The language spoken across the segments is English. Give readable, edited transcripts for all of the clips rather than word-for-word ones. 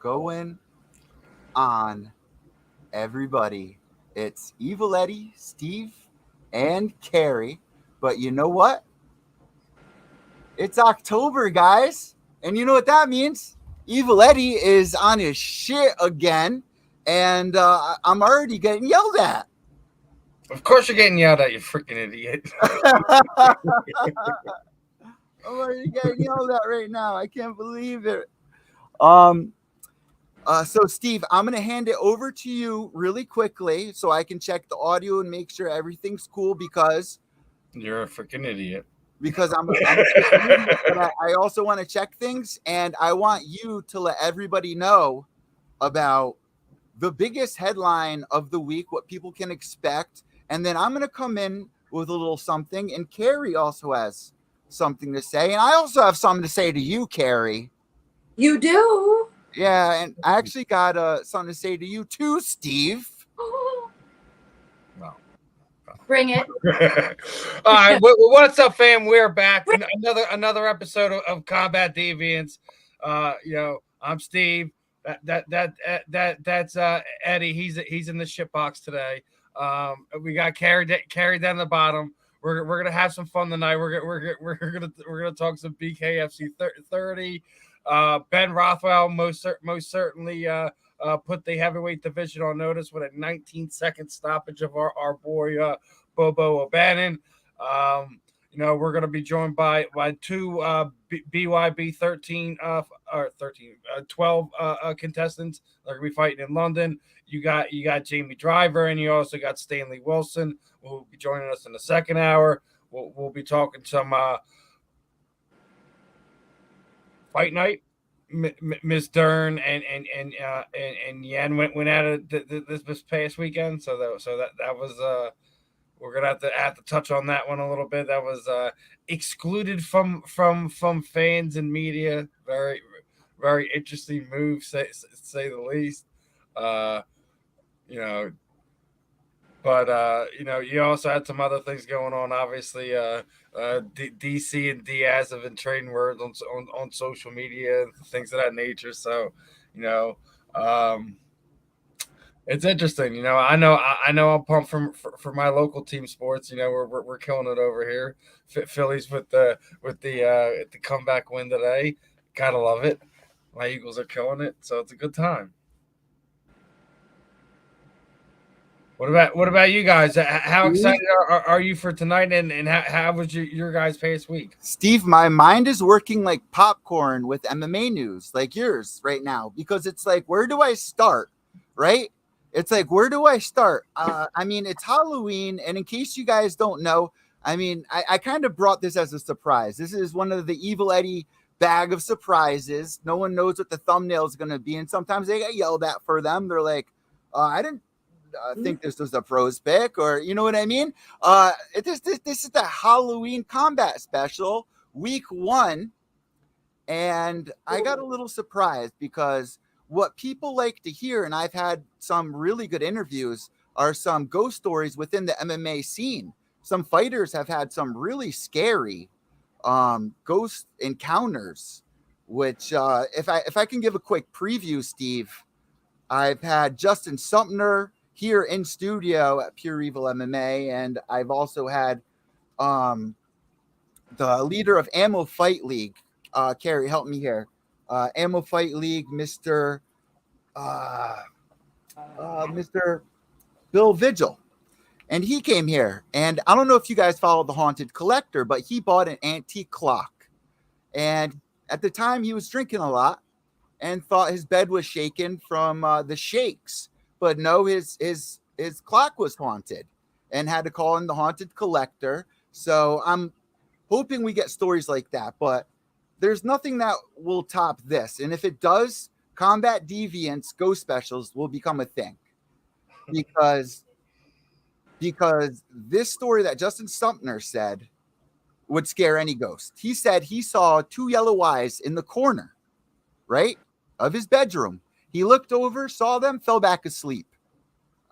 going on, everybody? It's Evil Eddie, Steve, and Carrie. But you know what? It's October, guys. And you know what that means? Evil Eddie is on his shit again. And I'm already getting yelled at. Of course you're getting yelled at, you freaking idiot. I'm already getting yelled at right now. I can't believe it. So Steve, I'm gonna hand it over to you really quickly so I can check the audio and make sure everything's cool because You're a freaking idiot. I'm an idiot, but I also want to check things, and I want you to let everybody know about the biggest headline of the week, what people can expect, and then I'm gonna come in with a little something, and Carrie also has something to say, and I also have something to say to you, Carrie. You do? Yeah, and I actually got something to say to you too, Steve. Well, Bring it. all right, what's up, fam? We're back. Another episode of Combat Deviants. I'm Steve. That's Eddie. He's in the shitbox today. We got Carrie down the bottom. We're gonna have some fun tonight. We're gonna talk some BKFC 30. Ben Rothwell most certainly put the heavyweight division on notice with a 19-second stoppage of our boy BoBo O'Bannon. We're going to be joined by two BYB 12 contestants. They're going to be fighting in London. You got Jamie Driver, and you also got Stanlee Wilson, who will be joining us in the second hour. We'll be talking some fight night. Miss Dern and Yen went at it this past weekend, so that was we're gonna have to touch on that one a little bit. That was excluded from fans and media. Very very interesting move, say the least. But you also had some other things going on. Obviously, DC and Diaz have been trading words on social media and things of that nature. So, it's interesting. I know I'm pumped for my local team sports. We're killing it over here. Phillies with the comeback win today. Gotta love it. My Eagles are killing it, so it's a good time. What about you guys? How excited are you for tonight, and how was your guys' past week? Steve, my mind is working like popcorn with MMA news, like yours right now, because it's like, where do I start, right? It's like, where do I start? It's Halloween, and in case you guys don't know, I kind of brought this as a surprise. This is one of the Evil Eddie bag of surprises. No one knows what the thumbnail is going to be, and sometimes they get yelled at for them. They're like, I didn't think this was a pros pick, or you know what I mean? This is the Halloween combat special, week 1, and I got a little surprised because what people like to hear, and I've had some really good interviews, are some ghost stories within the MMA scene. Some fighters have had some really scary ghost encounters, which if I can give a quick preview, Steve, I've had Justin Sumner here in studio at Pure Evil MMA, and I've also had the leader of Ammo Fight League, Carrie, help me here, Ammo Fight League, Mr. Bill Vigil, and he came here, and I don't know if you guys follow the Haunted Collector, but he bought an antique clock, and at the time he was drinking a lot and thought his bed was shaken from the shakes. But no, his clock was haunted and had to call in the Haunted Collector. So I'm hoping we get stories like that. But there's nothing that will top this. And if it does, Combat Deviants ghost specials will become a thing. Because this story that Justin Sumner said would scare any ghost. He said he saw 2 yellow eyes in the corner, right, of his bedroom. He looked over, saw them, fell back asleep.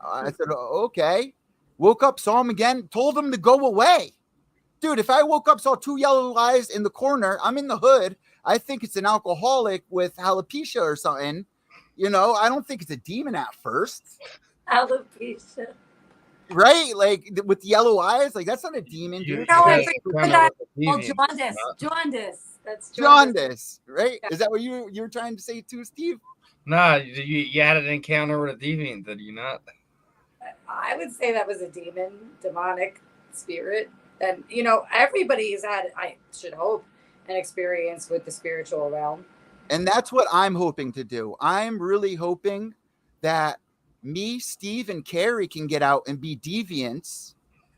I said, okay. Woke up, saw him again, told him to go away. Dude, if I woke up, saw 2 yellow eyes in the corner, I'm in the hood. I think it's an alcoholic with alopecia or something. You know, I don't think it's a demon at first. Alopecia. Right? Like with yellow eyes, like that's not a demon, You- dude. No, you I guys think are that coming up with well, deviants, jaundice. not- Jaundice. That's jaundice. Jaundice, right? Yeah. Is that what you were trying to say too, Steve? Nah, you had an encounter with a deviant, did you not? I would say that was a demonic spirit. And, everybody's had, I should hope, an experience with the spiritual realm. And that's what I'm hoping to do. I'm really hoping that me, Steve, and Carrie can get out and be deviants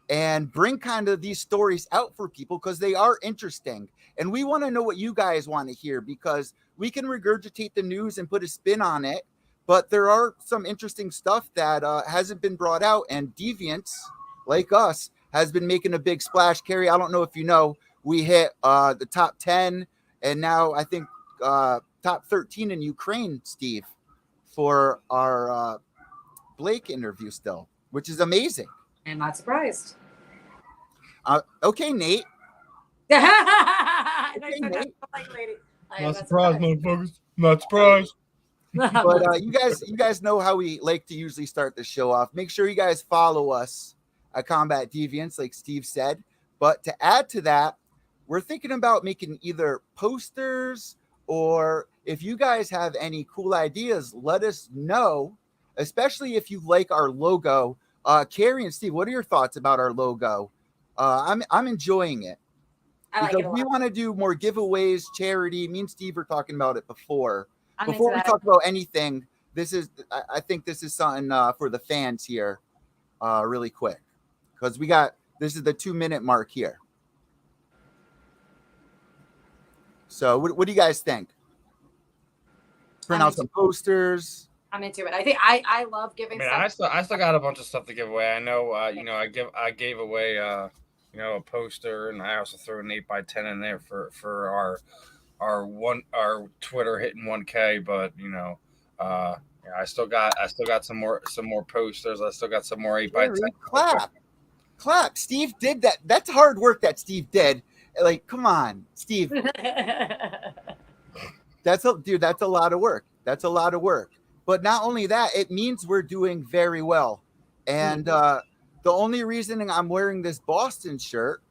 and bring kind of these stories out for people because they are interesting. And we want to know what you guys want to hear because we can regurgitate the news and put a spin on it. But there are some interesting stuff that hasn't been brought out. And deviants like us has been making a big splash. Carrie, I don't know if you know, we hit the top 10 and now I think top 13 in Ukraine, Steve, for our Blake interview still, which is amazing. I'm not surprised. Okay, Nate. I Okay, said that Nate. like lady. I am Not surprised, motherfuckers. Not surprised. But you guys know how we like to usually start the show off. Make sure you guys follow us at Combat Deviants, like Steve said. But to add to that, we're thinking about making either posters or if you guys have any cool ideas, let us know, especially if you like our logo. Carrie and Steve, what are your thoughts about our logo? I'm enjoying it. I like it Because a we lot. want to do more giveaways, charity. Me and Steve were talking about it before. I'm Before into we that. talk about anything, I think this is something for the fans here, really quick, because this is the 2-minute mark here. So what do you guys think? Print out some posters. I'm into it. I think I love giving stuff. I still got a bunch of stuff to give away. I know, I gave away, a poster, and I also threw an 8x10 in there for our Twitter hitting 1K. But I still got some more posters. I still got some more 8x10. Clap. Steve did that. That's hard work that Steve did. Like, come on, Steve. That's a lot of work. That's a lot of work. But not only that, it means we're doing very well. And the only reason I'm wearing this Boston shirt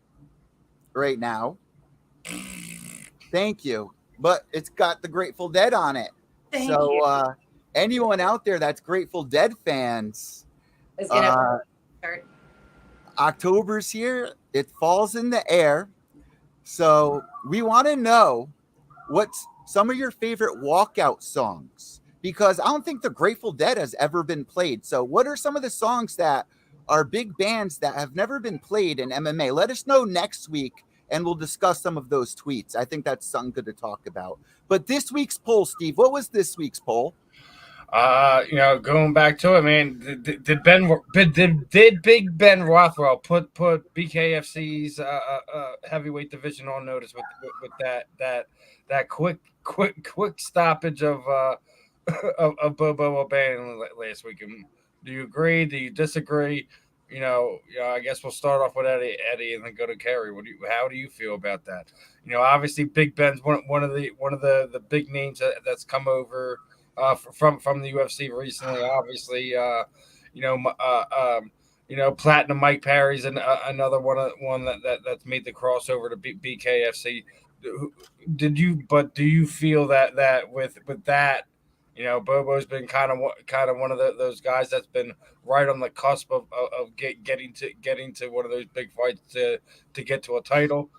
right now, thank you, but it's got the Grateful Dead on it. Thank so you. Anyone out there that's Grateful Dead fans, Is gonna shirt. October's here. It falls in the air. So we want to know what's some of your favorite walkout songs, because I don't think the Grateful Dead has ever been played. So what are some of the songs that are big bands that have never been played in MMA? Let us know next week and we'll discuss some of those tweets. I think that's something good to talk about. But this week's poll, Steve, what was this week's poll? Going back to it, man, did Big Ben Rothwell put BKFC's heavyweight division on notice with that quick stoppage of BoBo O'Bannon last week? And do you agree? Do you disagree? I guess we'll start off with Eddie, and then go to Carrie. How do you feel about that? Obviously Big Ben's one of the big names that's come over from the UFC recently. Obviously, Platinum Mike Perry's another one that's made the crossover to BKFC. Do you feel that with that, Bobo's been kind of one of those guys that's been right on the cusp of getting to one of those big fights to get to a title.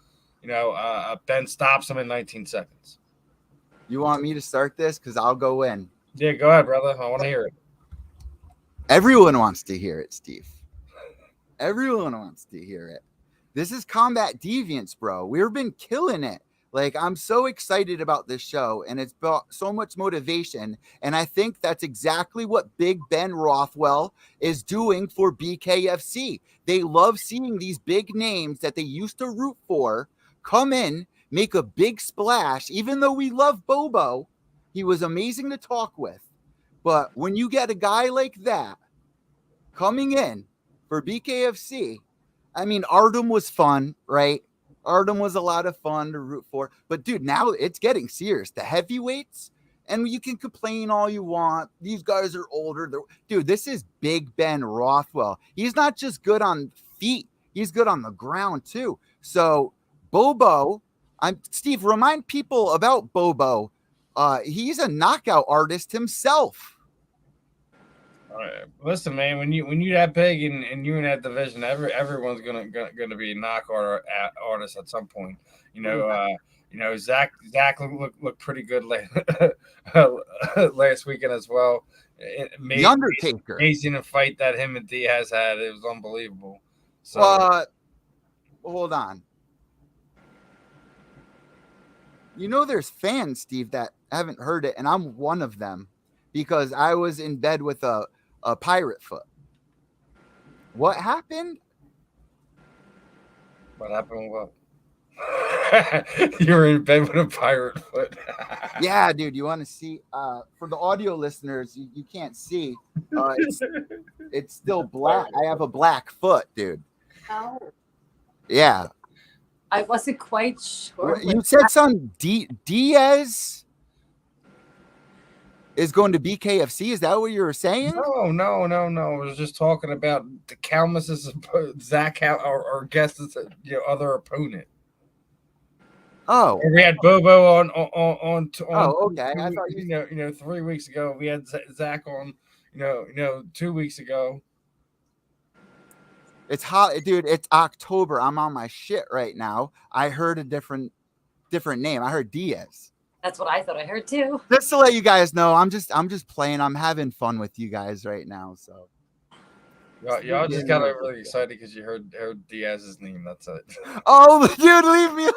Ben stops him in 19 seconds. You want me to start this? Because I'll go in. Yeah, go ahead, brother. I want to hear it. Everyone wants to hear it, Steve. Everyone wants to hear it. This is Combat Deviants, bro. We've been killing it. Like, I'm so excited about this show, and it's brought so much motivation. And I think that's exactly what Big Ben Rothwell is doing for BKFC. They love seeing these big names that they used to root for come in, make a big splash. Even though we love Bobo, he was amazing to talk with. But when you get a guy like that coming in for BKFC, I mean, Artem was fun, right? Artem was a lot of fun to root for. But, dude, now it's getting serious. The heavyweights, And you can complain all you want. These guys are older. Dude, this is Big Ben Rothwell. He's not just good on feet. He's good on the ground too. So Bobo, Steve, remind people about Bobo. He's a knockout artist himself. Listen, man, when you that big and you in that division, everyone's gonna be a knockout artist at some point. Zach looked pretty good last weekend as well. The Undertaker, amazing fight that him and Diaz had. It was unbelievable. So hold on. There's fans, Steve, that haven't heard it, and I'm one of them because I was in bed with a pirate foot. What happened? What happened? What? You were in bed with a pirate foot. Yeah, dude. You want to see? For the audio listeners, you can't see. It's still black. I have a black foot, dude. Oh. Yeah. I wasn't quite sure. You said some Diaz is going to BKFC. Is that what you were saying? No. I was just talking about the Calmus's Zach or guest as other opponent. Oh, we had Bobo on. Oh, okay. I thought 3 weeks ago we had Zach on. 2 weeks ago. It's hot, dude. It's October. I'm on my shit right now. I heard a different name. I heard Diaz. That's what I thought I heard too. Just to let you guys know, I'm just playing. I'm having fun with you guys right now. So y'all just got really excited because you heard Diaz's name. That's it. Oh, dude, leave me.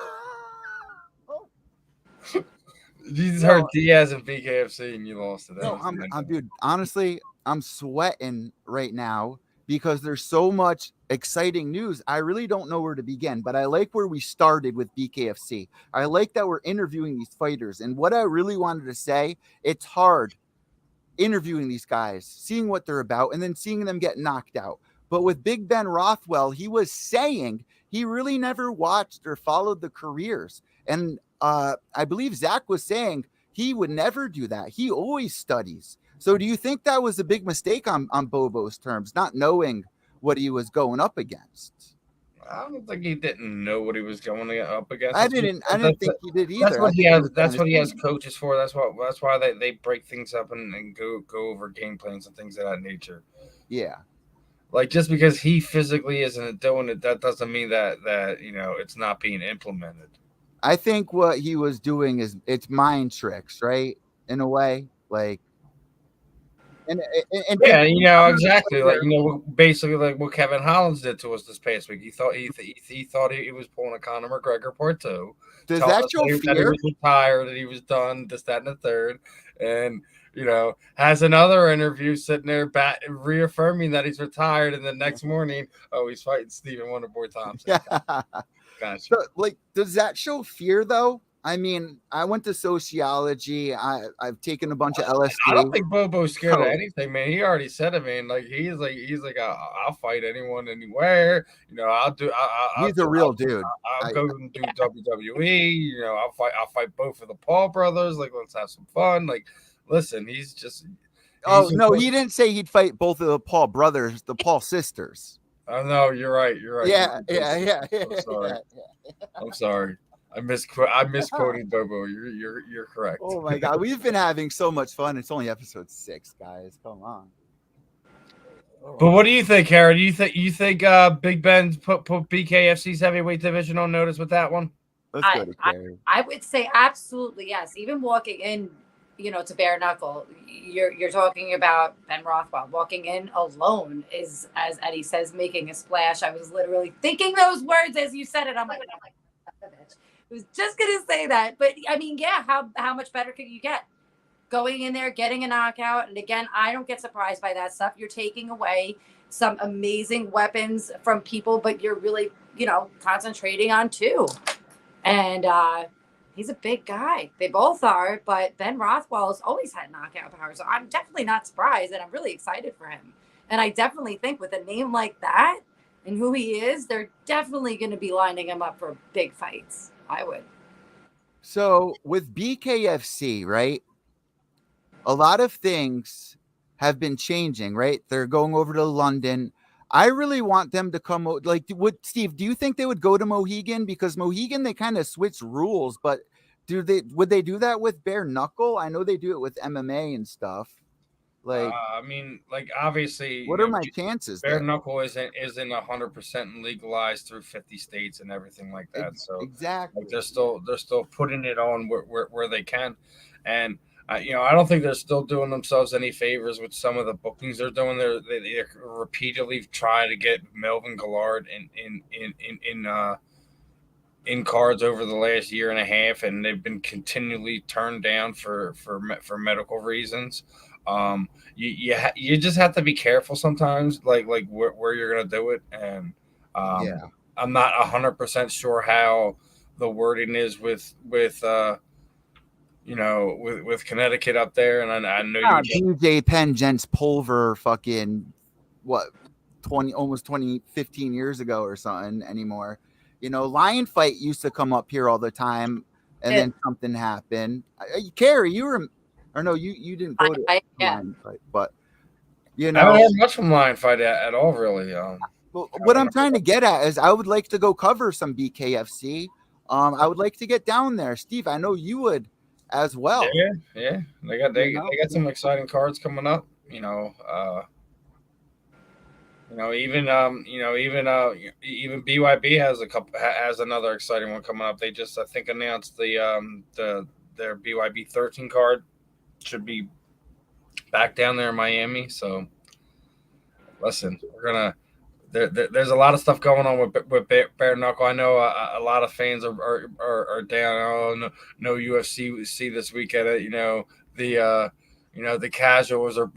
You just heard Diaz and BKFC and you lost it. No, dude. Honestly, I'm sweating right now because there's so much exciting news. I really don't know where to begin, but I like where we started with BKFC. I like that we're interviewing these fighters. And what I really wanted to say, it's hard interviewing these guys, seeing what they're about, and then seeing them get knocked out. But with Big Ben Rothwell, he was saying he really never watched or followed the careers. And I believe Zach was saying he would never do that. He always studies. So do you think that was a big mistake on Bobo's terms, not knowing what he was going up against? I don't think he didn't know what he was going up against. I didn't think he did either. That's what he has coaches for. That's why they break things up and go over game plans and things of that nature. Yeah. Like just because he physically isn't doing it, that doesn't mean that it's not being implemented. I think what he was doing it's mind tricks, right? In a way, like, and yeah, exactly. Like basically like what Kevin Holland did to us this past week. He thought he was pulling a Conor McGregor part 2. Does that show fear? That he was retired, that he was done, this, that, and the third, and has another interview sitting there reaffirming that he's retired, and the next morning, he's fighting Stephen Wonderboy Thompson. Gotcha. So, like, does that show fear though? I mean, I went to sociology. I've taken a bunch of LSD. I don't think Bobo's scared of anything, man. He already said it, man. Like he's like I'll fight anyone, anywhere. He's a real dude. I'll go and do WWE. I'll fight both of the Paul brothers. Like, let's have some fun. Like, listen, he's just. He didn't say he'd fight both of the Paul brothers, the Paul sisters. Oh no, you're right. Yeah. I'm sorry. I misquoted Bobo. You're correct. Oh my God, we've been having so much fun. It's only episode 6, guys. Come on. But what do you think, Karen? You think Big Ben's put BKFC's heavyweight division on notice with that one? Let's go to Karen. I would say absolutely yes. Even walking in, to bare knuckle, you're talking about Ben Rothwell walking in alone is, as Eddie says, making a splash. I was literally thinking those words as you said it. I'm like, bitch. I was just gonna say that, but I mean, yeah, how much better could you get? Going in there, getting a knockout, and again, I don't get surprised by that stuff. You're taking away some amazing weapons from people, but you're really, concentrating on 2. And he's a big guy. They both are, but Ben Rothwell has always had knockout power, so I'm definitely not surprised, and I'm really excited for him. And I definitely think with a name like that and who he is, they're definitely going to be lining him up for big fights. I would. So with BKFC, right? a lot of things have been changing, right? They're going over to London. I really want them to come. Like, Steve? Do you think they would go to Mohegan? Because Mohegan, they kind of switch rules, but would they do that with bare knuckle? I know they do it with MMA and stuff. Like, I mean, like obviously, what are my chances? Bare knuckle isn't 100% legalized through 50 states and everything like that. So exactly, like, they're still putting it on where they can, and I don't think they're still doing themselves any favors with some of the bookings they're doing. They're repeatedly trying to get Melvin Gillard in cards over the last year and a half, and they've been continually turned down for medical reasons. You just have to be careful sometimes, like where you're gonna do it, and I'm not 100% sure how the wording is with Connecticut up there, and I know BJ Penn Gents Pulver fucking what 15 years ago or something anymore. Lion Fight used to come up here all the time, and then something happened. Carrie, you were, or no, you didn't go to Lion Fight, but I haven't heard much from Lion Fight at all, really. What I'm trying to get at is I would like to go cover some BKFC. I would like to get down there, Steve. I know you would as well. Yeah. They got some exciting cards coming up. Even BYB has another exciting one coming up. They just, I think, announced their BYB 13 card should be back down there in Miami. So listen, there's a lot of stuff going on with bare knuckle. I know a lot of fans are down. Oh, no UFC this weekend. The casuals are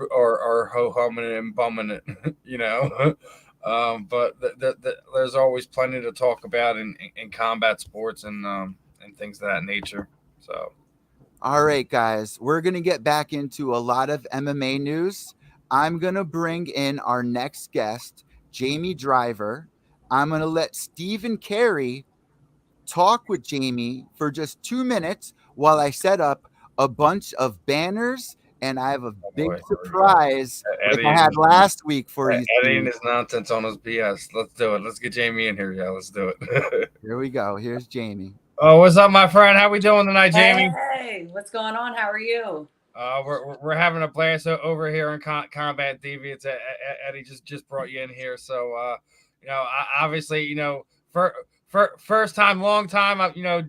ho-humming it and bumming it, but there's always plenty to talk about in combat sports and things of that nature. So, all right, guys, we're going to get back into a lot of MMA news. I'm going to bring in our next guest, Jamie Driver. I'm going to let Steve and Carrie talk with Jamie for just 2 minutes while I set up a bunch of banners. And I have a big surprise like I had last week for you. Editing his nonsense on his BS. Let's do it. Let's get Jamie in here. Yeah, let's do it. Here we go. Here's Jamie. Oh, what's up, my friend? How we doing tonight, Jamie? Hey, what's going on? How are you? We're having a blast over here in Combat Deviants. Eddie just brought you in here, so obviously, first time, long time.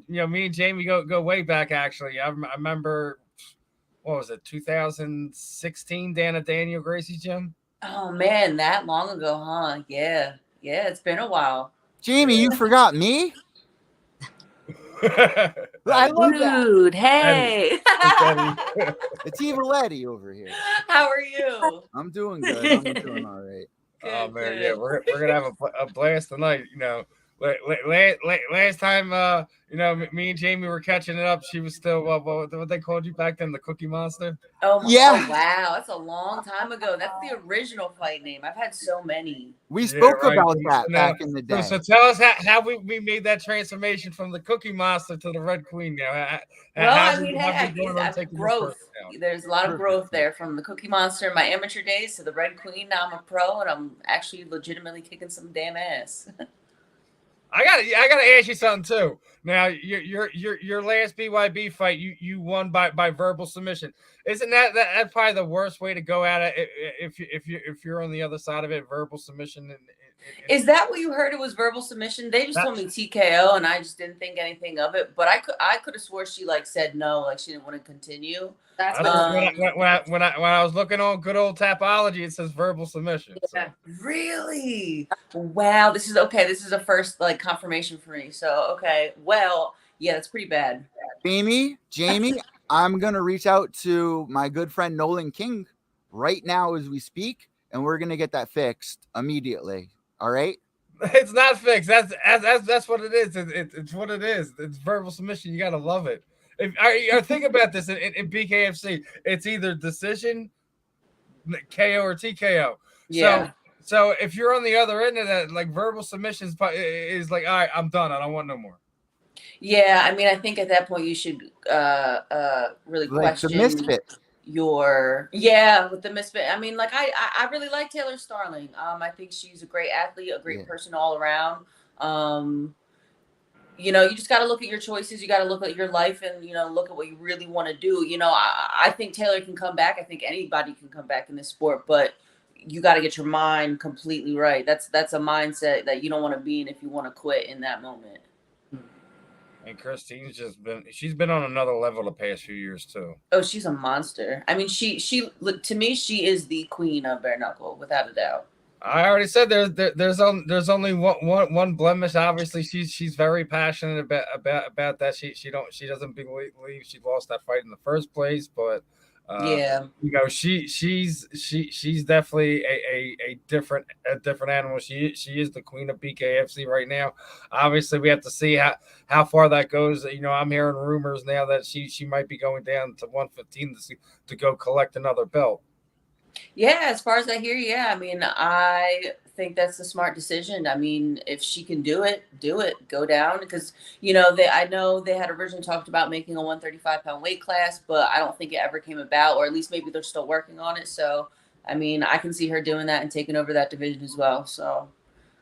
Me and Jamie go way back. Actually, I remember. What was it, 2016, Daniel Gracie gym? Oh, man, that long ago, huh? Yeah, it's been a while. Jamie, you forgot me? I love that. Hey. It's Evil Eddie over here. How are you? I'm doing good. I'm doing all right. Good, oh, man, good. Yeah, we're going to have a blast tonight, Last time, me and Jamie were catching it up. She was still what they called you back then, the Cookie Monster. Oh yeah! Oh, wow, that's a long time ago. That's the original fight name. I've had so many. We spoke about that back in the day. So tell us how we made that transformation from the Cookie Monster to the Red Queen. Now, growth. There's a lot of growth there from the Cookie Monster in my amateur days to the Red Queen. Now I'm a pro, and I'm actually legitimately kicking some damn ass. I gotta ask you something too. Now, your last BYB fight, you won by verbal submission. Isn't that's probably the worst way to go at it if you're on the other side of it, verbal submission? Is that what you heard? It was verbal submission. They just told me TKO, and I just didn't think anything of it. But I could have swore she said no, she didn't want to continue. That's when I was looking on good old Tapology, it says verbal submission. Yeah. So. Really? Wow. This is okay. This is a first confirmation for me. So okay. Well, yeah, that's pretty bad. Jamie, I'm gonna reach out to my good friend Nolan King right now as we speak, and we're gonna get that fixed immediately. All right. It's not fixed. That's what it is. It's what it is. It's verbal submission. You gotta love it. Think about this in BKFC. It's either decision, KO, or TKO. Yeah. So if you're on the other end of that, verbal submission is all right, I'm done. I don't want no more. Yeah, I mean, I think at that point you should really question. The misfit. with the misfit. I mean, like I really like Taylor Starling. I think she's a great athlete, a great person all around. You know, you just got to look at your choices. You got to look at your life and, you know, look at what you really want to do. You know, I think Taylor can come back. I think anybody can come back in this sport, but you got to get your mind completely right. That's a mindset that you don't want to be in if you want to quit in that moment. And Christine's she's been on another level the past few years too. Oh, she's a monster. I mean, she to me, she is the queen of bare knuckle, without a doubt. I already said there's only one blemish. Obviously, she's very passionate about that. She doesn't believe she lost that fight in the first place, but you know, she's definitely a different animal. She is the queen of BKFC right now. Obviously, we have to see how far that goes. You know, I'm hearing rumors now that she might be going down to 115 to go collect another belt. Yeah, as far as I hear, I mean, I think that's a smart decision. I mean, if she can do it, go down, because, you know, I know they had originally talked about making a 135-pound weight class, but I don't think it ever came about, or at least maybe they're still working on it. So, I mean, I can see her doing that and taking over that division as well. So,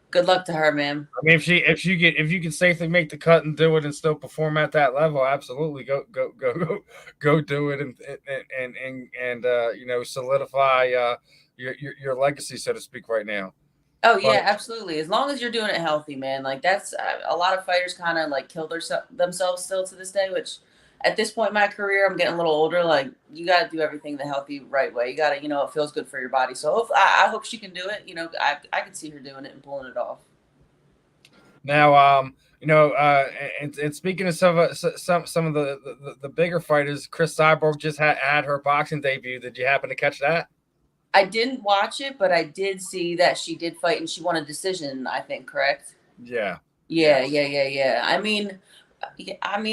good luck to her, man. I mean, if you can safely make the cut and do it and still perform at that level, absolutely go do it and you know, solidify your legacy, so to speak, right now. Oh yeah, absolutely. As long as you're doing it healthy, man. Like that's a lot of fighters kind of like kill themselves still to this day, which at this point in my career, I'm getting a little older. Like you got to do everything the healthy, right way. You got to, you know, it feels good for your body. So I hope she can do it. You know, I can see her doing it and pulling it off. Now, you know, and speaking of some of the bigger fighters, Chris Cyborg just had her boxing debut. Did you happen to catch that? I didn't watch it, but I did see that she did fight and she won a decision, I think, correct? Yeah. I mean,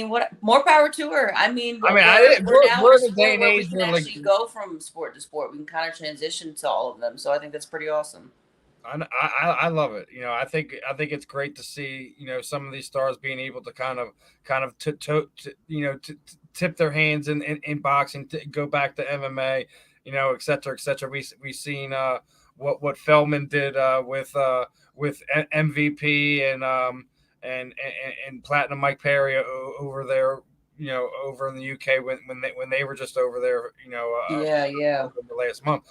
what more power to her? I mean, we're the day and where we age can actually go from sport to sport. We can kind of transition to all of them. So I think that's pretty awesome. I love it. You know, I think it's great to see, you know, some of these stars being able to kind of tip their hands in boxing, to go back to MMA, you know, et cetera, et cetera. We've seen what Feldman did with MVP and Platinum Mike Perry over there, you know, over in the UK when they were just over there, you know, over the last month.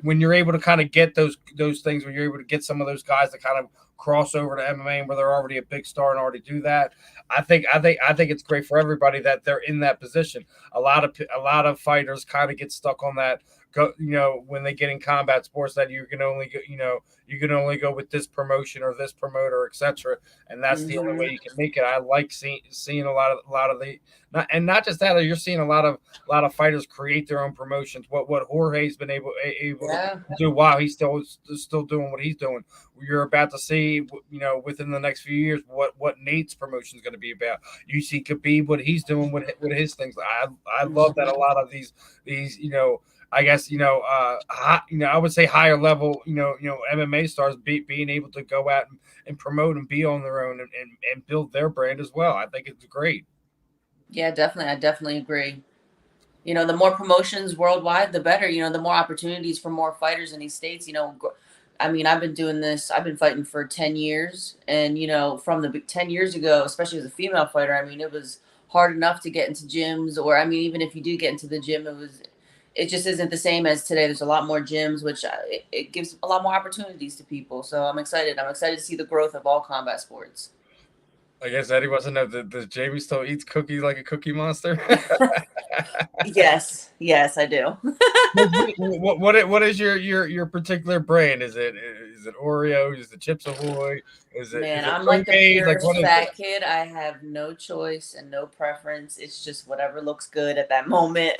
When you're able to kind of get those things, when you're able to get some of those guys to kind of cross over to MMA where they're already a big star and already do that, I think it's great for everybody that they're in that position. A lot of fighters kind of get stuck on that. You know, when they get in combat sports, that you can only go with this promotion or this promoter, etc. And that's the only way you can make it. I like seeing a lot of the not just that. You're seeing a lot of fighters create their own promotions. What Jorge's been able to do while he's still doing what he's doing. You're about to see, you know, within the next few years what Nate's promotion is going to be about. You see Khabib, what he's doing with his things. I love that a lot of these you know, I guess, you know, I would say higher level, you know, MMA stars being able to go out and promote and be on their own and build their brand as well. I think it's great. Yeah, definitely. I definitely agree. You know, the more promotions worldwide, the better. You know, the more opportunities for more fighters in these states. You know, I mean, I've been fighting for 10 years. And, you know, from the 10 years ago, especially as a female fighter, I mean, it was hard enough to get into gyms. Or, I mean, even if you do get into the gym, it just isn't the same as today. There's a lot more gyms, which it gives a lot more opportunities to people. So I'm excited. I'm excited to see the growth of all combat sports. I guess Eddie wants to know, does Jamie still eats cookies like a cookie monster? Yes, I do. What is your particular brand? Is it Oreo? Is it Chips Ahoy? I'm like the pure fat kid. I have no choice and no preference. It's just whatever looks good at that moment.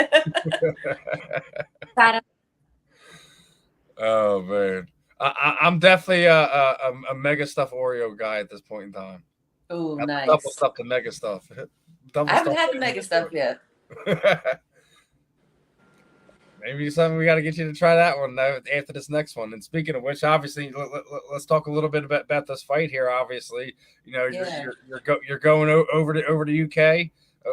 Oh man, I'm definitely a mega stuff Oreo guy at this point in time. Oh, nice. Double stuff the mega stuff. I haven't had the mega stuff yet. Maybe something we got to get you to try that one after this next one. And speaking of which, obviously, let's talk a little bit about this fight here. Obviously, you know, you're going over to UK,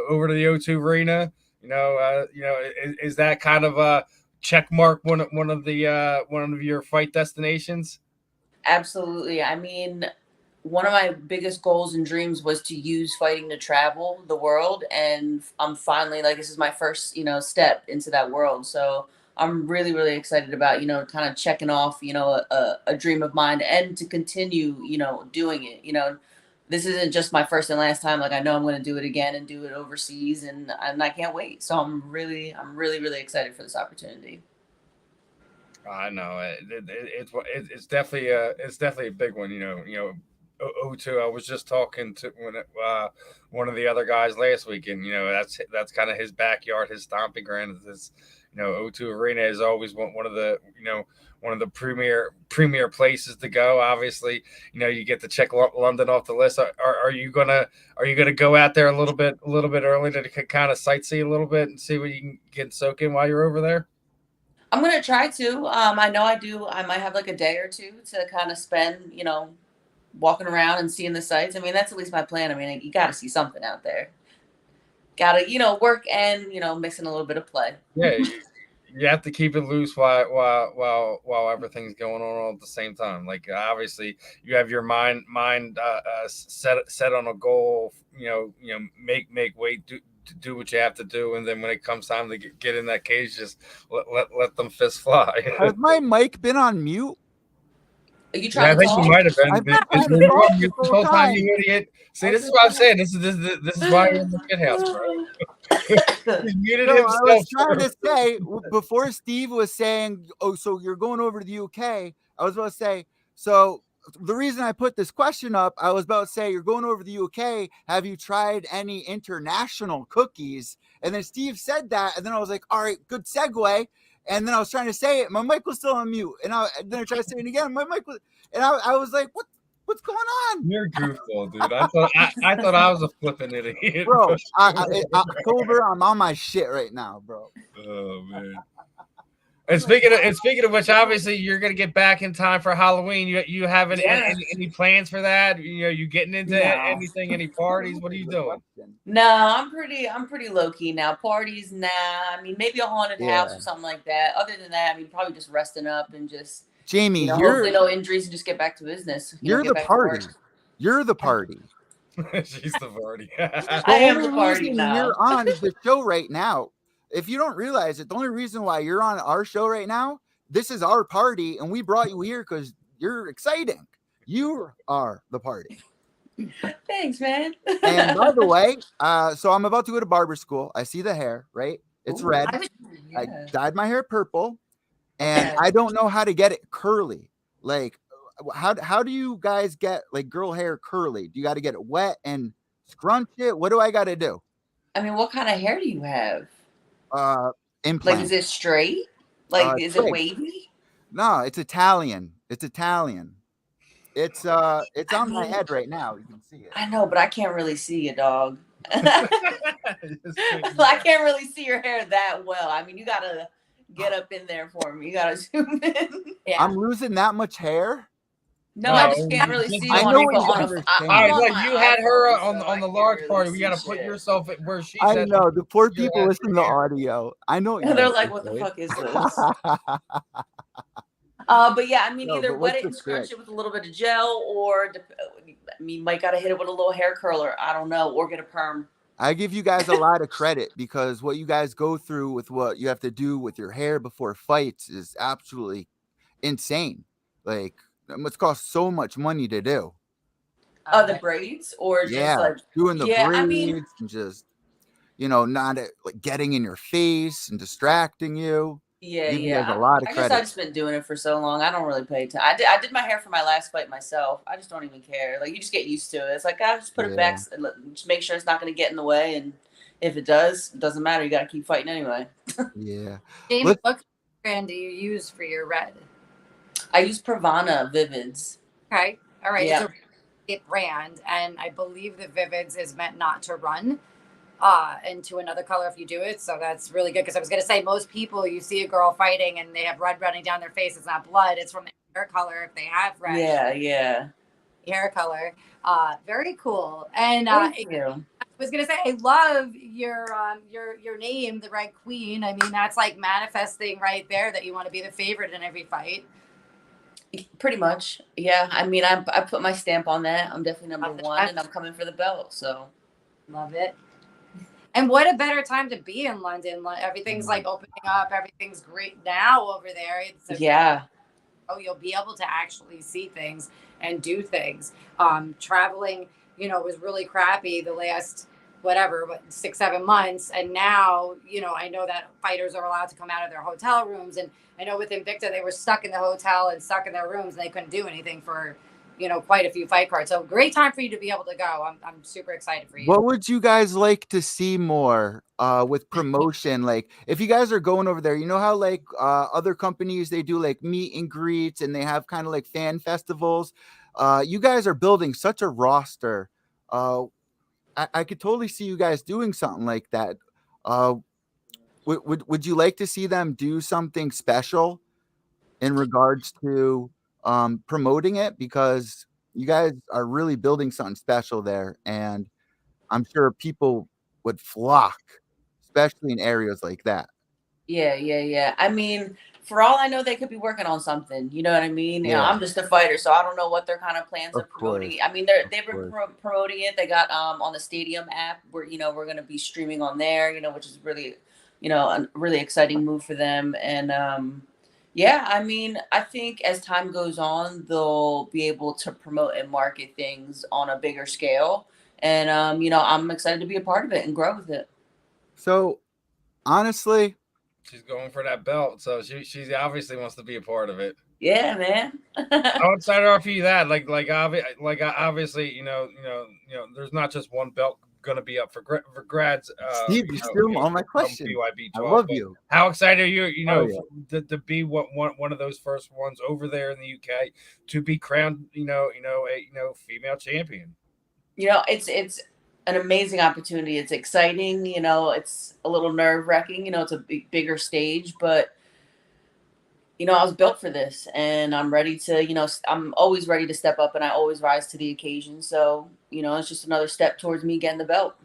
over to the O2 Arena. Is that kind of a check mark one of your fight destinations? Absolutely. I mean, one of my biggest goals and dreams was to use fighting to travel the world, and I'm finally, like, this is my first step into that world. So I'm really, really excited about kind of checking off a dream of mine, and to continue doing it. This isn't just my first and last time. Like, I know I'm going to do it again and do it overseas, and I can't wait. So I'm really, really excited for this opportunity. I know it's definitely a big one. O2. I was just talking to one of the other guys last week, and that's kind of his backyard, his stomping ground. Is O2 Arena is always one of the premier places to go. Obviously, you get to check London off the list. Are you gonna go out there a little bit early to kind of sightsee a little bit and see what you can get soak in while you're over there? I'm going to try to. I know I do. I might have like a day or two to kind of spend, walking around and seeing the sights. I mean, that's at least my plan. I mean, you got to see something out there. Got to, work and, mixing a little bit of play. Yeah, you have to keep it loose while everything's going on all at the same time. Like, obviously, you have your mind set on a goal. Make weight. Do what you have to do, and then when it comes time to get in that cage, just let them fists fly. Has my mic been on mute? Are you trying I think you might have been. I've been on mute the whole time. You idiot. See, this is what I'm saying. This is why you're in the shit house, bro. He muted No, himself. I was trying to say before Steve was saying, "Oh, so you're going over to the UK?" I was about to say, so the reason I put this question up, I was about to say, you're going over to the UK. Have you tried any international cookies? And then Steve said that, and then I was like, all right, good segue. And then I was trying to say it, my mic was still on mute, and then I tried to say it again. My mic was, and I was like, what's going on? You're goofball, dude. I thought I was a flipping idiot, bro. October, I'm on my shit right now, bro. Oh man. And speaking of which, obviously you're gonna get back in time for Halloween. You have any plans for that? You getting into anything? Any parties? What are you doing? No, I'm pretty low key now. Parties, nah. I mean, maybe a haunted house or something like that. Other than that, I mean, probably just resting up and just Jamie, hopefully no injuries and just get back to business. You're the party. You're the party. She's the party. I am the party now. You're on the show right now. If you don't realize it, the only reason why you're on our show right now, this is our party, and we brought you here because you're exciting. You are the party. Thanks, man. And by the way, so I'm about to go to barber school. I see the hair, right? It's red. I dyed my hair purple, and I don't know how to get it curly. Like, how do you guys get like girl hair curly? Do you got to get it wet and scrunch it? What do I got to do? I mean, what kind of hair do you have? Implant. Like, is it straight? Like, is it wavy? No, it's Italian. It's Italian. It's on my head right now. You can see it. I know, but I can't really see you, dog. I can't really see your hair that well. I mean, you gotta get up in there for me. You gotta zoom in. Yeah. I'm losing that much hair. No, I just can't really see you. I know you had her on the large party. We gotta put yourself where she's at. I know the poor people listen to the audio. I know. They're like, "What the fuck is this?" But yeah, I mean, either wet it and scrunch it with a little bit of gel, or you might gotta hit it with a little hair curler. I don't know, or get a perm. I give you guys a lot of credit because what you guys go through with what you have to do with your hair before fights is absolutely insane. Like, it must cost so much money to do. The braids, or just like doing the braids and just not like getting in your face and distracting you. Yeah. A lot of I credit. guess I've just been doing it for so long. I don't really pay attention. I did my hair for my last fight myself. I just don't even care. Like, you just get used to it. It's like, I just put it back, just make sure it's not going to get in the way. And if it does, it doesn't matter. You got to keep fighting anyway. Yeah. Jamie, what brand do you use for your red? I use Pravana Vivids. Okay. All right. Yeah. It's a brand, and I believe the Vivids is meant not to run into another color if you do it. So that's really good, because I was going to say, most people, you see a girl fighting and they have red running down their face. It's not blood. It's from the hair color if they have red. Yeah. Hair color. Very cool. And was gonna say, I love your name, the Red Queen. I mean, that's like manifesting right there that you want to be the favorite in every fight. Pretty much, yeah. I mean, I put my stamp on that. I'm definitely number one, and I'm coming for the belt. So, love it. And what a better time to be in London. Everything's like opening up. Everything's great now over there. It's yeah. Oh, you'll be able to actually see things and do things. Traveling, was really crappy the last 6-7 months, and now I know that fighters are allowed to come out of their hotel rooms, and I know with Invicta they were stuck in the hotel and stuck in their rooms, and they couldn't do anything for quite a few fight cards. So great time for you to be able to go. I'm super excited for you. What would you guys like to see more with promotion? Like, if you guys are going over there, you know how like other companies, they do like meet and greets and they have kind of like fan festivals. You guys are building such a roster. I could totally see you guys doing something like that. Would you like to see them do something special in regards to promoting it? Because you guys are really building something special there, and I'm sure people would flock, especially in areas like that. Yeah. I mean, for all I know, they could be working on something. You know what I mean? Yeah. I'm just a fighter, so I don't know what their kind of plans Of of promoting. course. I mean, they've been promoting it. They got on the Stadium app where we're going to be streaming on there. Which is really, a really exciting move for them. And yeah, I mean, I think as time goes on, they'll be able to promote and market things on a bigger scale. And I'm excited to be a part of it and grow with it. So, honestly, she's going for that belt, so she obviously wants to be a part of it. Yeah, man. How excited are you that obviously there's not just one belt going to be up for grads. Steve, you still on my question. BYB 12, I love you. How excited are you? To be one of those first ones over there in the UK to be crowned, a female champion. It's an amazing opportunity. It's exciting. It's a little nerve wracking. It's a bigger stage, but I was built for this, and I'm ready to. I'm always ready to step up, and I always rise to the occasion. So it's just another step towards me getting the belt.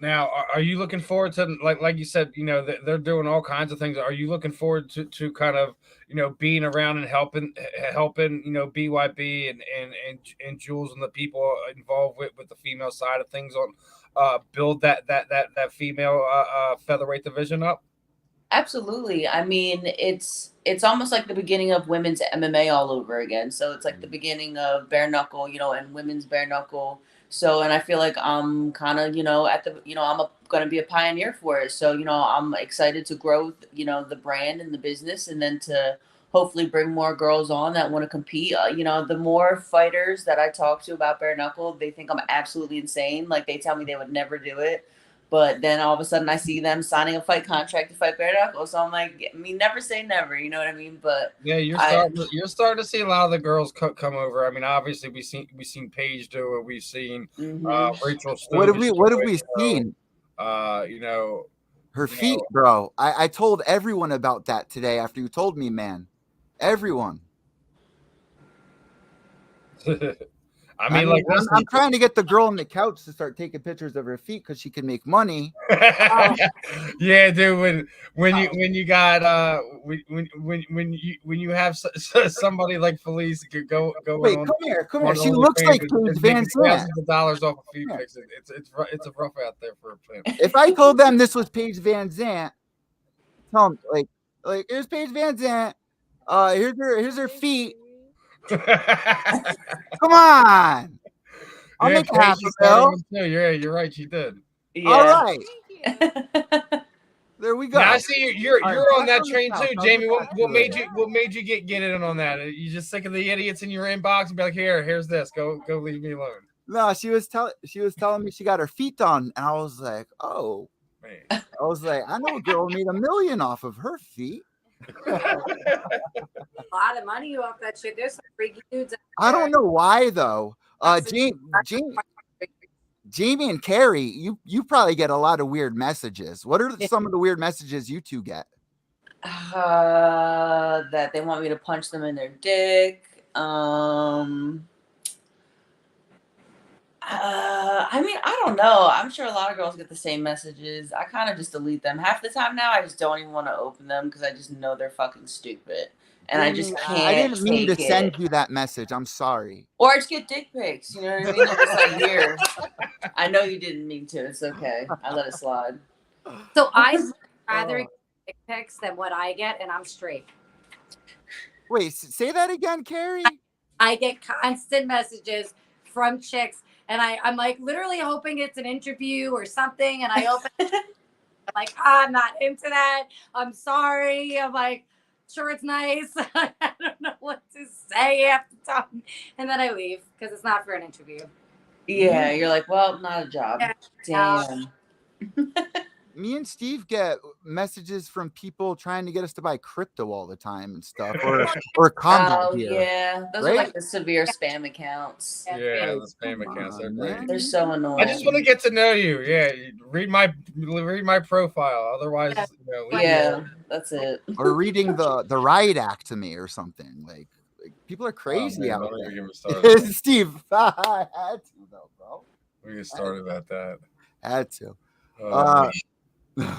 Now, are you looking forward to like you said, they're doing all kinds of things. Are you looking forward to kind of being around and helping BYB and Jules and the people involved with the female side of things on build that female featherweight division up? Absolutely. I mean, it's almost like the beginning of women's MMA all over again. So it's like the beginning of bare knuckle, and women's bare knuckle. So, and I feel like I'm kind of, at the, I'm going to be a pioneer for it. So, I'm excited to grow, the brand and the business, and then to hopefully bring more girls on that want to compete. The more fighters that I talk to about bare knuckle, they think I'm absolutely insane. Like, they tell me they would never do it. But then all of a sudden I see them signing a fight contract to fight bare knuckle. So I'm like, I mean, never say never, you know what I mean? But yeah, you're starting to see a lot of the girls come over. I mean, obviously we've seen Paige do it. We've seen Rachel. What have we seen? Her feet, bro. I told everyone about that today after you told me, man. Everyone. I mean, like, I'm trying to get the girl on the couch to start taking pictures of her feet because she can make money. Yeah, dude. When you got when you have somebody like Felice go. Wait, come here. She looks like Paige Vanzant. $1,000 off a feet pics. It's a rough out there for a pimp. If I told them this was Paige Vanzant, tell them like here's Paige Vanzant. Here's her feet. Come on. I'll make it happen, Bill. You're right. She did. Yeah. All right. There we go. Now I see you're on that train too, Jamie. What made you get in on that? You just sick of the idiots in your inbox and be like, here's this. Go leave me alone. No, she was telling me she got her feet done, and I was like, oh. Man. I was like, I know a girl made $1 million off of her feet. A lot of money off that shit. There's some freaky dudes. I don't know why though. Jamie and Carrie, you probably get a lot of weird messages. What are some of the weird messages you two get? That they want me to punch them in their dick. I mean, I don't know. I'm sure a lot of girls get the same messages. I kind of just delete them. Half the time now, I just don't even want to open them because I just know they're fucking stupid. And I just I can't didn't mean to take send it. you that message. I'm sorry. Or I just get dick pics. You know what I mean? I'm just like, here. I know you didn't mean to. It's okay. I let it slide. So I'd rather get dick pics than what I get, and I'm straight. Wait, say that again, Carrie. I get constant messages from chicks, and I'm like literally hoping it's an interview or something, and I open it, I'm like, I'm not into that. I'm sorry. I'm like, sure, it's nice. I don't know what to say half the time, and then I leave because it's not for an interview. Yeah, you're like, well, not a job. Yeah. Damn. Me and Steve get messages from people trying to get us to buy crypto all the time and stuff, or combat Oh, gear. yeah. Those are right? like the severe spam accounts. Yeah, the spam Come accounts are on, great. man. They're so annoying. I just want to get to know you. Yeah, read my profile. Otherwise, leave me Yeah, alone. that's it. Or reading the Riot Act to me or something. Like people are Oh, crazy man, out don't even there. get me started. Steve, I had to though, bro. We get started at that. Had to. Oh, I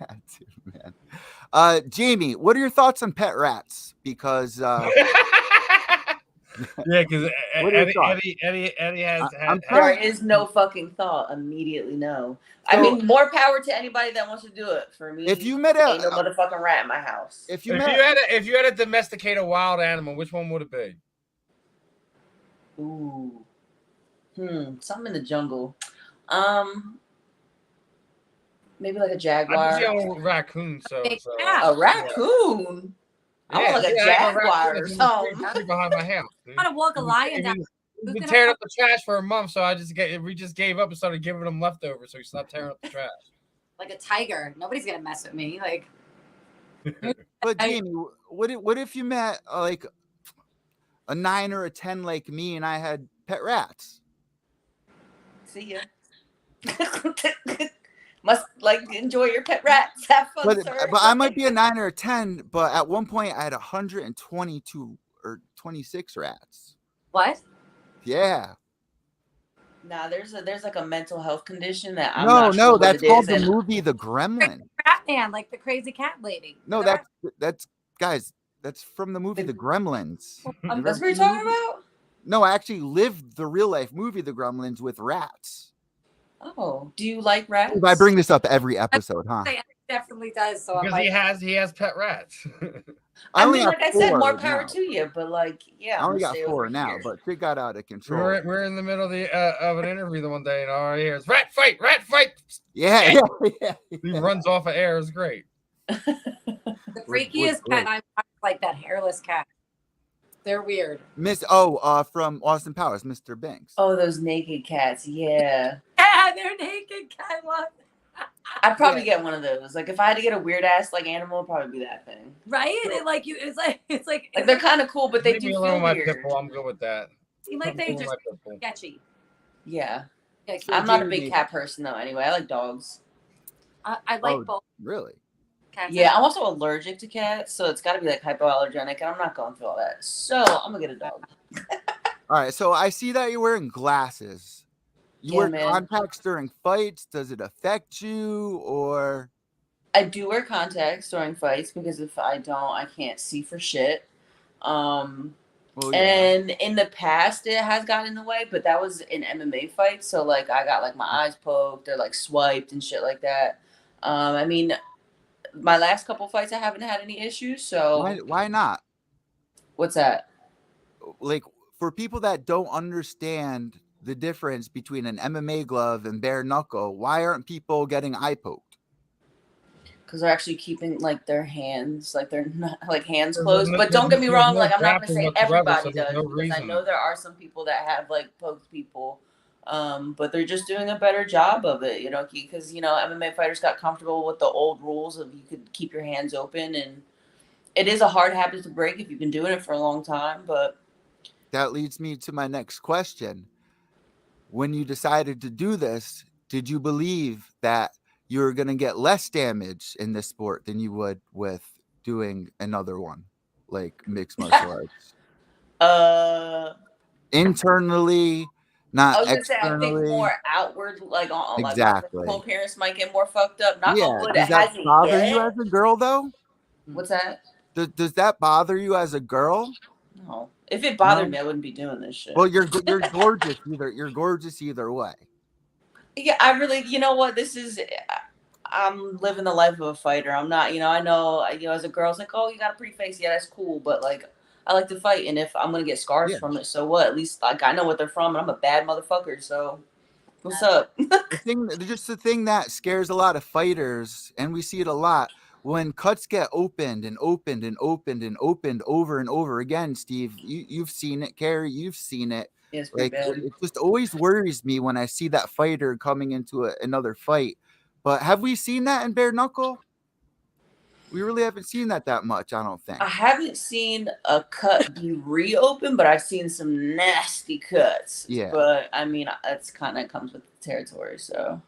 had to, man. Jamie, what are your thoughts on pet rats? Because yeah, because What are your thoughts? Eddie has I'm had There is no fucking thought. Immediately no. I So- mean, more power to anybody that wants to do it. For me, if you met ain't no motherfucking rat in my house. if you if you had to domesticate a wild animal, which one would it be? Ooh. Something in the jungle. Maybe like a I'm jaguar. just a raccoon. So Yeah. A raccoon. I want like a jaguar or something. Behind my house. Dude. I want to walk a lion down. We've been tearing up the trash for a month, so we just gave up and started giving him leftovers, so he stopped tearing up the trash. Like a tiger. Nobody's gonna mess with me. Like, But Jamie, what if you met like a 9 or a 10 like me, and I had pet rats? See ya. Must enjoy your pet rats. Have fun, But sir. I might be a 9 or a 10. But at one point, I had 122 or 26 rats. what? Yeah. Nah, there's like a mental health condition that I'm No, not sure what that's it called is, the and movie The Gremlin. Batman, like the crazy cat lady. No, that's guys. That's from the movie The Gremlins. that's what you're talking about. No, I actually lived the real life movie The Gremlins with rats. Oh, do you like rats? I bring this up every episode, huh? It definitely does. So I'm Because like, he has pet rats. I only mean, got like I said, 4 more power now. to you. But like, yeah, I only I'm got gonna stay 4 over now, here. but it got out of control. We're in the middle of of an interview the one day, and all I hear is rat fight. Yeah. He runs off of air. It's great. the freakiest pet I want, like that hairless cat. They're weird. From Austin Powers, Mr. Banks. Oh, those naked cats. Yeah. Yeah, they're naked cat. I'd probably get one of those. Like if I had to get a weird ass like animal, it'd probably be that thing. Right? And like you, it's like Like they're kind of cool, but they Leave do me feel alone, my weird. pit bull. I'm good with that. seem like they I'm just cool with my pit bull. sketchy. Yeah. Like, I'm not a big cat person though. Anyway, I like dogs. I like both Really? cats. Yeah, I'm also allergic to cats, so it's got to be like hypoallergenic, and I'm not going through all that. So I'm gonna get a dog. All right. So I see that you're wearing glasses. You Yeah, wear man. contacts during fights. Does it affect you, or? I do wear contacts during fights because if I don't, I can't see for shit. Well, yeah. And in the past, it has gotten in the way, but that was in MMA fights. So like, I got like my eyes poked or like swiped and shit like that. I mean, my last couple fights, I haven't had any issues. So Why not? What's that? Like for people that don't understand the difference between an MMA glove and bare knuckle, why aren't people getting eye poked? Because they're actually keeping like their hands, like they're not like hands closed. But don't get me wrong, like I'm not gonna say everybody does, because I know there are some people that have like poked people, but they're just doing a better job of it, you know, because you know MMA fighters got comfortable with the old rules of you could keep your hands open, and it is a hard habit to break if you've been doing it for a long time. But that leads me to my next question. When you decided to do this, did you believe that you were going to get less damage in this sport than you would with doing another one, like mixed martial arts? Internally, not I was gonna say, I think externally. more outward, like on like my Exactly. physical appearance might get more fucked up. Knock on Yeah. wood, Does it that hasn't bother you yet. as a girl, though? What's that? Does that bother you as a girl? No. If it bothered No? me, I wouldn't be doing this shit. Well, you're gorgeous either. You're gorgeous either way. Yeah, I really, you know what? This is, I'm living the life of a fighter. I'm not, I know, as a girl, it's like, oh, you got a pretty face. Yeah, that's cool. But like, I like to fight. And if I'm going to get scars Yeah. from it, so what? At least like I know what they're from and I'm a bad motherfucker. So what's up? The thing that scares a lot of fighters, and we see it a lot, when cuts get opened and opened and opened and opened over and over again. Steve, you've seen it. Carrie, you've seen it. Yeah, it's pretty bad. It just always worries me when I see that fighter coming into another fight. But have we seen that in bare knuckle? We really haven't seen that much, I don't think. I haven't seen a cut be reopened, but I've seen some nasty cuts. Yeah. But I mean, that's kind of comes with the territory. So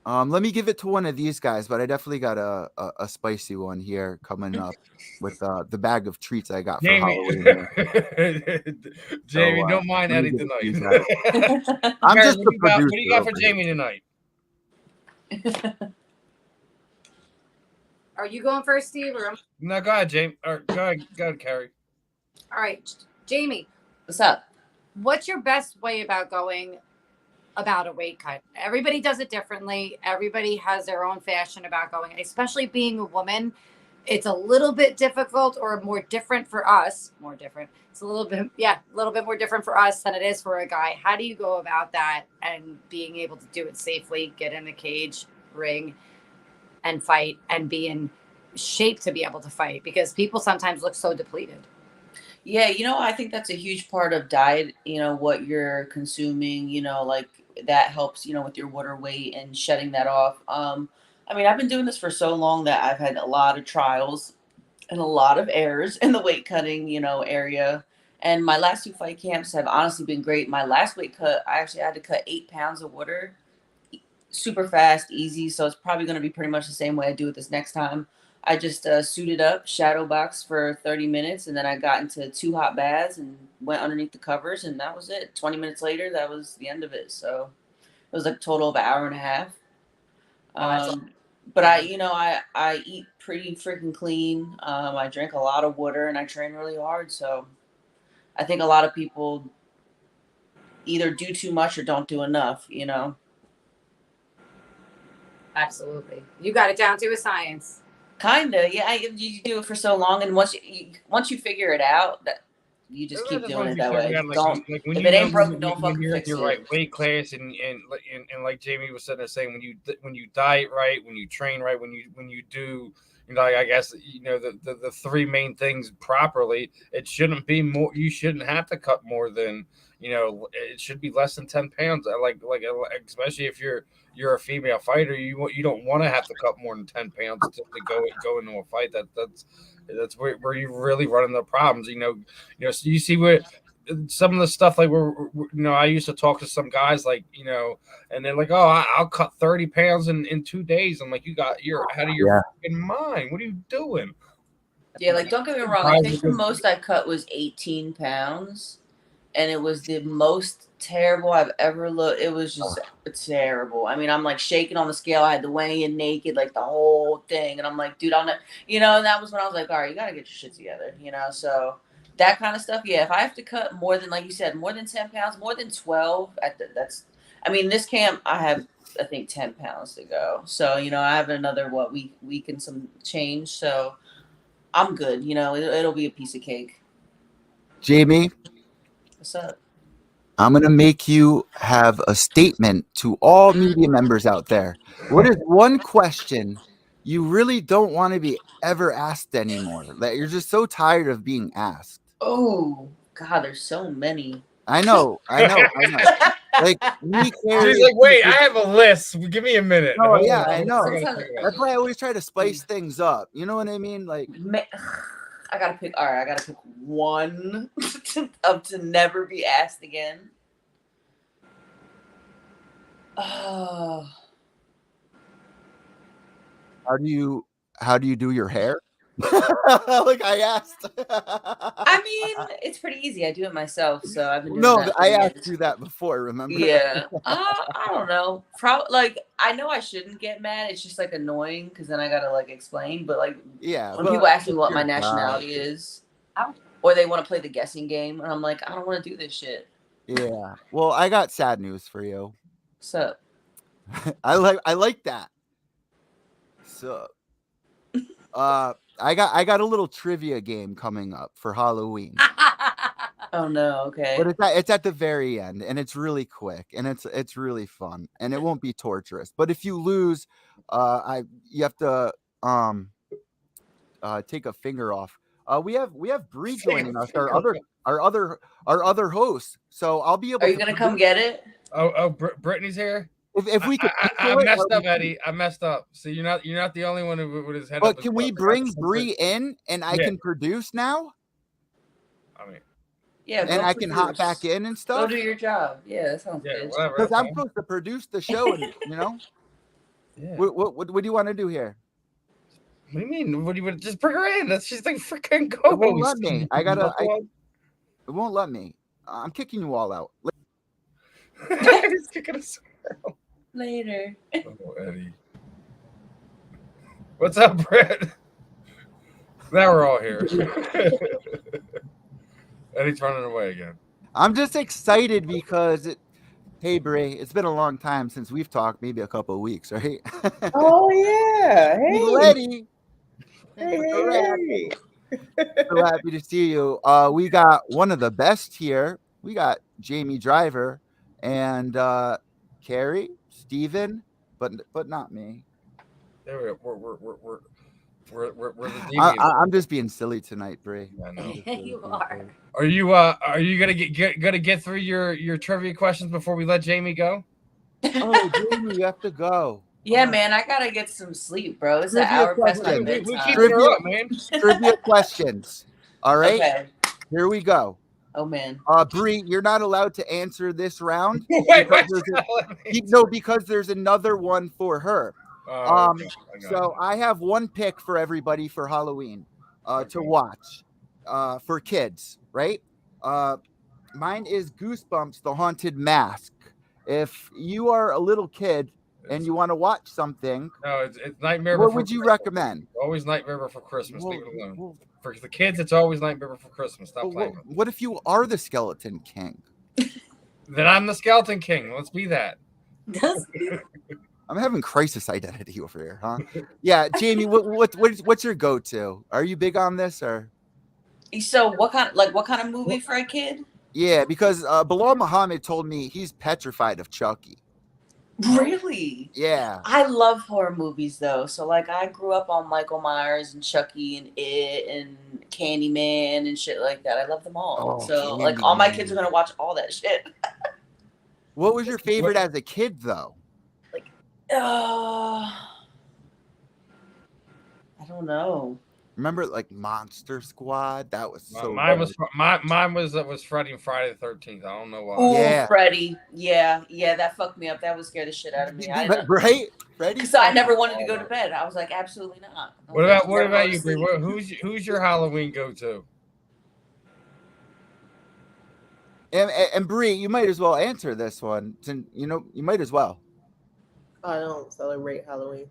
let me give it to one of these guys, but I definitely got a spicy one here coming up with the bag of treats I got for Halloween. Jamie, So, don't mind let me Eddie give it to you tonight. guys. I'm just the producer. What do you got for Jamie tonight? Are you going first, Steve? Or No, go ahead, Jamie. Or go ahead, Carrie. all right, Jamie. what's up? What's your best way about going about a weight cut? Everybody does it differently. Everybody has their own fashion about going, especially being a woman. It's a little bit difficult or more different for us. More different. It's a little bit more different for us than it is for a guy. How do you go about that and being able to do it safely, get in the cage, ring, and fight and be in shape to be able to fight? Because people sometimes look so depleted. Yeah, I think that's a huge part of diet, what you're consuming, like that helps, with your water weight and shedding that off. I mean, I've been doing this for so long that I've had a lot of trials and a lot of errors in the weight cutting, area. And my last 2 fight camps have honestly been great. My last weight cut, I actually had to cut 8 pounds of water, super fast, easy. So it's probably going to be pretty much the same way I do it this next time. I just suited up, shadow boxed for 30 minutes, and then I got into 2 hot baths and went underneath the covers, and that was it. 20 minutes later, that was the end of it. So it was like a total of an hour and a half. But I eat pretty freaking clean. I drink a lot of water and I train really hard. So I think a lot of people either do too much or don't do enough, Absolutely. You got it down to a science. Kinda, yeah. You do it for so long, and once you figure it out, that you just keep doing it that way. Don't if it ain't broken, don't fucking fix it. Right weight class, and like Jamie was saying, when you diet right, when you train right, when you do, I guess the 3 main things properly, it shouldn't be more. You shouldn't have to cut more than it should be less than 10 pounds. Like especially if you're a female fighter, you don't want to have to cut more than 10 pounds to go into a fight. That's where you really run into problems. So you see where some of the stuff like I used to talk to some guys and they're like, oh, I'll cut 30 pounds in 2 days. I'm like, you're out of your fucking mind. What are you doing? Yeah, like don't get me wrong. I think the most I cut was 18 pounds. And it was the most terrible I've ever looked. It was just terrible. I mean, I'm like shaking on the scale. I had to weigh in naked, like the whole thing. And I'm like, dude, and that was when I was like, all right, you got to get your shit together, So that kind of stuff. Yeah, if I have to cut more than, like you said, more than 10 pounds, more than 12, this camp, I have, I think, 10 pounds to go. So, I have another, week and some change. So I'm good. It'll be a piece of cake. Jamie, what's up? I'm going to make you have a statement to all media members out there. What is one question you really don't want to be ever asked anymore? That you're just so tired of being asked? Oh, God, there's so many. I know. Like me, Carrie, she's like, wait, I have a list. Give me a minute. Oh, yeah, I know. That's why I always try to spice things up. You know what I mean? Like, I gotta pick. All right, I gotta pick one to never be asked again. Oh. How do you do your hair? Like I asked. I mean, it's pretty easy. I do it myself, so I've been doing No, that for I years. asked you that before. Remember? Yeah. I don't know. Like I know I shouldn't get mad. It's just like annoying because then I gotta like explain. But like Yeah. when people ask me what your my job. nationality is, or they want to play the guessing game, and I'm like, I don't want to do this shit. Yeah. Well, I got sad news for you. So I like that. So, I got a little trivia game coming up for Halloween. oh no, okay. But it's at the very end, and it's really quick, and it's really fun, and it won't be torturous. But if you lose, you have to take a finger off. We have Bree joining us, our other host. So I'll be able. Are you gonna come get it? Oh, Brittany's here. If we could, I messed up, Eddie. I messed up. So you're not the only one with his head. But can we bring Bree in, and I can produce now? I mean, yeah, and I can hop back in and stuff. Go do your job. Yeah, that sounds good. Because I'm supposed to produce the show, and, you know. Yeah. What do you want to do here? What do you mean? What do you want? Just bring her in. That's just like freaking go. It won't let me. It won't let me. I'm kicking you all out. He's kicking us out. Later. Oh, Eddie. What's up, Brett? Now we're all here. Eddie's running away again. I'm just excited because hey, Bray, it's been a long time since we've talked, maybe a couple of weeks, right? Oh yeah. Hey. Letty. Hey. So happy to see you. We got one of the best here. We got Jamie Driver and Carrie, Steven, but not me. There we go. We're the I'm just being silly tonight, Bray. I know. You are. Are you gonna get through your trivia questions before we let Jamie go? Oh, Jamie, you have to go. Yeah, man, I gotta get some sleep, bro. It's an hour past my bedtime. Trivia questions. All right, okay. Here we go. Oh man. Bree, you're not allowed to answer this round. Wait, because there's another one for her. So I have one pick for everybody for Halloween to watch for kids, right? Mine is Goosebumps, The Haunted Mask. If you are a little kid and you want to watch something, no, it's Nightmare. What would you recommend? Always Nightmare Before Christmas. Leave it alone. For the kids, it's always Nightmare Before Christmas. Stop playing. What if you are the Skeleton King? Then I'm the Skeleton King. Let's be that. I'm having crisis identity over here, huh? Yeah, Jamie, what's your go-to? Are you big on this or? So what kind of movie for a kid? Yeah, because Bilal Muhammad told me he's petrified of Chucky. Really? Yeah. I love horror movies though. So like I grew up on Michael Myers and Chucky and It and Candyman and shit like that. I love them all. Oh, so like all my kids are gonna watch all that shit. What was your favorite as a kid though? Like I don't know. Remember like Monster Squad? That was so mine was Freddy and Friday the 13th. I don't know why. Ooh, yeah. Freddy. Yeah, that fucked me up. That would scare the shit out of me. Right? Freddy. So I never wanted to go to bed. I was like, absolutely not. What about you, Bree? Who's your Halloween go-to? And Bree, you might as well answer this one. You might as well. I don't celebrate Halloween.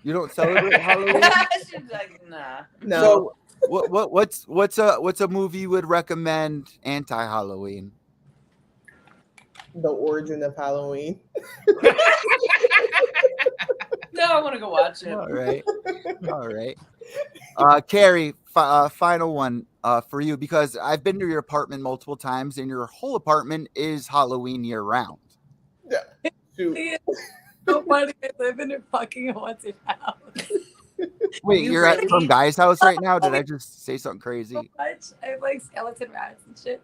You don't celebrate Halloween? She's like, nah. No. So what's a movie you would recommend anti-Halloween? The Origin of Halloween. No, I want to go watch it. All right. Carrie, final one for you, because I've been to your apartment multiple times, and your whole apartment is Halloween year round. Yeah. Shoot. So funny. I live in a fucking haunted house. Wait, you're at some guy's house right now? Did I just say something crazy? So much. I have like skeleton rats and shit.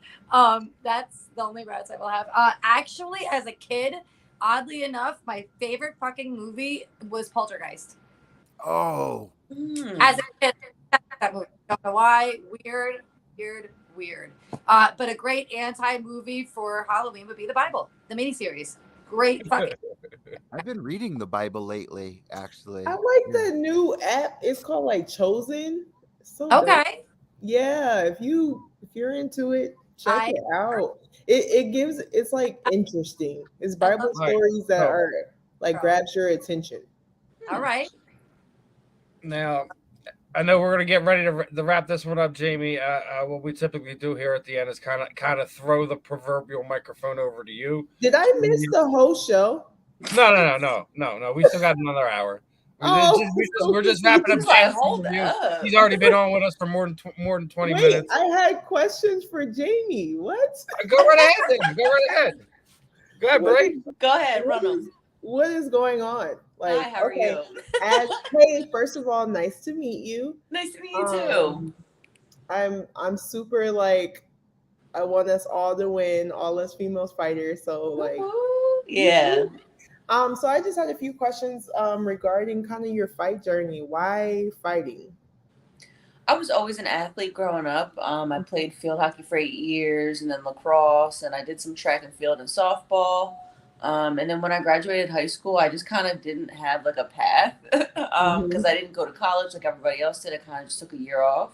That's the only rats I will have. Actually, as a kid, oddly enough, my favorite fucking movie was Poltergeist. Oh. As a kid, that movie. Don't know why. Weird. But a great anti-movie for Halloween would be the Bible, the miniseries. Great fucking. I've been reading the Bible lately, actually. I like the new app. It's called like Chosen. So dope. Okay. Yeah, if you're into it, check it out. It gives it's like interesting. It's Bible Right. stories that No. are like grabs your attention. All right. Now, I know we're gonna get ready to wrap this one up, Jamie. What we typically do here at the end is kind of throw the proverbial microphone over to you. Did I miss the whole show? No. We still got another hour. We're just wrapping up. He's like, Jamie's hold interview. up. He's already been on with us for more than 20 Wait, minutes. I had questions for Jamie. What? Go right ahead. Then. Go right ahead. Go ahead, Bray. Go ahead, run them. What is going on? Like, Hi, how are you? Hey, first of all, nice to meet you. Nice to meet you too. I'm super like I want us all to win, all us females fighters. So like yeah. So I just had a few questions regarding kind of your fight journey. Why fighting? I was always an athlete growing up. I played field hockey for 8 years and then lacrosse, and I did some track and field and softball. And then when I graduated high school, I just kind of didn't have like a path because I didn't go to college like everybody else did. I kind of just took a year off.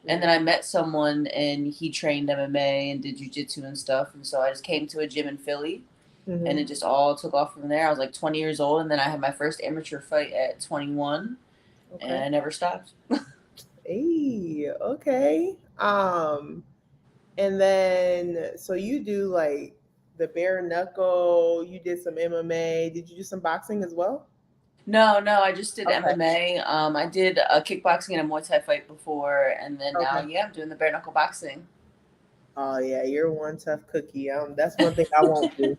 And then I met someone and he trained MMA and did jiu-jitsu and stuff. And so I just came to a gym in Philly and it just all took off from there. I was like 20 years old and then I had my first amateur fight at 21 and I never stopped. Hey, okay. And then so you do like the bare knuckle, you did some MMA. Did you do some boxing as well? No, I just did MMA. I did a kickboxing and a Muay Thai fight before, and then now, I'm doing the bare knuckle boxing. Oh yeah, you're one tough cookie. That's one thing I won't do.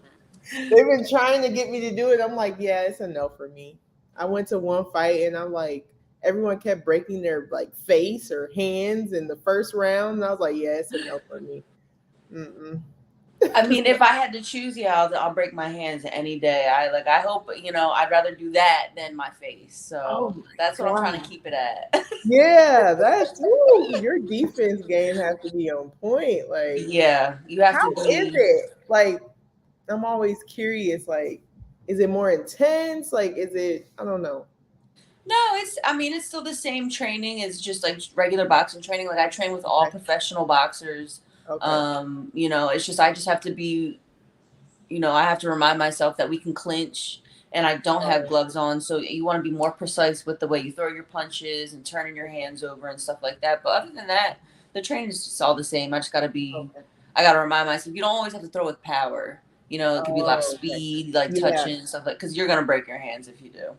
They've been trying to get me to do it. I'm like, yeah, it's a no for me. I went to one fight and I'm like, everyone kept breaking their like face or hands in the first round, and I was like, yeah, it's a no for me. I mean, if I had to choose, I'll break my hands any day. I hope, I'd rather do that than my face. So that's what I'm trying to keep it at. Yeah, your defense game has to be on point. Like, yeah, you have to. How is it? Like, I'm always curious. Like, is it more intense? Like, is it? I don't know. No, it's still the same training. It's just like regular boxing training. Like I train with all professional boxers. It's just I just have to be, I have to remind myself that we can clinch and I don't have gloves on. So you want to be more precise with the way you throw your punches and turning your hands over and stuff like that. But other than that, the training is just all the same. I just got to I got to remind myself, you don't always have to throw with power. It could be a lot of speed, like touching and stuff because you're going to break your hands if you do.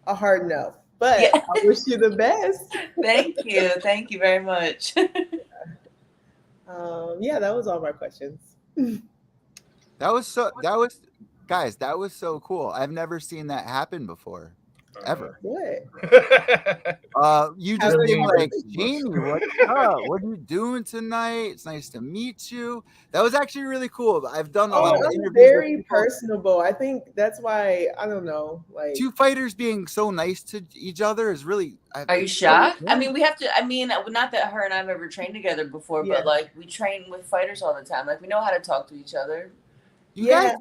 A hard no. But I wish you the best. Thank you very much. That was all my questions. That was so cool. I've never seen that happen before. Ever. What? You just being like, Jamie, what's up? What are you doing tonight? It's nice to meet you. That was actually really cool. I've done a lot of interviews. Very personable. I think that's why, I don't know, like two fighters being so nice to each other is really. Are you shocked? I mean, we have to. I mean, not that her and I've ever trained together before, but like we train with fighters all the time. Like we know how to talk to each other. I guess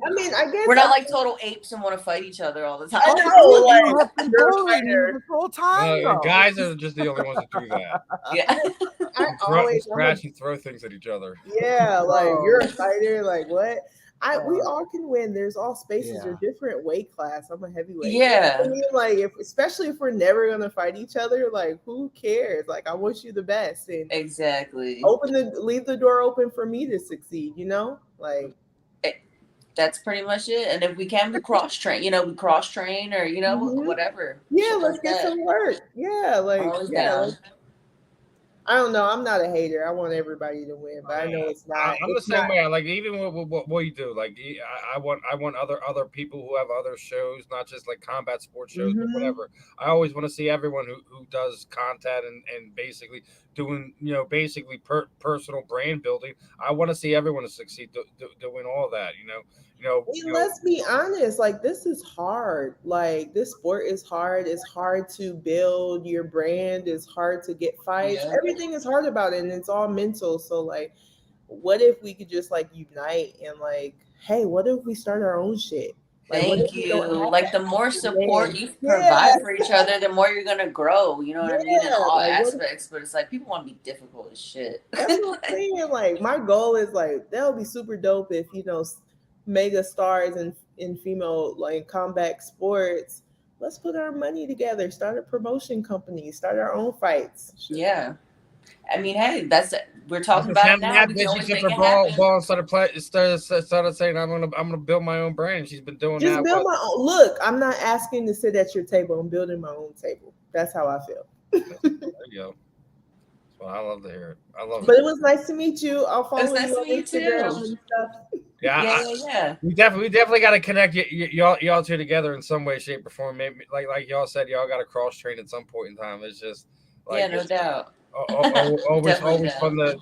we're not like total apes and want to fight each other all the time. I know, the whole time. Guys are just the only ones that do that. Yeah, throw things at each other. Yeah, like you're a fighter. Like what? We all can win. There's all spaces or different weight class. I'm a heavyweight. Yeah, I mean, like especially if we're never gonna fight each other, like who cares? Like I wish you the best. And exactly. Leave the door open for me to succeed. Like. That's pretty much it. And if we can, we cross train. We cross train or whatever. Yeah, let's get some work. Yeah, I don't know. I'm not a hater. I want everybody to win, but I know it's not. I'm the same way. Like even what you do, like I want other people who have other shows, not just like combat sports shows, but whatever. I always want to see everyone who does content and basically doing personal brand building. I want to see everyone to succeed doing all that. Let's be honest. Like this is hard. Like this sport is hard. It's hard to build your brand. It's hard to get fights. Yeah. Everything is hard about it, and it's all mental. So like, what if we could just like unite and like, hey, what if we start our own shit? Like, what Thank if we don't you. have Like, that the more active support man? you Yeah, provide for each other, the more you're gonna grow. You know what I mean? In yeah. all Like, what aspects. But it's like people want to be difficult as shit. That's what I'm saying. Like, my goal is like that would be super dope if mega stars in female like combat sports. Let's put our money together, start a promotion company, start our own fights. Shit. Yeah. I mean, hey, we're I talking was about it saying now. that We day can she always took make her it happen. ball and started saying I'm gonna build my own brand. She's been doing Just that. build my own. Look, I'm not asking to sit at your table. I'm building my own table. That's how I feel. There you go. Well, I love to hear it. I love But it. it was nice to meet you. I'll It was follow nice you to on meet you Instagram too. and stuff. Yeah, Yeah. we definitely got to connect y'all two together in some way, shape, or form. Maybe like y'all said, y'all got to cross train at some point in time. It's just Yeah, like no doubt. always Definitely fun down.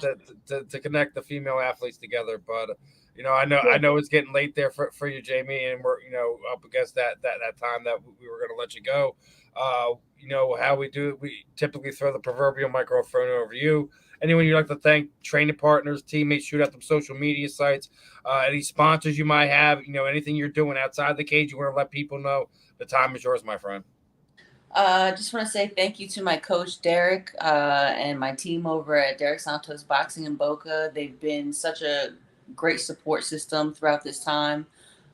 to connect the female athletes together. But I know it's getting late there for you, Jamie, and we're up against that time that we were going to let you go. How we do it. We typically throw the proverbial microphone over you. Anyone you'd like to thank, training partners, teammates, shoot out them social media sites, any sponsors you might have, anything you're doing outside the cage, you want to let people know, the time is yours, my friend. Just want to say thank you to my coach, Derek, and my team over at Derek Santos Boxing in Boca. They've been such a great support system throughout this time.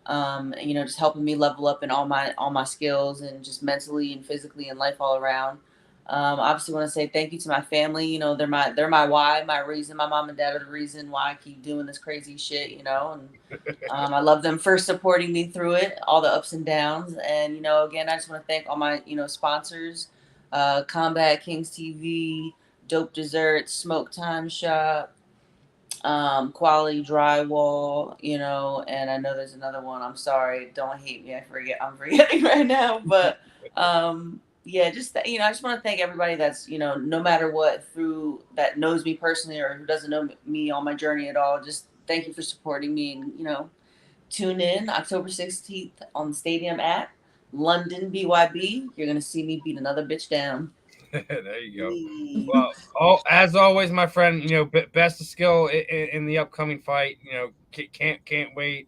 Just helping me level up in all my skills and just mentally and physically and life all around. Obviously want to say thank you to my family. They're my why, my reason. My mom and dad are the reason why I keep doing this crazy shit, and I love them for supporting me through it, all the ups and downs. And, again, I just want to thank all my, sponsors, Combat Kings TV, Dope Desserts, Smoke Time Shop, Quality Drywall, and I know there's another one. I'm sorry. Don't hate me. I'm forgetting right now. But, yeah, just, I just want to thank everybody that's, no matter what, through that knows me personally or who doesn't know me on my journey at all. Just thank you for supporting me and, tune in October 16th on the Stadium app, London, BYB. You're going to see me beat another bitch down. There you go. Well, as always, my friend, best of skill in the upcoming fight. Can't wait.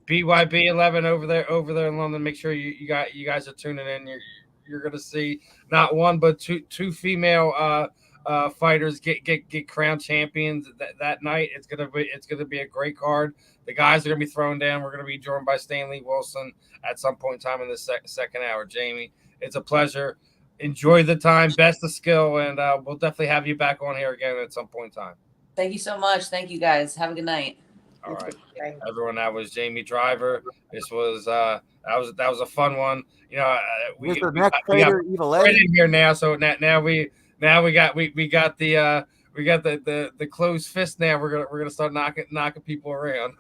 BYB 11 over there in London. Make sure you guys are tuning in. You're gonna see not one but two female fighters get crowned champions that night. It's gonna be a great card. The guys are gonna be thrown down. We're gonna be joined by Stanlee Wilson at some point in time in the second hour. Jamie, it's a pleasure. Enjoy the time, best of skill, and we'll definitely have you back on here again at some point in time. Thank you so much. Thank you guys. Have a good night. All right, everyone. That was Jamie Driver. This was that was a fun one. We got right in here now, so now we got the closed fist. Now we're gonna start knocking people around.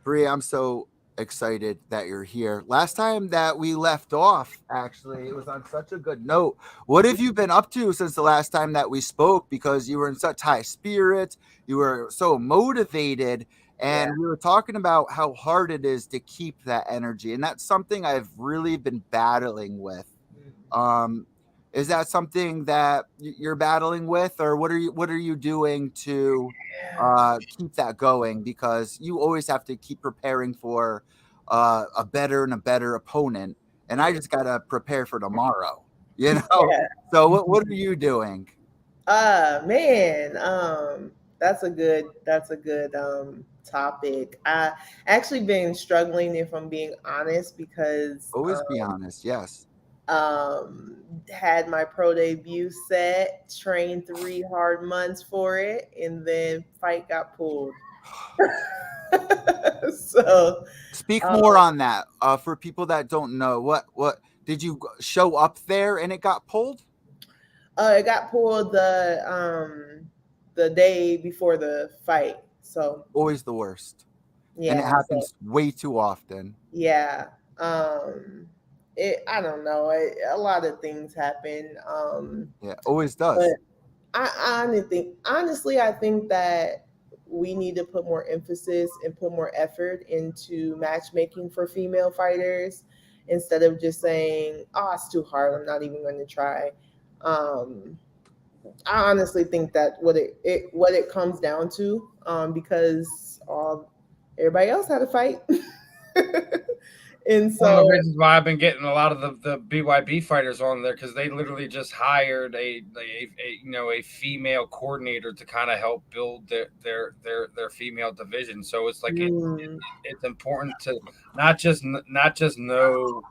Bree, I'm so excited that you're here. Last time that we left off, actually, it was on such a good note. What have you been up to since the last time that we spoke? Because you were in such high spirits, you were so motivated, and we were talking about how hard it is to keep that energy, and that's something I've really been battling with. Is that something that you're battling with, or what are you doing to keep that going? Because you always have to keep preparing for a better and a better opponent, and I just gotta prepare for tomorrow. So what are you doing? Man, that's a good topic. I actually been struggling, if I'm being honest, because Always be honest. Yes. Had my pro debut set, trained 3 hard months for it, and then fight got pulled. So speak more on that for people that don't know. What did you show up there and it got pulled? It got pulled the day before the fight. So always the worst. Yeah, and it happens way too often. Yeah. I don't know. A lot of things happen. Yeah, always does. But honestly, I think that we need to put more emphasis and put more effort into matchmaking for female fighters instead of just saying, "Oh, it's too hard. I'm not even going to try." I honestly think that what it comes down to, because everybody else had a fight. And One of so the reasons why I've been getting a lot of the BYB fighters on there, because they literally just hired a female coordinator to kind of help build their female division. So it's like it's important to not just know,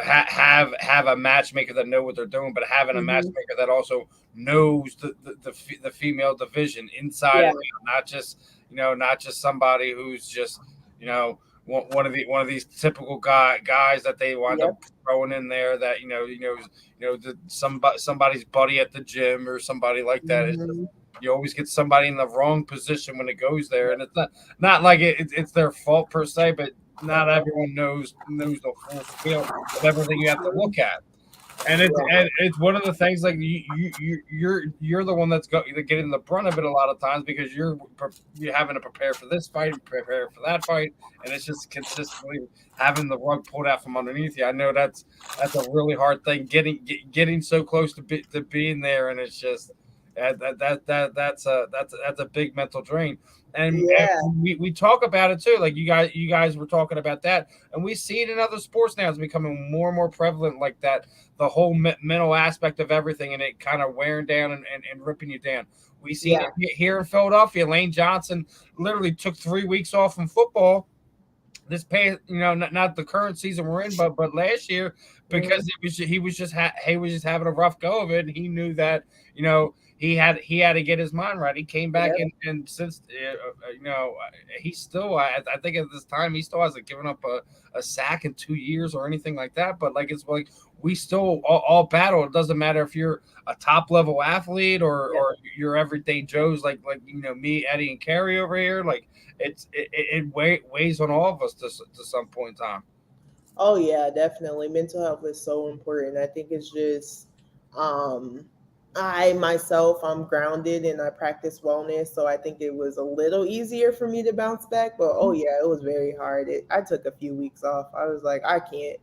have a matchmaker that know what they're doing, but having a matchmaker that also knows the female division inside and out, not just somebody who's just one of these typical guys that they wind up throwing in there that somebody's buddy at the gym or somebody like that. It's just, you always get somebody in the wrong position when it goes there, and it's not like it's their fault per se, but not everyone knows the full scale of everything you have to look at. And it's one of the things, like you're the one that's getting the brunt of it a lot of times, because you're having to prepare for this fight, prepare for that fight, and it's just consistently having the rug pulled out from underneath you. I know that's a really hard thing, getting so close to being there, and it's just that's a big mental drain. And we talk about it too. Like you guys were talking about that, and we see it in other sports now. It's becoming more and more prevalent, like that, the whole mental aspect of everything, and it kind of wearing down and ripping you down. We see it here in Philadelphia. Lane Johnson literally took 3 weeks off from football this not the current season we're in, but last year, because he was just having a rough go of it, and he knew that he had to get his mind right. He came back and since he's still, I think at this time he still hasn't given up a sack in 2 years or anything like that. But like, it's like we still all battle. It doesn't matter if you're a top level athlete or you're everyday Joes like me, Eddie, and Carrie over here. Like it weighs on all of us to some point in time. Oh yeah, definitely. Mental health is so important. I think it's just I myself, I'm grounded and I practice wellness, so I think it was a little easier for me to bounce back. But it was very hard. I took a few weeks off. I was like, I can't.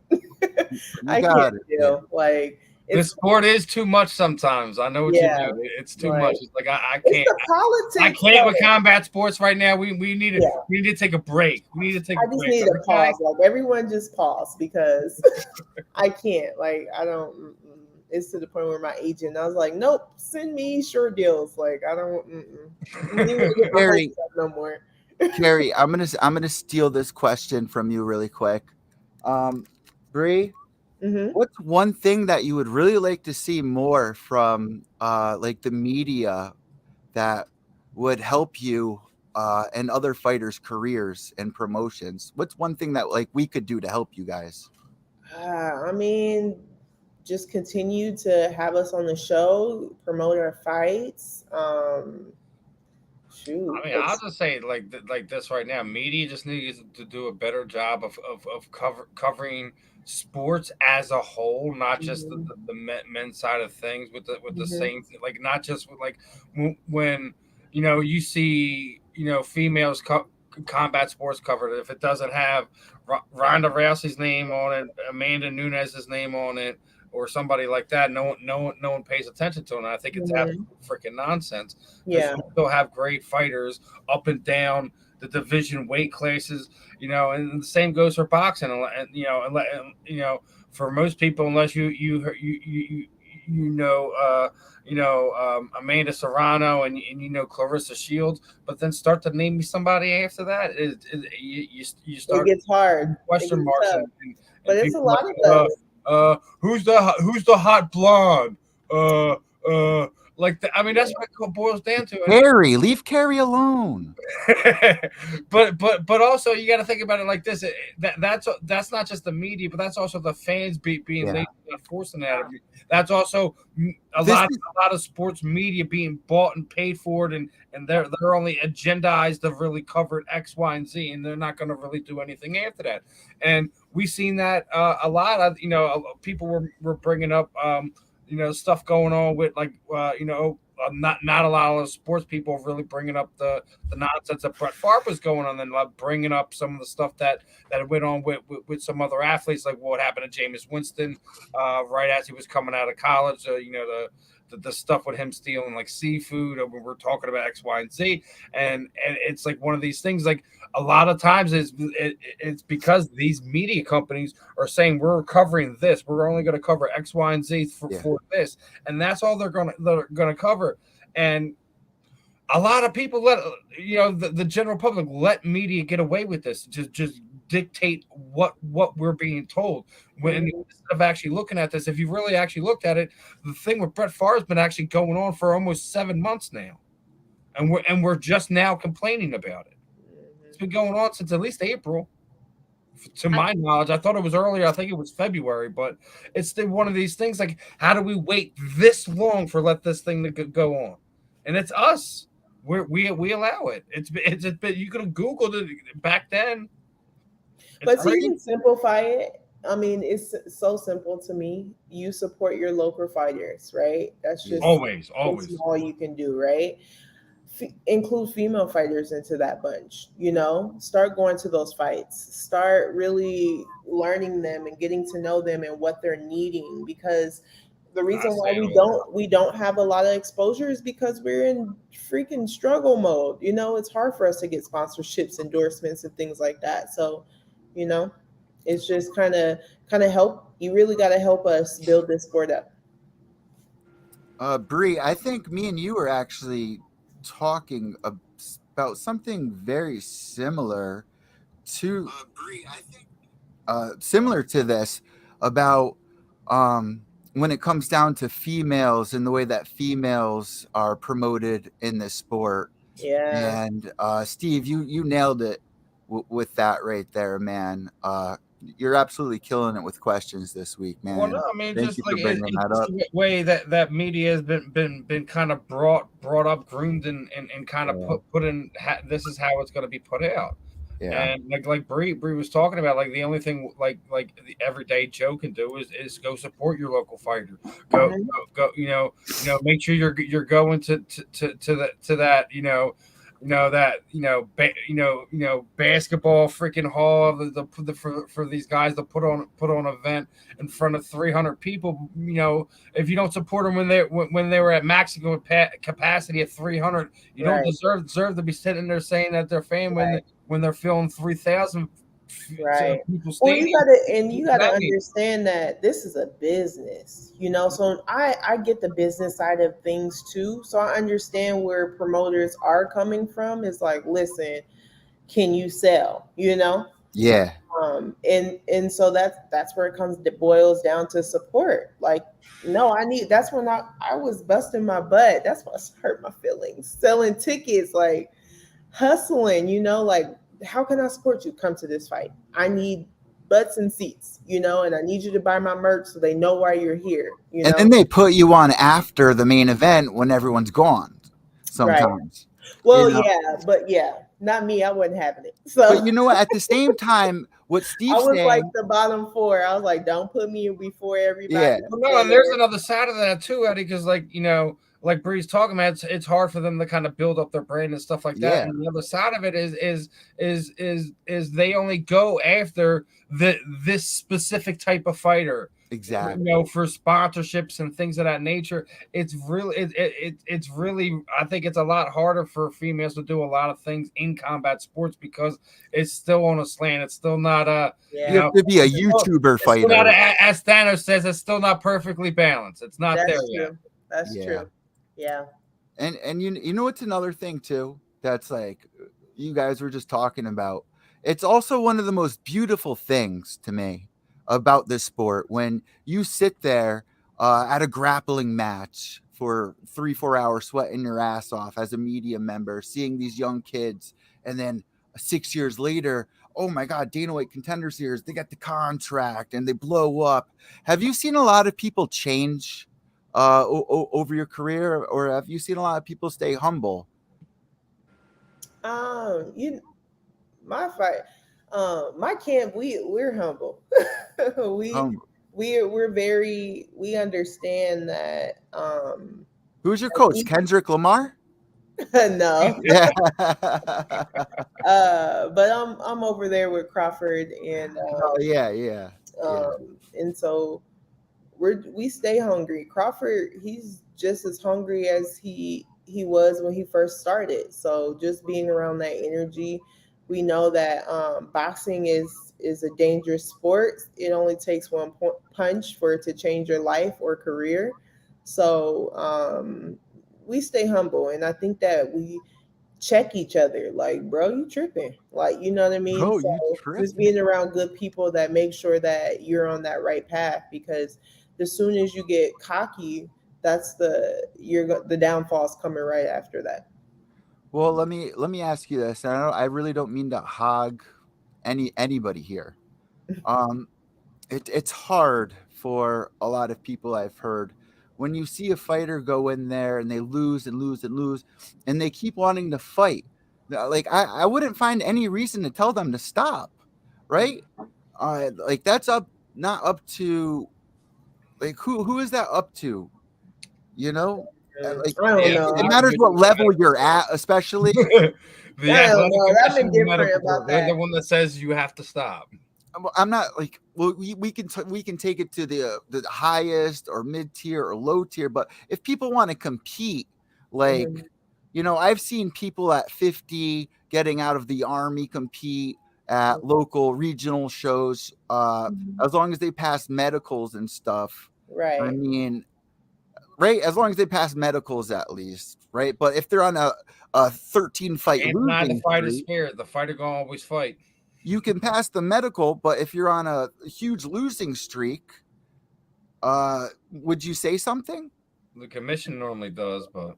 I can't deal. Like, the sport is too much sometimes. I know what you mean. It's too much. It's like I can't. I can't with combat sports right now. We need to take a break. We need to take. I just need to pause. Like, everyone, just pause, because I can't. Like, I don't. It's to the point where my agent, I was like, nope, send me sure deals. Like, I don't. Carrie, no more. Carrie, I'm gonna steal this question from you really quick. Bree, what's one thing that you would really like to see more from like the media that would help you and other fighters' careers and promotions? What's one thing that like we could do to help you guys? I mean, just continue to have us on the show, promote our fights. I'll just say like this right now. Media just needs to do a better job of covering sports as a whole, not just the men's side of things with the same, like not just with like when you see females combat sports covered. If it doesn't have Ronda Rousey's name on it, Amanda Nunes' name on it, or somebody like that, no one pays attention to it. And I think it's absolute freaking nonsense. Yeah, we still have great fighters up and down the division weight classes, and the same goes for boxing. And for most people, unless Amanda Serrano and Clarissa Shields, but then start to name me somebody after that. You start. It gets hard. Question marks. But it's a lot of those. Who's the hot blonde? That's what it boils down to. Carrie, leave Carrie alone. but also you got to think about it like this. That's not just the media, but that's also the fans being lazy, not forcing that. That's also a lot of sports media being bought and paid for it, and they're only agendized to really cover X, Y, and Z, and they're not going to really do anything after that. And we've seen that a lot of people were bringing up stuff going on with not a lot of sports people really bringing up the nonsense that Brett Favre was going on, and bringing up some of the stuff that went on with some other athletes, like what happened to Jameis Winston right as he was coming out of college. the stuff with him stealing like seafood, or when we're talking about X, Y, and Z, and it's like one of these things. Like a lot of times, it's because these media companies are saying we're covering this, we're only going to cover X, Y, and Z for this, and that's all they're gonna cover. And a lot of people let the general public let media get away with this, just dictate what we're being told. When instead of actually looking at this, if you really actually looked at it, the thing with Brett Favre has been actually going on for almost 7 months now, and we're just now complaining about it. It's been going on since at least April, to my knowledge. I thought it was earlier. I think it was February, but it's one of these things. Like, how do we wait this long for let this thing to go on? And it's us. We allow it. It's been, you could have Googled it back then. But to even simplify it, I mean, it's so simple to me. You support your local fighters, right? That's just always all you can do, right? Include female fighters into that bunch. Start going to those fights. Start really learning them and getting to know them and what they're needing, because the reason why we don't have a lot of exposure is because we're in freaking struggle mode. It's hard for us to get sponsorships, endorsements, and things like that. So, it's just kind of help. You really got to help us build this sport up. Bree, I think me and you were actually talking about something very similar to similar to this, about when it comes down to females and the way that females are promoted in this sport. Yeah. And Steve, you nailed it with that right there, man. You're absolutely killing it with questions this week, man. Well, no, I mean, Thank just you like for bringing that up. the way that media has been kind of brought up, groomed, and kind of put in. This is how it's going to be put out. Yeah. And like Bree was talking about, like the only thing like the everyday Joe can do is go support your local fighter. Go, make sure you're going to that basketball freaking hall for these guys to put on an event in front of 300 people. If you don't support them when they were at maximum capacity at 300, you don't deserve to be sitting there saying that they're fan when they're filling 3,000. Right. People Well, you gotta understand that this is a business, so I get the business side of things too. So I understand where promoters are coming from. It's like, listen, can you sell? Yeah. And so that's where it boils down to support. Like, no, that's when I was busting my butt. That's what hurt my feelings. Selling tickets, like hustling, like, how can I support you? Come to this fight. I need butts and seats, and I need you to buy my merch so they know why you're here. And then they put you on after the main event when everyone's gone sometimes. Right. Well, but not me. I wasn't having it. So, but at the same time, what Steve's saying, like the bottom four. I was like, don't put me before everybody. Yeah. No, and there's another side of that too, Eddie, because like Bree's talking about, it's hard for them to kind of build up their brand and stuff like that. Yeah. And the other side of it is they only go after this specific type of fighter. Exactly. For sponsorships and things of that nature. It's really it's really, I think it's a lot harder for females to do a lot of things in combat sports because it's still on a slant. It's still not you have to be a YouTuber fighter. Not as Thanos says, it's still not perfectly balanced. It's not there yet. That's true. Yeah. And you know what's another thing too that's like you guys were just talking about? It's also one of the most beautiful things to me about this sport when you sit there at a grappling match for 3-4 hours sweating your ass off as a media member, seeing these young kids, and then 6 years later, oh my God, Dana White Contender Series, they got the contract and they blow up. Have you seen a lot of people change over your career, or have you seen a lot of people stay humble? My fight, my camp, we're humble. We understand that. Who's your coach? Kendrick Lamar? No. Yeah. But I'm over there with Crawford and yeah. and so we stay hungry. Crawford, he's just as hungry as he was when he first started. So just being around that energy, we know that boxing is a dangerous sport. It only takes one punch for it to change your life or career. So we stay humble, and I think that we check each other. Like, bro, you tripping? Like, you know what I mean? Bro, So you just tripping. being around good people that make sure that you're on that right path, because as soon as you get cocky, that's the downfall's coming right after that. Well, let me ask you this. I really don't mean to hog anybody here. It's hard for a lot of people, I've heard, when you see a fighter go in there and they lose and lose and lose, and they keep wanting to fight. Like I wouldn't find any reason to tell them to stop, right? Like that's not up to, like who is that up to? You know, like I don't Yeah, know. it matters what level you're at, especially. the I don't athletic know. I've been commission, different medical about board, they're the that. one that says you have to stop. I'm not like, well, we can take it to the highest or mid tier or low tier, but if people want to compete, like, Mhm. you know, I've seen people at 50 getting out of the army compete at local regional shows, as long as they pass medicals and stuff. I Right. mean, right, as long as they pass medicals at least, right? But if they're on a 13 fight It's not the losing fighter's streak, spirit. The fighter gonna always fight. you can pass the medical, but if you're on a huge losing streak, would you say something? The commission normally does, but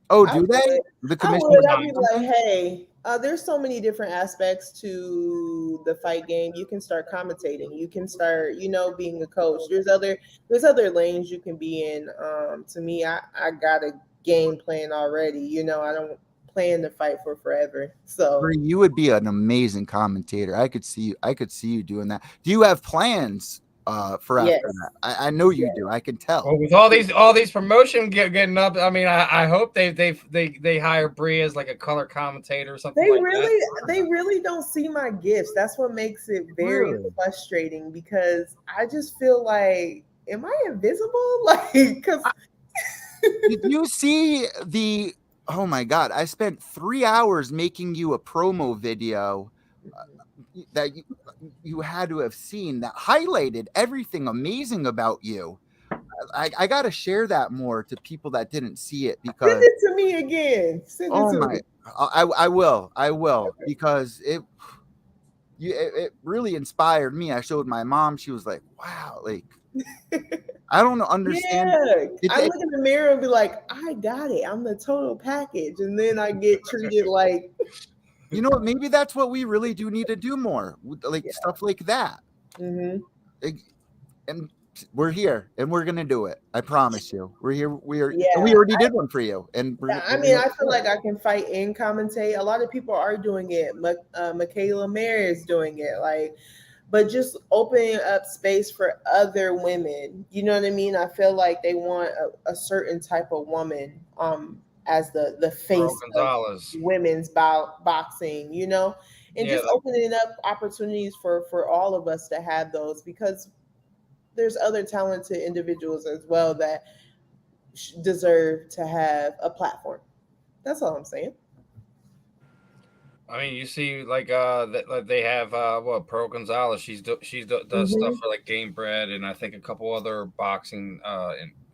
Oh, I do they? would. The I commission would. would I'd say be something? like, hey, there's so many different aspects to the fight game. You can start commentating. You can start, being a coach. There's other lanes you can be in. To me, I got a game plan already. I don't plan to fight for forever. So Bree, you would be an amazing commentator. I could see you doing that. Do you have plans for after yes, that? I know you yes. do. I can well, tell. with all these promotion getting up, I mean, I hope they hire Bree as like a color commentator or something like that. They really don't see my gifts. That's what makes it very Really? frustrating, because I just feel like, am I invisible? Like, because Did you see the? Oh my God! I spent 3 hours making you a promo video that you had to have seen that highlighted everything amazing about you. I got to share that more to people that didn't see it, send because it to me again. Send it oh to my, me. I will, because it really inspired me. I showed my mom. She was like, wow, like I don't understand. Yeah, It, I it, look in the mirror and be like, I got it. I'm the total package, and then I get treated like, you know what? Maybe that's what we really do need to do more, like yeah. stuff like that. Mm-hmm. Like, and we're here, and we're gonna do it. I promise you. We're here. We Yeah. already did one for you, and I mean, I feel like I can fight and commentate. A lot of people are doing it. Michaela Mayer is doing it. Like, but just opening up space for other women. You know what I mean? I feel like they want a certain type of woman as the Earl face of Gonzalez. women's boxing, and Yeah, just opening up opportunities for all of us to have those, because there's other talented individuals as well that deserve to have a platform. That's all I'm saying. I mean, you see, like that they have what Pearl Gonzalez. Does stuff Mm-hmm. for like Game Bread, and I think a couple other boxing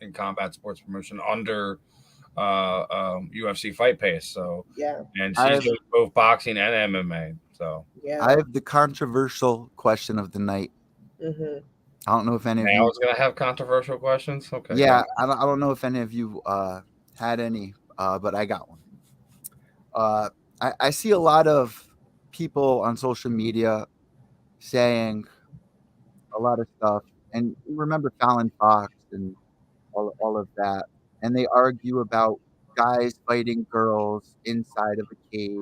in combat sports promotion under UFC Fight Pace. So, Yeah. and she's I've doing both boxing and MMA. So, Yeah. I have the controversial question of the night. Mm-hmm. I don't know if any of I you. was gonna have controversial questions. Okay, Yeah, I don't know if any of you had any, but I got one. I see a lot of people on social media saying a lot of stuff, and you remember Fallon Fox and all of that, and they argue about guys fighting girls inside of a cage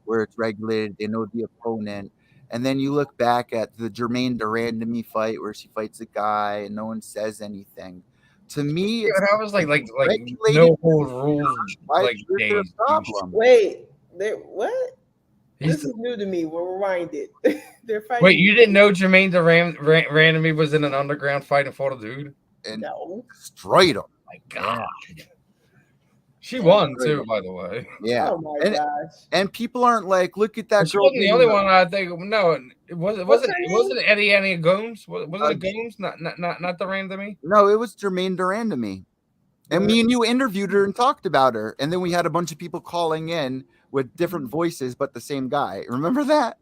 where it's regulated, they know the opponent, and then you look back at the Jermaine Durandamy fight where she fights a guy and no one says anything. To me, yeah, it's but I was like regulated. no hold rules Why like is there a days. problem? Wait, what? He's This is new to me. We'll rewind it. They're fighting. Wait, you didn't know Jermaine Durandamy was in an underground fight and fought a dude? and No. destroyed him. My God. She won too, by the way. Yeah. Oh my gosh. And people aren't like, look at that But she girl. wasn't the only one. I think no, it wasn't. What's her Wasn't Eddie Gomes? Was it a Uh, Gomes? Not the randomie. No, it was Jermaine Duran to me. And me and you interviewed her and talked about her. And then we had a bunch of people calling in with different voices, but the same guy. Remember that?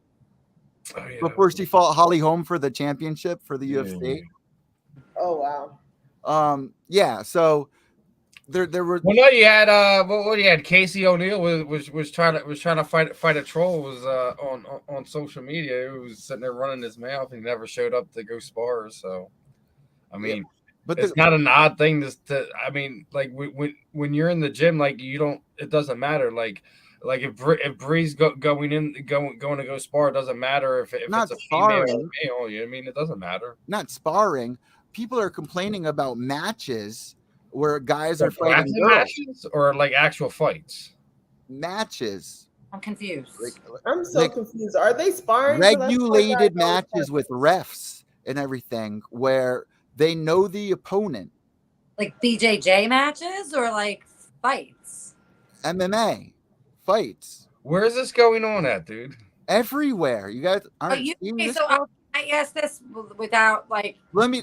Oh, yeah. Before she fought Holly Holm for the championship for the UFC. Oh wow. Yeah. So there were. Well, no, you had what you had. Casey O'Neill was trying to fight a troll. Was on social media. He was sitting there running his mouth. He never showed up to go spar. So, I mean. Yeah. But it's not an odd thing to I mean, like when you're in the gym, like you don't, it doesn't matter. Like if Bree's going to go spar, it doesn't matter if it's a female or male. You know what I mean? It doesn't matter. Not sparring. People are complaining about matches where guys are fighting girls. Matches or like actual fights. Matches. I'm confused. I'm so confused. Are they sparring? Regulated matches with refs and everything where they know the opponent. Like BJJ matches or like fights? MMA fights. Where is this going on at, dude? Everywhere. You guys aren't seeing this stuff? I asked this without like. Let me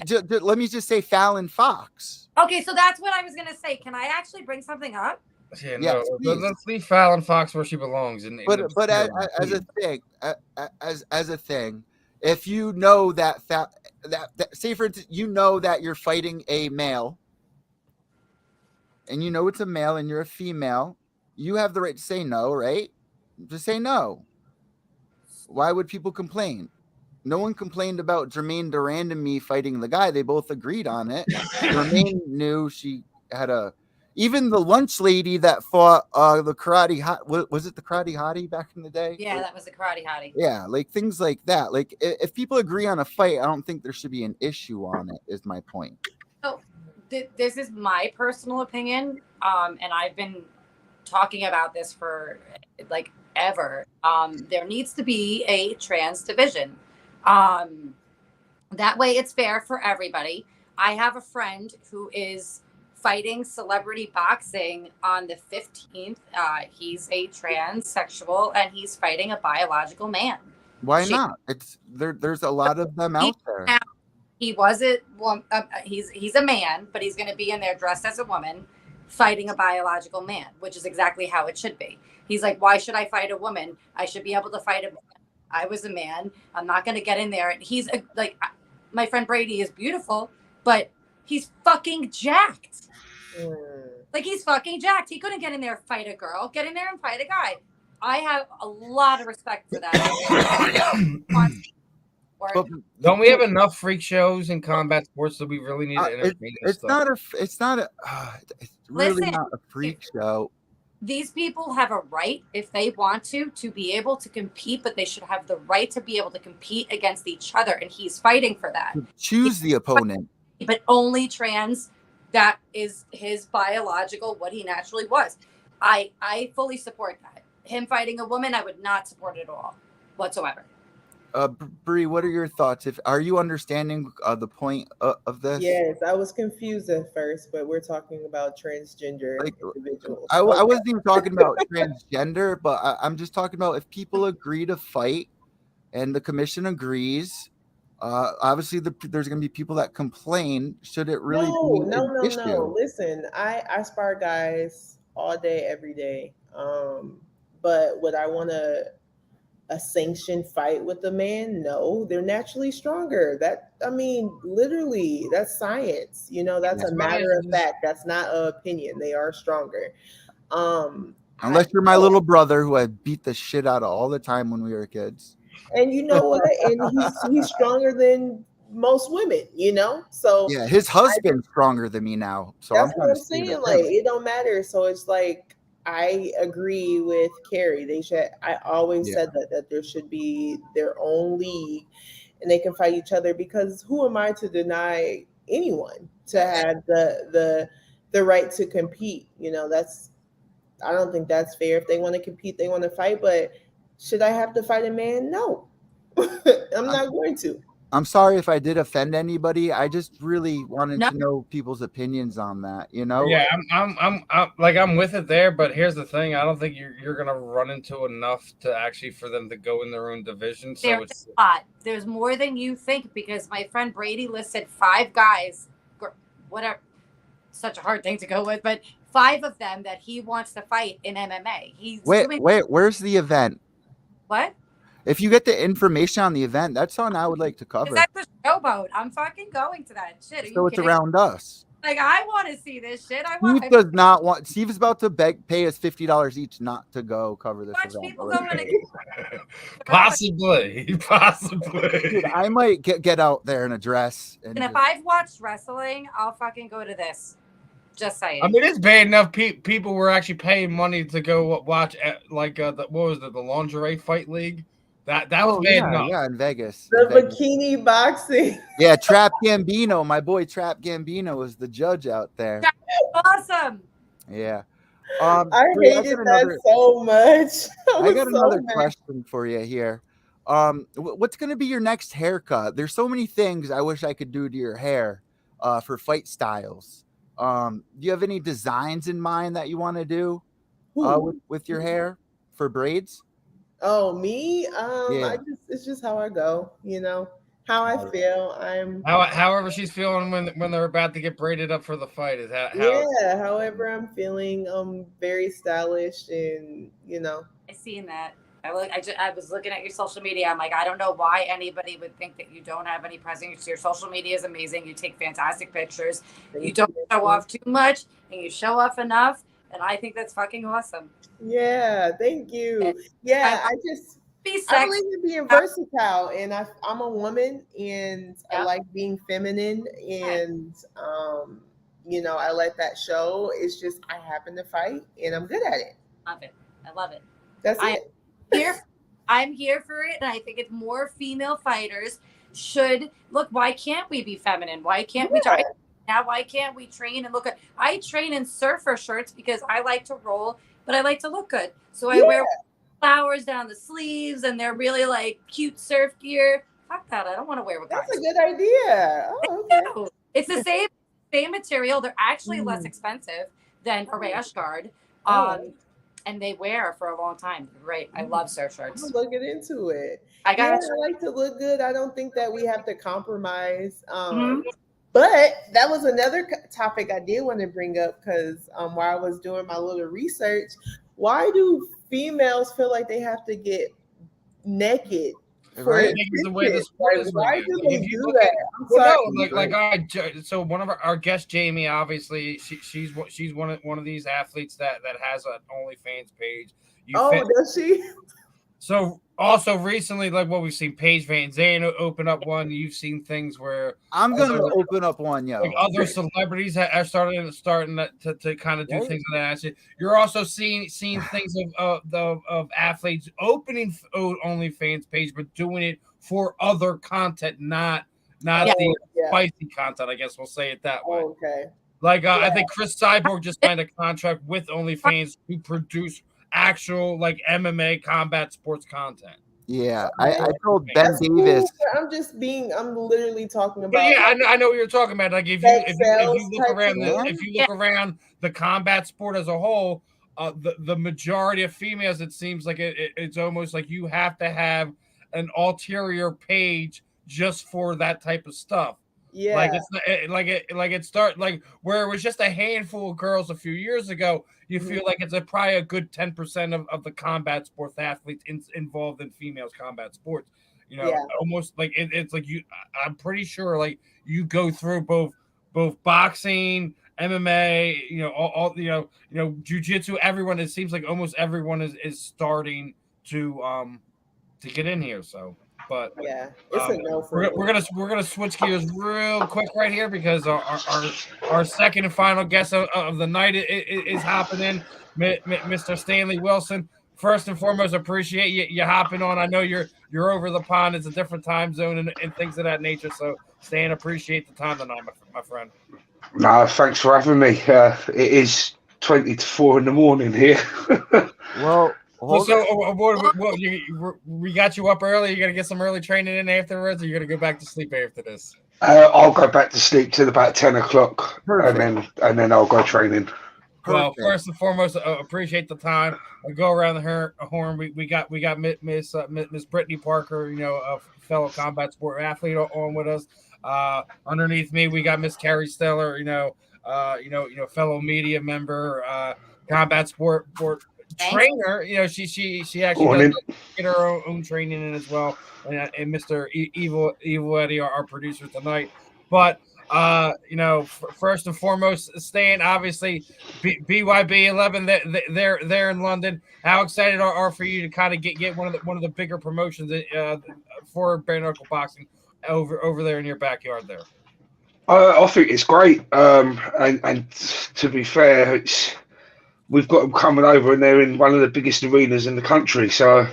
just say Fallon Fox. Okay, so that's what I was gonna say. Can I actually bring something up? Yeah, no. Let's leave Fallon Fox where she belongs. But as a thing, if you know that say for instance, you know that you're fighting a male, and you know it's a male and you're a female, you have the right to say no, right? Just say no. Why would people complain? No one complained about Jermaine Duran and me fighting the guy. They both agreed on it. Jermaine knew she had a. Even the lunch lady that fought the karate hot, was it the karate hottie back in the day? Yeah, that was the karate hottie. Yeah, like things like that. Like if people agree on a fight, I don't think there should be an issue on it. Is my point. So this is my personal opinion, and I've been talking about this for like ever. There needs to be a trans division. That way, it's fair for everybody. I have a friend who is fighting celebrity boxing on the 15th. He's a transsexual and he's fighting a biological man. Why not? It's there's a lot of them out there. He wasn't he's a man, but he's going to be in there dressed as a woman fighting a biological man, which is exactly how it should be. He's like, why should I fight a woman? I should be able to fight a woman. I was a man. I'm not going to get in there. And he's like, my friend Brady is beautiful, but he's fucking jacked. Like he's fucking jacked. He couldn't get in there and fight a girl. Get in there and fight a guy. I have a lot of respect for that. But don't we have enough freak shows in combat sports that we really need to entertain? It's really not a freak show. These people have a right, if they want to be able to compete, but they should have the right to be able to compete against each other. And he's fighting for that. Choose the opponent. But only trans, that is his biological, what he naturally was. I fully support that. Him fighting a woman, I would not support it at all, whatsoever. Bree, what are your thoughts? Are you understanding the point of this? Yes, I was confused at first, but we're talking about transgender individuals. I wasn't even talking about transgender, but I'm just talking about if people agree to fight and the commission agrees. Obviously, there's going to be people that complain. Should it really be an issue? No. Listen, I spar guys all day, every day. But would I want a sanctioned fight with a man? No, they're naturally stronger. Literally, that's science. That's a matter of fact. That's not an opinion. They are stronger. Unless you're my little brother, who I beat the shit out of all the time when we were kids. And you know what? And he's stronger than most women, So yeah, his husband's stronger than me now. So that's what I'm saying. Like, it don't matter. So it's like, I agree with Carrie. I always said that there should be their own league and they can fight each other, because who am I to deny anyone to have the right to compete? I don't think that's fair. If they want to compete, they want to fight, but should I have to fight a man? No, I'm not going to. I'm sorry if I did offend anybody. I just really wanted No. to know people's opinions on that. You know? Yeah, I'm with it there, but here's the thing: I don't think you're gonna run into enough to actually for them to go in their own division. So There's it's a lot. There's more than you think because my friend Brady listed 5 guys, whatever, such a hard thing to go with, but 5 of them that he wants to fight in MMA. He's doing Wait, where's the event? what? If you get the information on the event, that's something I would like to cover. Is that the showboat? I'm fucking going to that shit. Are So you it's kidding? around us. Like, I want to see this shit. I want. Steve does not want. Steve is about to pay us $50 each not to go cover this Watch event. people going to possibly. Dude, I might get out there in a dress. And if I've watched wrestling, I'll fucking go to this. Just saying. I mean, it's bad enough. People were actually paying money to go watch, like, what was it, the lingerie fight league? That was bad enough. Yeah, in Vegas. The in Vegas. bikini boxing. Yeah, Trap Gambino, my boy Trap Gambino was the judge out there. Awesome. Yeah. I hated that so much. I got another question for you here. What's going to be your next haircut? There's so many things I wish I could do to your hair for fight styles. Do you have any designs in mind that you want to do with your hair for braids? Oh, me? Yeah. It's just how I go, you know, how I feel. However she's feeling when they're about to get braided up for the fight is how however I'm feeling. I'm very stylish and, you know. I seen that. I was looking at your social media. I'm like, I don't know why anybody would think that you don't have any presence. Your social media is amazing. You take fantastic pictures. You don't show off too much and you show off enough. And I think that's fucking awesome. Yeah, thank you. Yeah, I believe in being versatile, and I'm a woman, and I like being feminine, and you know, I let that show. It's just I happen to fight, and I'm good at it. Love it. I love it. That's it. I'm here for it, and I think it's more female fighters should look. Why can't we be feminine? Why can't we try? Now, why can't we train and look good? I train in surfer shirts because I like to roll, but I like to look good. So I wear flowers down the sleeves, and they're really like cute surf gear. Fuck that! I don't want to wear what guys. That's a good idea. Oh, okay. It's the same material. They're actually less expensive than a rash guard. And they wear for a long time. Great. I love surf shirts. I'm looking into it. I like to look good. I don't think that we have to compromise. But that was another topic I did want to bring up because while I was doing my little research, why do females feel like they have to get naked? Right. The way the sport is. Why do they do that? I'm sorry. So one of our guests, Jamie, obviously, she's one of these athletes that has an OnlyFans page. Does she? So also recently, like what we've seen, Paige Vanzant open up one. You've seen things where I'm going to open up one, like other celebrities are starting to kind of do things of that. You're also seeing things of athletes opening OnlyFans page, but doing it for other content, not the spicy content. I guess we'll say it that way. Okay. Like I think Chris Cyborg just signed a contract with OnlyFans to produce actual like MMA combat sports content. Yeah, I told Ben Davis. I'm literally talking about. But yeah, I know what you're talking about. Like if you look around the combat sport as a whole, the majority of females, it seems like it's almost like you have to have an ulterior page just for that type of stuff. Yeah, like it's like where it was just a handful of girls a few years ago. You feel like it's probably a good 10% of the combat sports athletes involved in females combat sports. You know, almost like it's like you. I'm pretty sure like you go through both boxing, MMA, you know, all jiu-jitsu. Everyone, it seems like almost everyone is starting to get in here. So. But yeah, it's a no for me. We're gonna switch gears real quick right here because our second and final guest of the night is hopping in, Mr. Stanlee Wilson. First and foremost, appreciate you hopping on. I know you're over the pond. It's a different time zone and things of that nature. So, Stan, appreciate the time tonight, my friend. No, thanks for having me. It is 20 to 4 in the morning here. Well, Well, so we got you up early. You got to get some early training in afterwards, or you got to go back to sleep after this? I'll go back to sleep till about 10 o'clock, Perfect. and then I'll go training. Well, first and foremost, appreciate the time. I'll go around the horn. We got Miss Brittany Parker, a fellow combat sport athlete on with us. Underneath me, we got Miss Carrie Stellar, fellow media member, combat sport trainer. She actually does get her own training in as well. And Mr. Evil Eddie, our producer tonight. But first and foremost, Stan, obviously BYB 11, they're in London. How excited are for you to kind of get one of the bigger promotions for bare knuckle boxing over there in your backyard there? I think it's great, and to be fair, we've got them coming over, and they're in one of the biggest arenas in the country. So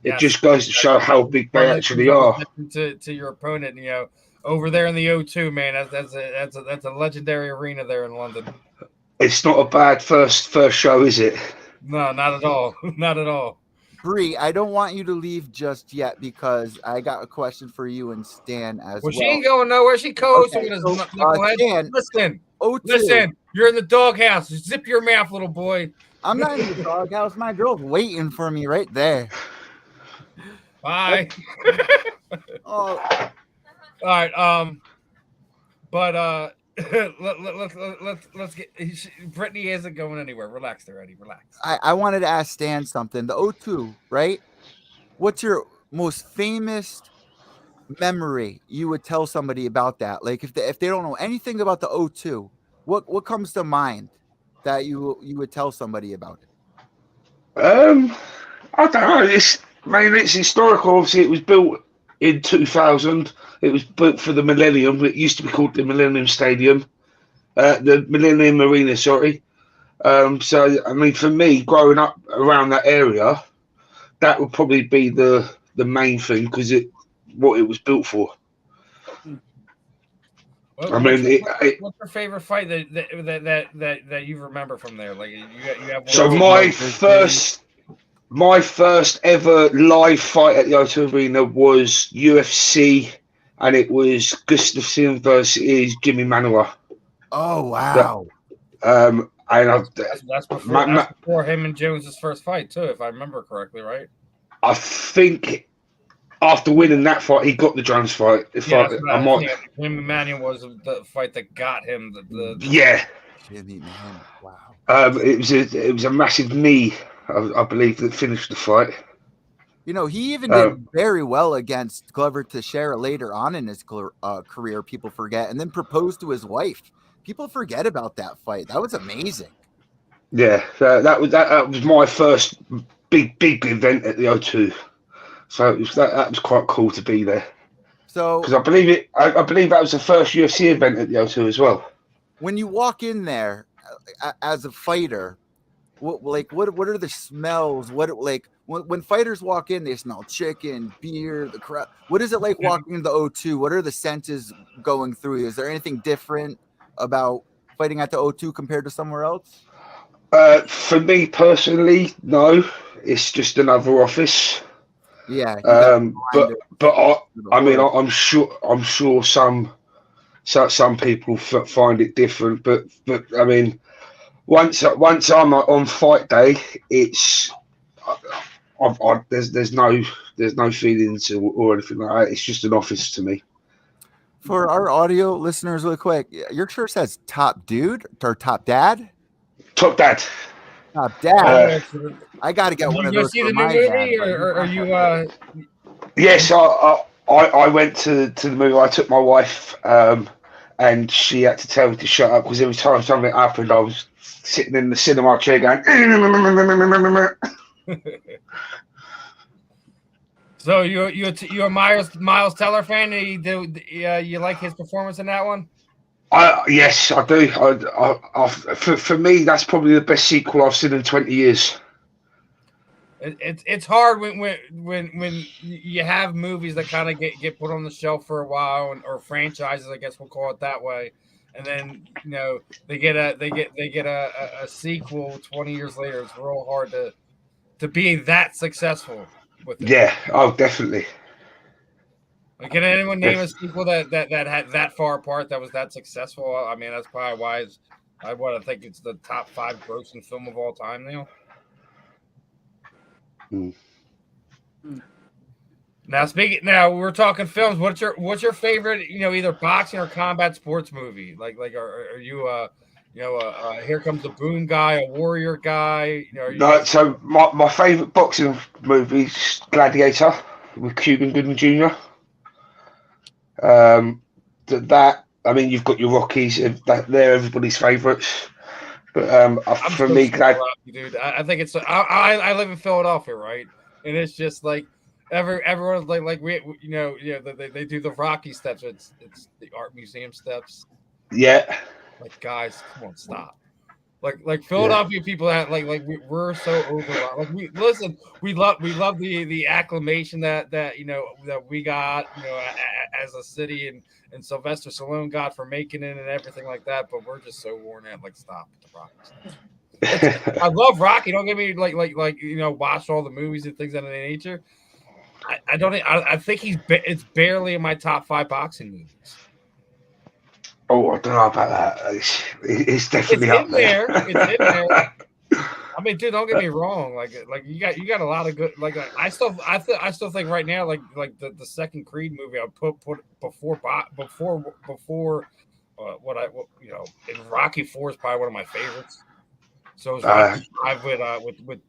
it just goes to show how big they actually are. To your opponent, over there in the O2, man, that's a legendary arena there in London. It's not a bad first show, is it? No, not at all. Not at all. Bree, I don't want you to leave just yet because I got a question for you and Stan as well. She ain't going nowhere. She co-hosting with us. Stan, listen, you're in the doghouse. Zip your mouth, little boy. I'm not in the doghouse. My girl's waiting for me right there. Bye. Oh. All right. But let's get. Brittany isn't going anywhere. Relax there, Eddie. Relax. I wanted to ask Stan something. The O2, right? What's your most famous memory you would tell somebody about that? Like if they don't know anything about the O2, what comes to mind that you would tell somebody about it? I don't know. It's historical. Obviously, it was built in 2000. It was built for the Millennium. It used to be called the Millennium Stadium, the Millennium Arena. Sorry. So I mean, for me, growing up around that area, that would probably be the main thing because what it was built for. What's your favorite fight that you remember from there? Like you have one. So my first ever live fight at the O2 Arena was UFC, and it was Gustafsson versus Jimmy Manuwa. Oh wow! And that's before him and Jones's first fight too, if I remember correctly, right? I think after winning that fight, he got the Jones fight. Him and Manuwa was the fight that got him Jimmy, man, wow. It was a massive knee, I believe, that finished the fight. He even did very well against Glover Teixeira later on in his career. People forget, and then proposed to his wife. People forget about that fight. That was amazing. Yeah, that was my first big event at the O2. So that was quite cool to be there. So because I believe that was the first UFC event at the O2 as well. When you walk in there as a fighter, what are the smells? When fighters walk in, they smell chicken, beer, the crap. What is it like walking into the O2? What are the senses going through you? Is there anything different about fighting at the O2 compared to somewhere else? For me personally, no. It's just another office. Yeah. But I'm sure some people find it different. But I mean, once I'm on fight day, it's there's no feelings or anything like that. It's just an office to me. For our audio listeners, really quick, your shirt says "Top Dude" or "Top Dad." Top Dad. Top Dad. I got to get one of those. Did you see the new movie, or are you? Yes, I went to the movie. I took my wife, and she had to tell me to shut up because every time something happened, I was sitting in the cinema chair going. So you a Miles Teller fan? You like his performance in that one? Yes, I do. For me, that's probably the best sequel I've seen in 20 years. It's hard when you have movies that kind of get put on the shelf for a while, or franchises, I guess we'll call it that way, and then they get a sequel 20 years later. It's real hard to be that successful with it. Yeah, oh, definitely. Like, can anyone name a sequel that had that far apart that was that successful? I mean, that's probably why I think it's the top 5 grossing film of all time now. Now we're talking films. What's your favorite? Either boxing or combat sports movie. Like are you Here Comes the Boom guy, a warrior guy? No, so my favorite boxing movie is Gladiator with Cuban Gooding Jr. That I mean, you've got your Rockies. They're everybody's favorites. But for me, dude, I think it's. I live in Philadelphia, right? And it's just like everyone's like we they do the Rocky steps. It's the art museum steps. Yeah. Like, guys, come on, stop. Like Philadelphia people that we're so overwhelmed. Like, we love the acclamation that we got as a city and Sylvester Stallone got for making it and everything like that. But we're just so worn out. Like, stop with the Rocky. I love Rocky. Don't get me watched all the movies and things of that nature. I think it's barely in my top 5 boxing movies. Oh, I don't know about that. It's definitely up there. It's in there. I mean, dude, don't get me wrong. Like you got a lot of good. I still think right now, like the second Creed movie, I put before and Rocky 4 is probably one of my favorites. So it's Rocky 5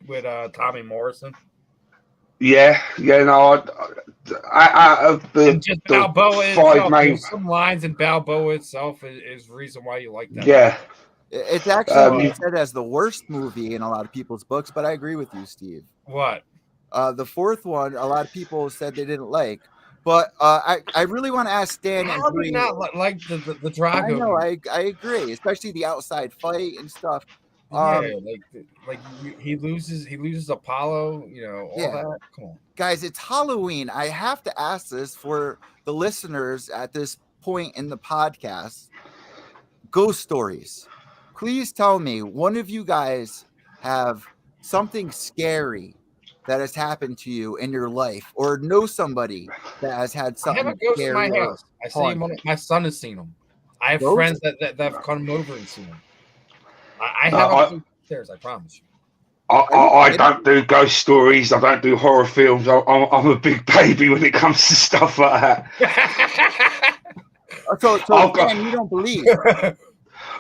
with Tommy Morrison. Yeah, no, just Balboa itself, there's some lines in Balboa itself is the reason why you like that. Yeah. It's actually said as the worst movie in a lot of people's books, but I agree with you, Steve. What? The 4th one, a lot of people said they didn't like, but I really want to ask Stan. How do you not like the Drago? I know, I agree, especially the outside fight and stuff. He loses Apollo, all that. Come on, guys, it's Halloween. I have to ask this for the listeners at this point in the podcast. Ghost stories. Please tell me one of you guys have something scary that has happened to you in your life, or know somebody that has had something. I have a ghost in my house. I see him. My son has seen him. I have friends that have come over and seen him. I have upstairs, I promise you. I don't do ghost stories. I don't do horror films. I'm a big baby when it comes to stuff like that. So you don't believe?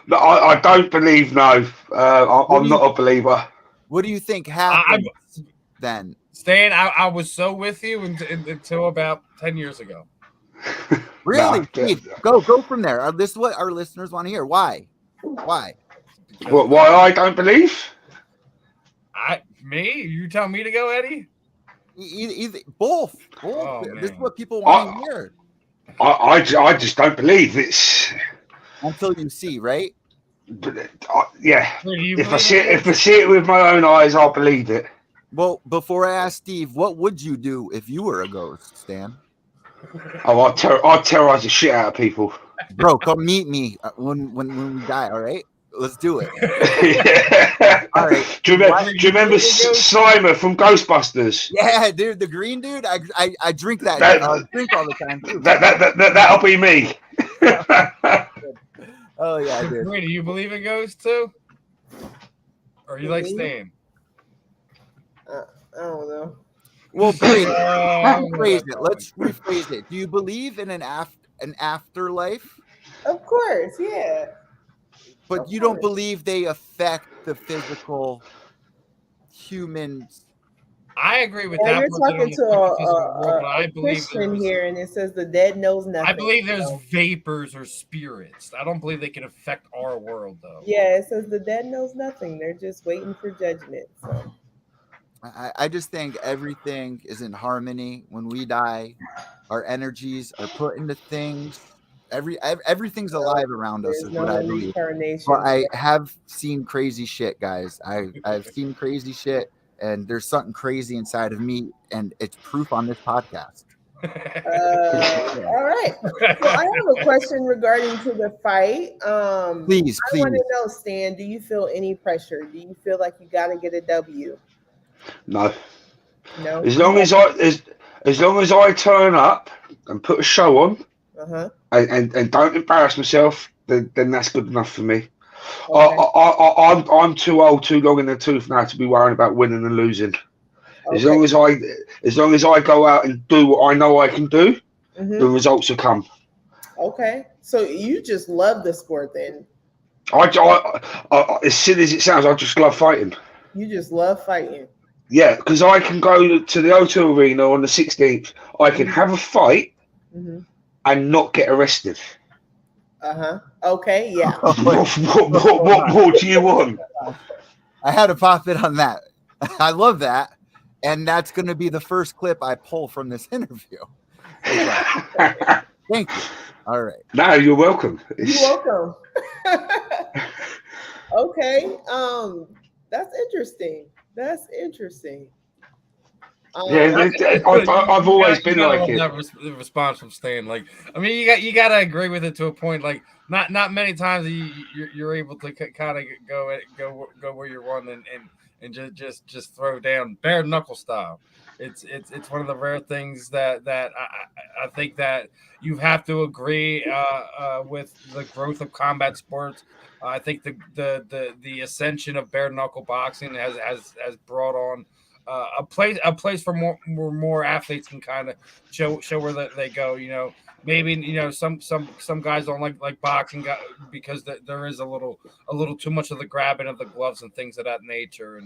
No, I don't believe. No, I'm not a believer. What do you think happened then? Stan, I was so with you until about 10 years ago. Really? Go from there. This is what our listeners want to hear. Why? Why I don't believe? You tell me to go, Eddie? Either both. Oh, this is what people want to hear. I just don't believe it's until you see, right? Yeah. If I see it with my own eyes, I'll believe it. Well, before I ask Steve, what would you do if you were a ghost, Stan? Oh, I'd terrorize the shit out of people. Bro, come meet me when we die, all right? Let's do it. Yeah. All right. Do you remember Simon from Ghostbusters? Yeah, dude, the green dude. I drink that drink all the time too. That'll be me. Oh yeah, I did. Wait, do you believe in ghosts too? Or you like Stan? I don't know. Well, rephrase it. Let's rephrase it. Do you believe in an afterlife? Of course, yeah. But you don't believe they affect the physical humans? I agree with that. You're talking to a Christian here, and it says the dead knows nothing. I believe there's vapors or spirits. I don't believe they can affect our world, though. Yeah, it says the dead knows nothing. They're just waiting for judgment. So. I just think everything is in harmony. When we die, our energies are put into things. Everything's alive around us is what I believe. But I have seen crazy shit, guys. I've seen crazy shit, and there's something crazy inside of me, and it's proof on this podcast. All right. So I have a question regarding to the fight. Please. I want to know, Stan, do you feel any pressure? Do you feel like you got to get a W? No. No. As long as I turn up and put a show on and don't embarrass myself, then that's good enough for me. Okay. I'm too old, too long in the tooth now to be worrying about winning and losing. Okay. As long as I go out and do what I know I can do, the results will come. Okay, so you just love the sport then? I as silly as it sounds, I just love fighting. You just love fighting? Yeah, because I can go to the O2 Arena on the 16th. I can have a fight and not get arrested. Okay, yeah. What more do you want? I had to pop it on that. I love that. And that's going to be the first clip I pull from this interview. Okay. Thank you. All right. No, you're welcome. You're welcome. Okay. That's interesting. That's interesting. Yeah, I've always been like it. That response from Stan, like, I mean, you got to agree with it to a point. Like, not many times you're able to kind of go where you're running and just throw down bare knuckle style. It's one of the rare things that I think that you have to agree with the growth of combat sports. I think the ascension of bare knuckle boxing has brought on a place for more athletes can kind of show where they go. You know, maybe some guys don't like boxing because there is a little too much of the grabbing of the gloves and things of that nature,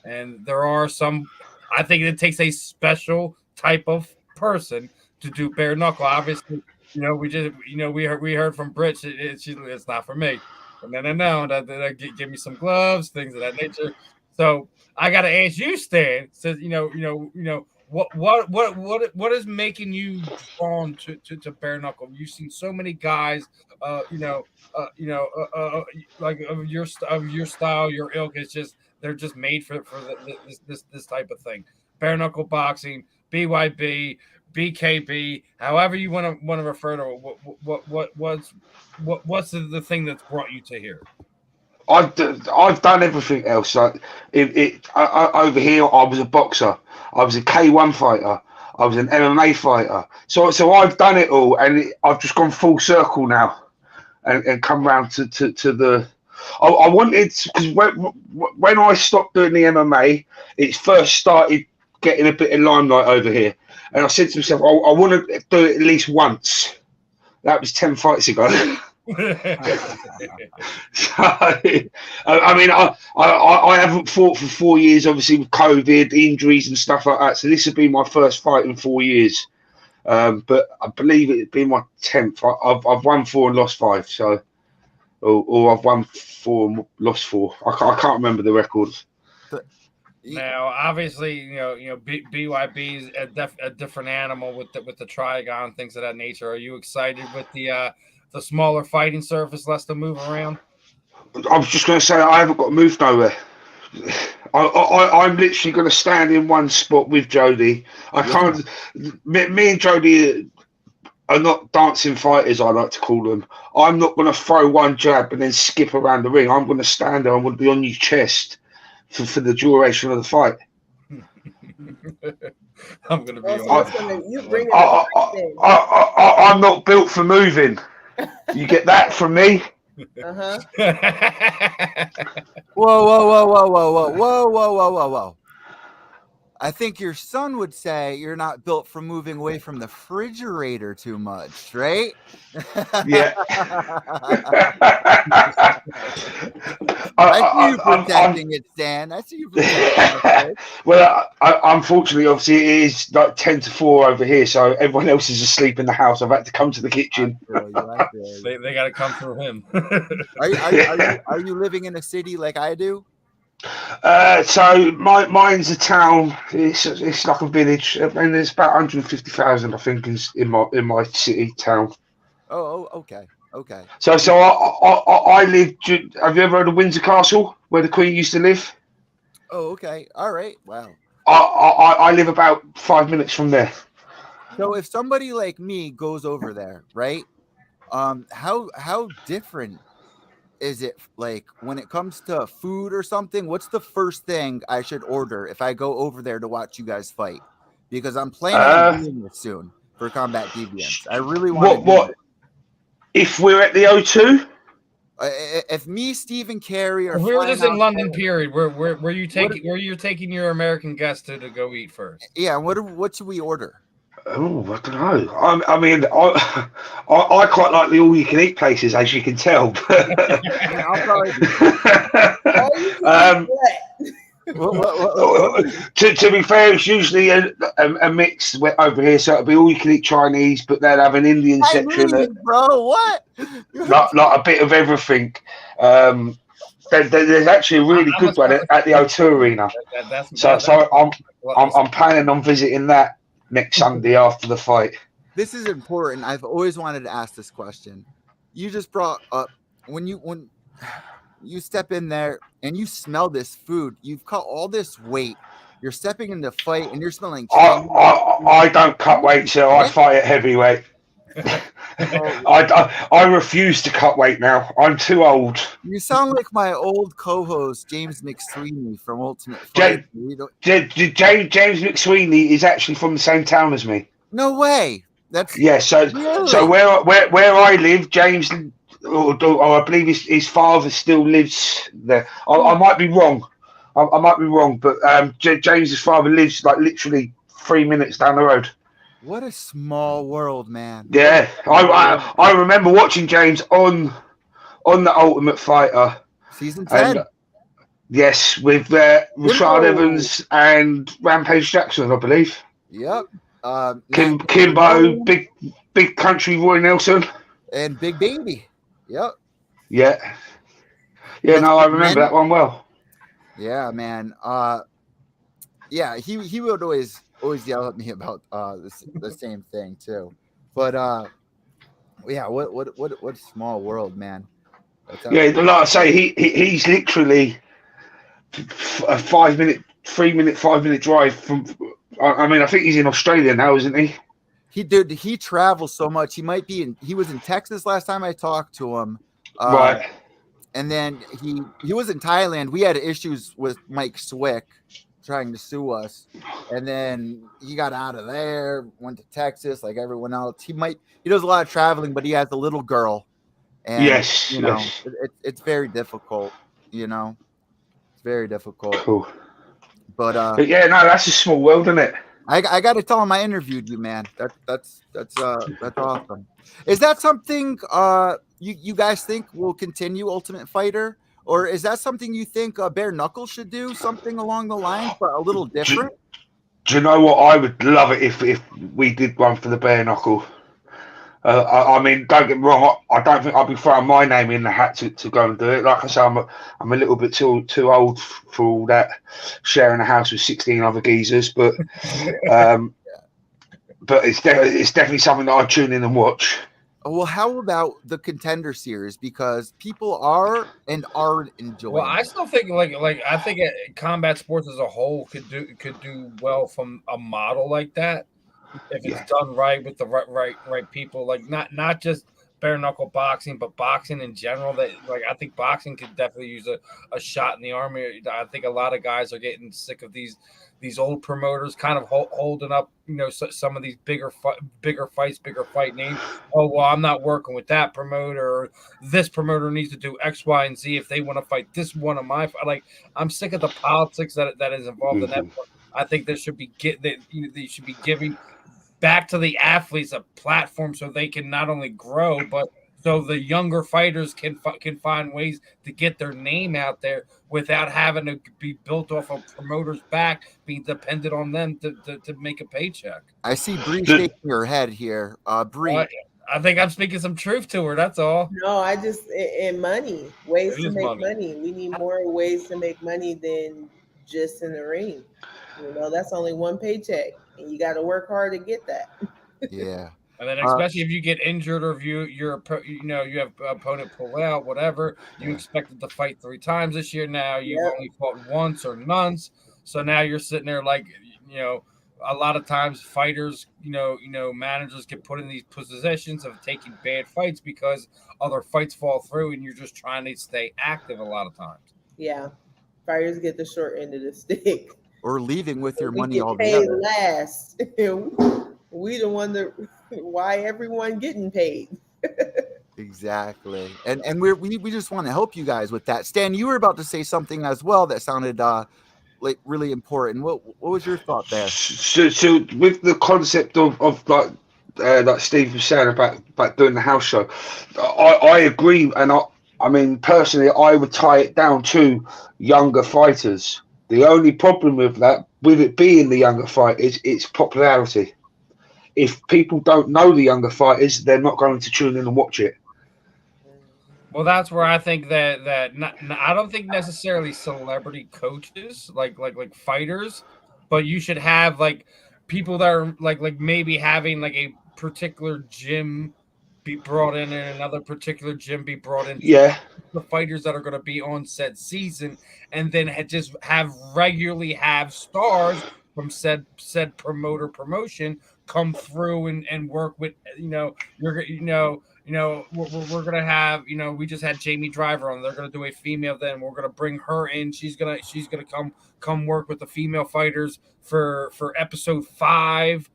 and there are some. I think it takes a special type of person to do bare knuckle. Obviously, we heard from Britt. It's not for me. No. That give me some gloves, things of that nature. So I got to ask you, Stan. Says what is making you drawn to bare knuckle? You've seen so many guys, like of your style, your ilk. It's just they're just made for this type of thing. Bare knuckle boxing, BYB, BKB, however you want to refer to it. What's the thing that's brought you to here? I've done everything else. Like over here, I was a boxer. I was a K1 fighter. I was an MMA fighter. So I've done it all, and I've just gone full circle now, and come round to the. I wanted, because when I stopped doing the MMA, it first started getting a bit of limelight over here, and I said to myself, I want to do it at least once. That was 10 fights ago. So, I mean, I haven't fought for 4 years, obviously with COVID, injuries and stuff like that. So this would be my first fight in 4 years. But I believe it'd be my 10th. I've won 4 and lost 5. So, or I've won 4 and lost 4. I can't remember the records. Now, obviously, BYB is a different animal with the Trigon, things of that nature. Are you excited with the smaller fighting surface, less to move around? I was just going to say I haven't got to move nowhere. I'm literally going to stand in one spot with Jody. I can't. Me and Jody are not dancing fighters, I like to call them. I'm not going to throw one jab and then skip around the ring. I'm going to stand there. I'm going to be on your chest for the duration of the fight. I'm going to be. I'm not built for moving. You get that from me? Whoa. I think your son would say you're not built for moving away from the refrigerator too much, right? Yeah. I see you protecting it, Stan. I see you protecting it. Well, unfortunately, obviously, it is like 10 to 4 over here, so everyone else is asleep in the house. I've had to come to the kitchen. They got to come through him. Are you living in a city like I do? So mine's a town. It's like a village, and there's about 150,000, I think, in my city town. Oh, okay. So I live. Have you ever heard of Windsor Castle, where the Queen used to live? Oh, okay. All right. Wow. I live about 5 minutes from there. So if somebody like me goes over there, right? How different is it like when it comes to food or something? What's the first thing I should order if I go over there to watch you guys fight? Because I'm planning on doing this soon for Combat Deviants. I really want to do What? If we're at the O2? If me, Steve, and Carrie are If we were just in London, there, period, where you taking your American guests to go eat first? Yeah, what should we order? Oh, I don't know. I mean, I quite like the all-you-can-eat places, as you can tell. Yeah, I'll probably to be fair, it's usually a mix over here, so it'll be all-you-can-eat Chinese, but they'll have an Indian section. Bro, what? like a bit of everything. There's actually a really good one at the O2 Arena. So I'm planning on visiting that next Sunday after the fight. This is important. I've always wanted to ask this question. You just brought up when you step in there and you smell this food, you've cut all this weight. You're stepping in the fight and you're smelling. I don't cut weight, so I fight at heavyweight. I refuse to cut weight now. I'm too old. You sound like my old co-host James McSweeney from Ultimate Fighter. James McSweeney is actually from the same town as me. No way. That's So where I live, James, or I believe his father still lives there. I might be wrong. I might be wrong, but James's father lives like literally 3 minutes down the road. What a small world, man. Yeah, I remember watching James on the Ultimate Fighter. Season 10. And, yes, with Rashad Evans and Rampage Jackson, I believe. Yep. Kimbo, big country Roy Nelson. And Big Baby. Yep. Yeah. Yeah, no, I remember that one well. Yeah, man. Yeah, he would always yell at me about the same thing too. But yeah, what small world, man. Yeah, like I say, he's literally a 5 minute drive from. I mean, I think he's in Australia now, isn't he? He travels so much. He was in Texas last time I talked to him. Right. And then he was in Thailand. We had issues with Mike Swick trying to sue us, and then he got out of there, went to Texas like everyone else. He does a lot of traveling, but he has a little girl, and it's very difficult. It's very difficult. Cool. But yeah, no, that's a small world, isn't it? I got to tell him I interviewed you, man. That's awesome. Is that something you guys think will continue Ultimate Fighter? Or is that something you think Bare Knuckle should do? Something along the lines, but a little different? Do you know what? I would love it if we did one for the Bare Knuckle. I mean, don't get me wrong. I don't think I'll be throwing my name in the hat to go and do it. Like I say, I'm a little bit too old for all that, sharing a house with 16 other geezers. But but it's definitely something that I tune in and watch. Well, how about the Contender Series? Because people are and aren't enjoying. Well, I still think like I think combat sports as a whole could do well from a model like that if it's done right with the right people. Like not just bare knuckle boxing, but boxing in general. That I think boxing could definitely use a shot in the arm. I think a lot of guys are getting sick of these old promoters kind of holding up, some of these bigger fight names. Oh, well, I'm not working with that promoter. Or this promoter needs to do X, Y, and Z if they want to fight this one of my. I'm sick of the politics that is involved in that. I think there should be they should be giving back to the athletes a platform so they can not only grow, but so the younger fighters can find ways to get their name out there without having to be built off of promoters' back, being dependent on them to make a paycheck. I see Bree shaking her head here. Bree. I think I'm speaking some truth to her. That's all. No, and money, ways to make money. We need more ways to make money than just in the ring. That's only one paycheck, and you got to work hard to get that. Yeah. And then especially if you get injured or if you have opponent pull out, whatever, you expected to fight 3 times this year. Now you've only fought once or none. So now you're sitting there a lot of times fighters, managers get put in these positions of taking bad fights because other fights fall through, and you're just trying to stay active a lot of times. Yeah, fighters get the short end of the stick. Or leaving with your We money get altogether. paid last. We the one that why everyone getting paid. Exactly. And we just want to help you guys with that. Stan, you were about to say something as well that sounded like really important. What was your thought there? So with the concept of like Steve was saying about doing the house show, I agree, and I mean personally I would tie it down to younger fighters. The only problem with it being the younger fighters, it's popularity. If people don't know the younger fighters, they're not going to tune in and watch it. Well, that's where I think that I don't think necessarily celebrity coaches like fighters, but you should have like people that are like maybe having like a particular gym be brought in and another particular gym be brought in. Yeah, the fighters that are going to be on said season, and then just regularly have stars from said promotion come through and work with we're gonna have we just had Jamie Driver on. They're gonna do a female. Then we're gonna bring her in. She's gonna come work with the female fighters for episode 5.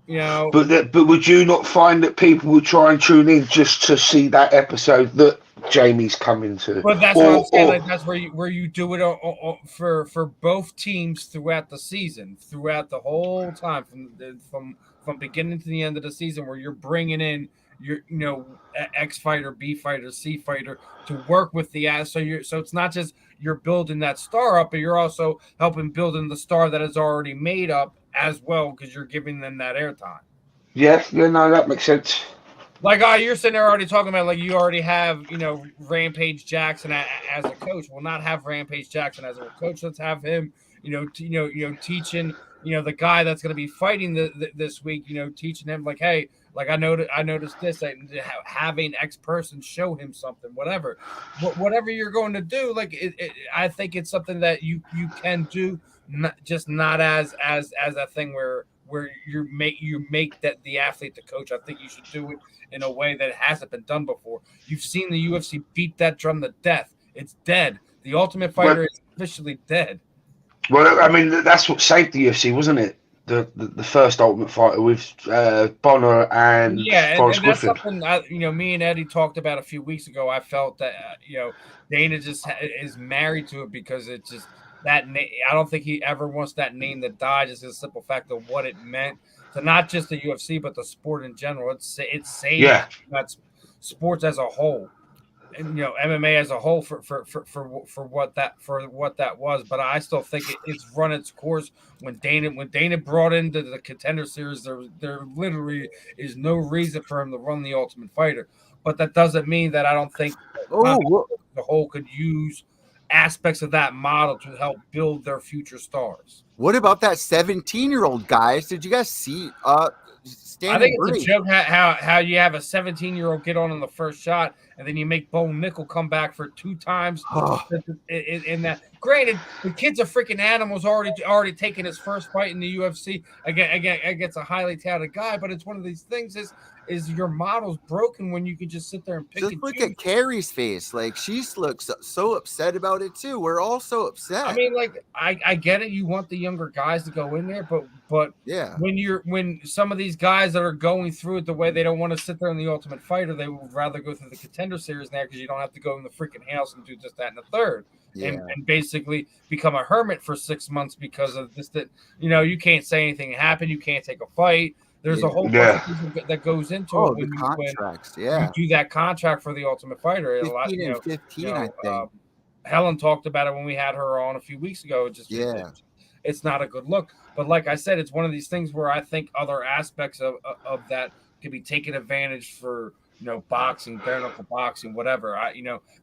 But would you not find that people would try and tune in just to see that episode that Jamie's coming to? But that's what I'm saying. Like, that's where you do it for both teams throughout the season, throughout the whole time from beginning to the end of the season, where you're bringing in your X fighter, B fighter, C fighter to work with the ass. So it's not just you're building that star up, but you're also helping building the star that is already made up as well, because you're giving them that airtime. Yeah, no, that makes sense. Like, you're sitting there already talking about like you already have Rampage Jackson as a coach. We'll not have Rampage Jackson as a coach. Let's have him teaching the guy that's going to be fighting this week. Teaching him like, hey, like I noticed this, and having X person show him something, whatever you're going to do. Like I think it's something that you can do, not as a thing where you make that the athlete the coach. I think you should do it in a way that hasn't been done before. You've seen the UFC beat that drum to death. It's dead. The Ultimate Fighter is officially dead. Well, I mean, that's what saved the UFC, wasn't it? The first Ultimate Fighter with Bonner and Forrest and that's Griffin. something me and Eddie talked about a few weeks ago. I felt that Dana just is married to it because it's just that name. I don't think he ever wants that name to die. Just the simple fact of what it meant to not just the UFC but the sport in general. It's saved that sports as a whole. And MMA as a whole for what that was, but I still think it's run its course. When Dana brought into the Contender Series, there literally is no reason for him to run the Ultimate Fighter. But that doesn't mean that I don't think the whole could use aspects of that model to help build their future stars. What about that 17-year-old, guys? Did you guys see? I think it's a joke how you have a 17-year-old get on in the first shot, and then you make Bo Nickel come back for 2 times. In that, granted, the kid's a freaking animal's already taken his first fight in the UFC against a highly touted guy. But it's one of these things is your model's broken when you can just sit there and pick. Just look at Carrie's face. Like, she looks so upset about it too. We're all so upset. I mean, like, I get it. You want the younger guys to go in there, but yeah, when some of these guys that are going through it the way they don't want to sit there in the Ultimate Fighter, they would rather go through the Contender Series now because you don't have to go in the freaking house and do just that and the third. Yeah. And basically become a hermit for 6 months because of this. That you can't say anything happened. You can't take a fight. There's a whole bunch of things that goes into it when contracts. you do that contract for the Ultimate Fighter. 15 and 15, I think. Helen talked about it when we had her on a few weeks ago. It's not a good look. But like I said, it's one of these things where I think other aspects of that can be taken advantage for. Boxing, bare knuckle boxing, whatever.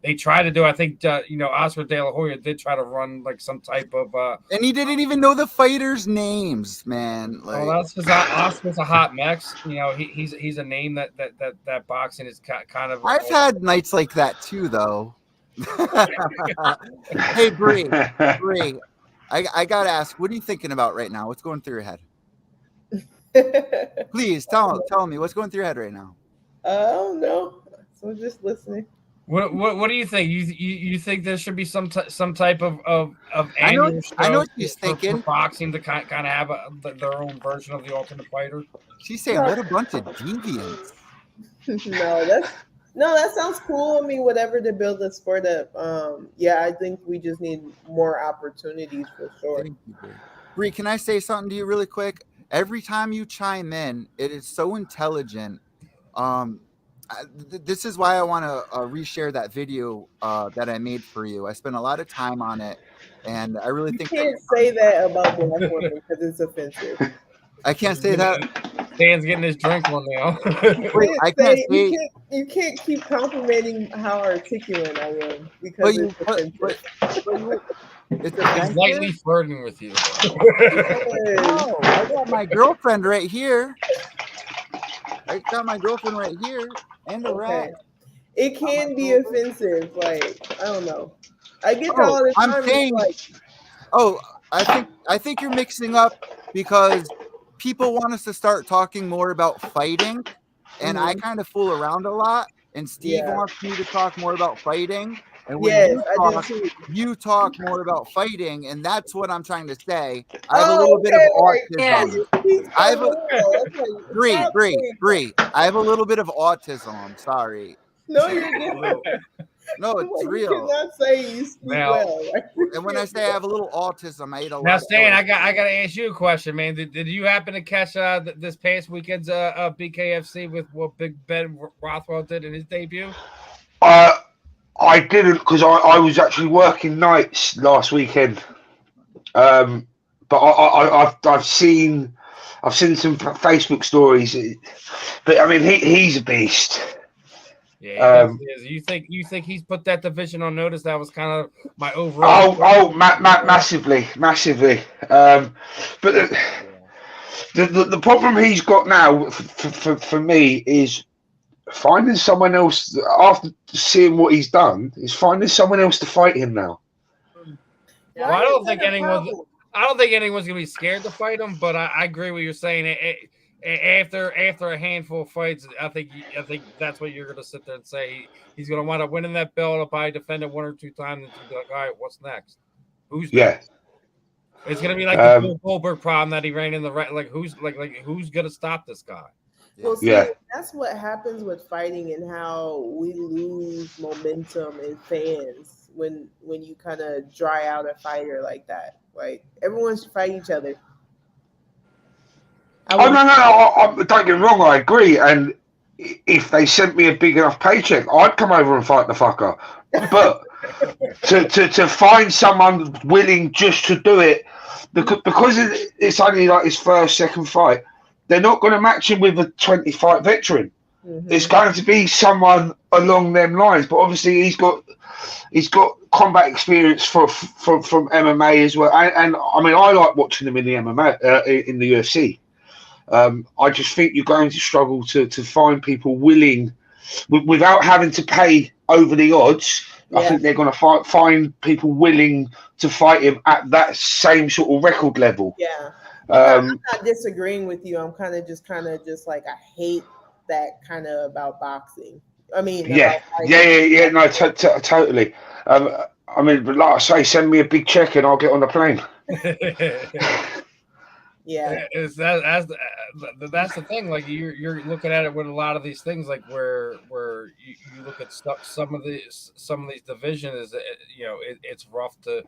They try to do. I think Oscar De La Hoya did try to run like some type of. And he didn't even know the fighters' names, man. Like, well, that's because Oscar's a hot Mex. He's a name that boxing is kind of. I've had nights like that too, though. Hey, Bree, I gotta ask, what are you thinking about right now? What's going through your head? Please tell me what's going through your head right now. I don't know. So I'm just listening. What do you think? You think there should be some type of I know annual what she's thinking. For boxing to kind of have their own version of the Ultimate Fighter. She's saying, what a bunch of deviants. No, that sounds cool. I mean, whatever to build the sport up. Yeah, I think we just need more opportunities for sure. Thank you, Bree, can I say something to you really quick? Every time you chime in, it is so intelligent. This is why I want to reshare that video that I made for you. I spent a lot of time on it, and I really think you can't say that about black women because it's offensive. I can't say that. Dan's getting his drink one now. Wait, I can't say. You can't keep complimenting how articulate I am because it's offensive. He's lightly flirting with you. Oh, I got my girlfriend right here. And the rat. It can be offensive. Like, I don't know. I get that all the time. I'm saying, I think you're mixing up because people want us to start talking more about fighting, and I kind of fool around a lot. And Steve wants me to talk more about fighting. And when you talk more about fighting, and that's what I'm trying to say. I have a little bit of autism. I have Bree. I have a little bit of autism. I'm sorry. No, you're not. No, it's real. You cannot say you speak well. Right? And when I say I have a little autism, I eat a lot. Now, Stan, I got to ask you a question, man. Did you happen to catch this past weekend's BKFC with what Big Ben Rothwell did in his debut? I didn't because I was actually working nights last weekend. But I've seen some Facebook stories. But I mean, he's a beast. Yeah, you think he's put that division on notice? That was kind of my overall. Massively. But the problem he's got now for me is finding someone else after seeing what he's done. Is finding someone else to fight him now. Well, I don't think anyone's gonna be scared to fight him. But I agree with you're saying. After a handful of fights, I think that's what you're gonna sit there and say. He's gonna wind up winning that belt. He'll probably defend it one or two times, and be like, "All right, what's next? Who's next?" It's gonna be like the Bill Goldberg problem that he ran in the right. Like who's gonna stop this guy? Well, see, that's what happens with fighting and how we lose momentum in fans when you kind of dry out a fighter like that. Like everyone should fight each other. No. Don't get me wrong. I agree. And if they sent me a big enough paycheck, I'd come over and fight the fucker. But to find someone willing just to do it, because it's only like his first, second fight, they're not going to match him with a 20-fight veteran. Mm-hmm. It's going to be someone along them lines. But obviously, he's got combat experience from MMA as well. And I mean, I like watching him in the MMA in the UFC. I just think you're going to struggle to find people willing, without having to pay over the odds. Yeah. I think they're going to find people willing to fight him at that same sort of record level. Yeah. I'm not disagreeing with you. I'm kind of just like, I hate that kind of about boxing. I mean, no, totally. I mean, but like I say, send me a big check and I'll get on the plane. Yeah, that's the thing. Like you're looking at it with a lot of these things, like where you look at some of these divisions. It's rough to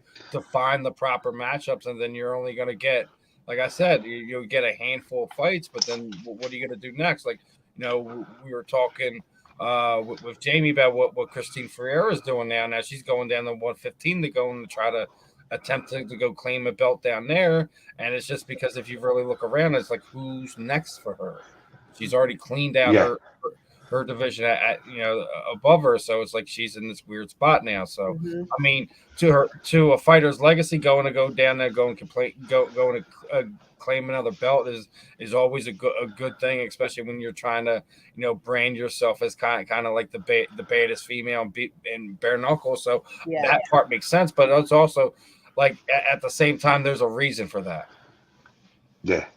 find the proper matchups, and then you're only going to get, like I said, you'll get a handful of fights. But then what are you going to do next? Like we were talking with Jamie about what Christine Ferreira is doing now. Now she's going down to 115 to go and try to attempt to go claim a belt down there. And it's just because if you really look around, it's like, who's next for her? She's already cleaned out her division at above her. So it's like she's in this weird spot now. So I mean, to a fighter's legacy, going to go down there, going to claim another belt is always a good thing, especially when you're trying to brand yourself as kind of like the baddest female in bare knuckle. So that part makes sense, but it's also like at the same time, there's a reason for that.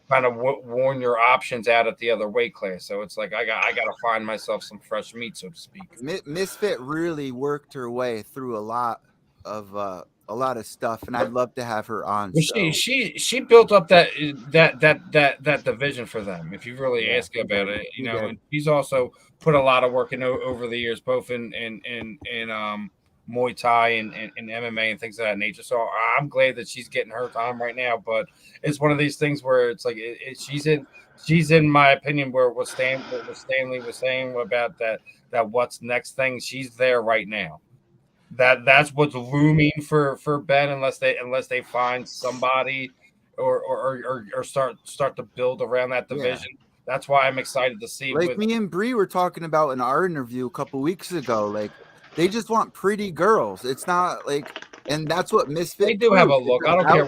kind of worn your options out at the other weight class. So it's like I got to find myself some fresh meat, so to speak. Misfit really worked her way through a lot of stuff, and I'd love to have her on. Well, so. she built up that division for them. If you really ask about it, you know, and she's also put a lot of work in over the years, both in Muay Thai and MMA and things of that nature. So I'm glad that she's getting her time right now. But it's one of these things where it's like she's in my opinion where what Stanlee was saying about that what's next thing. She's there right now. That's what's looming for Ben unless they find somebody or start to build around that division. Yeah. That's why I'm excited to see. Like me and Bree were talking about in our interview a couple weeks ago. Like they just want pretty girls. It's not like, and that's what Misfit. They do have a look. I don't care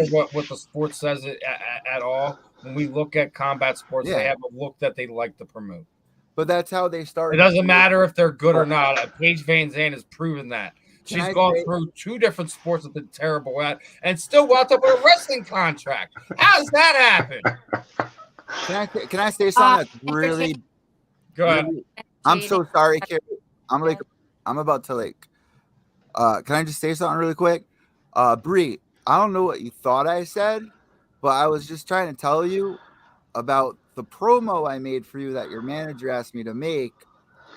what the sport says at all. When we look at combat sports, they have a look that they like to promote. But that's how they start. It doesn't matter if they're good or not. Paige Vanzant has proven that. She's gone through 2 different sports that been terrible at and still wound up with a wrestling contract. How's that happen? Can I say something that's really go ahead? I'm so sorry, Carrie. I'm about to can I just say something really quick? Bree, I don't know what you thought I said, but I was just trying to tell you about the promo I made for you that your manager asked me to make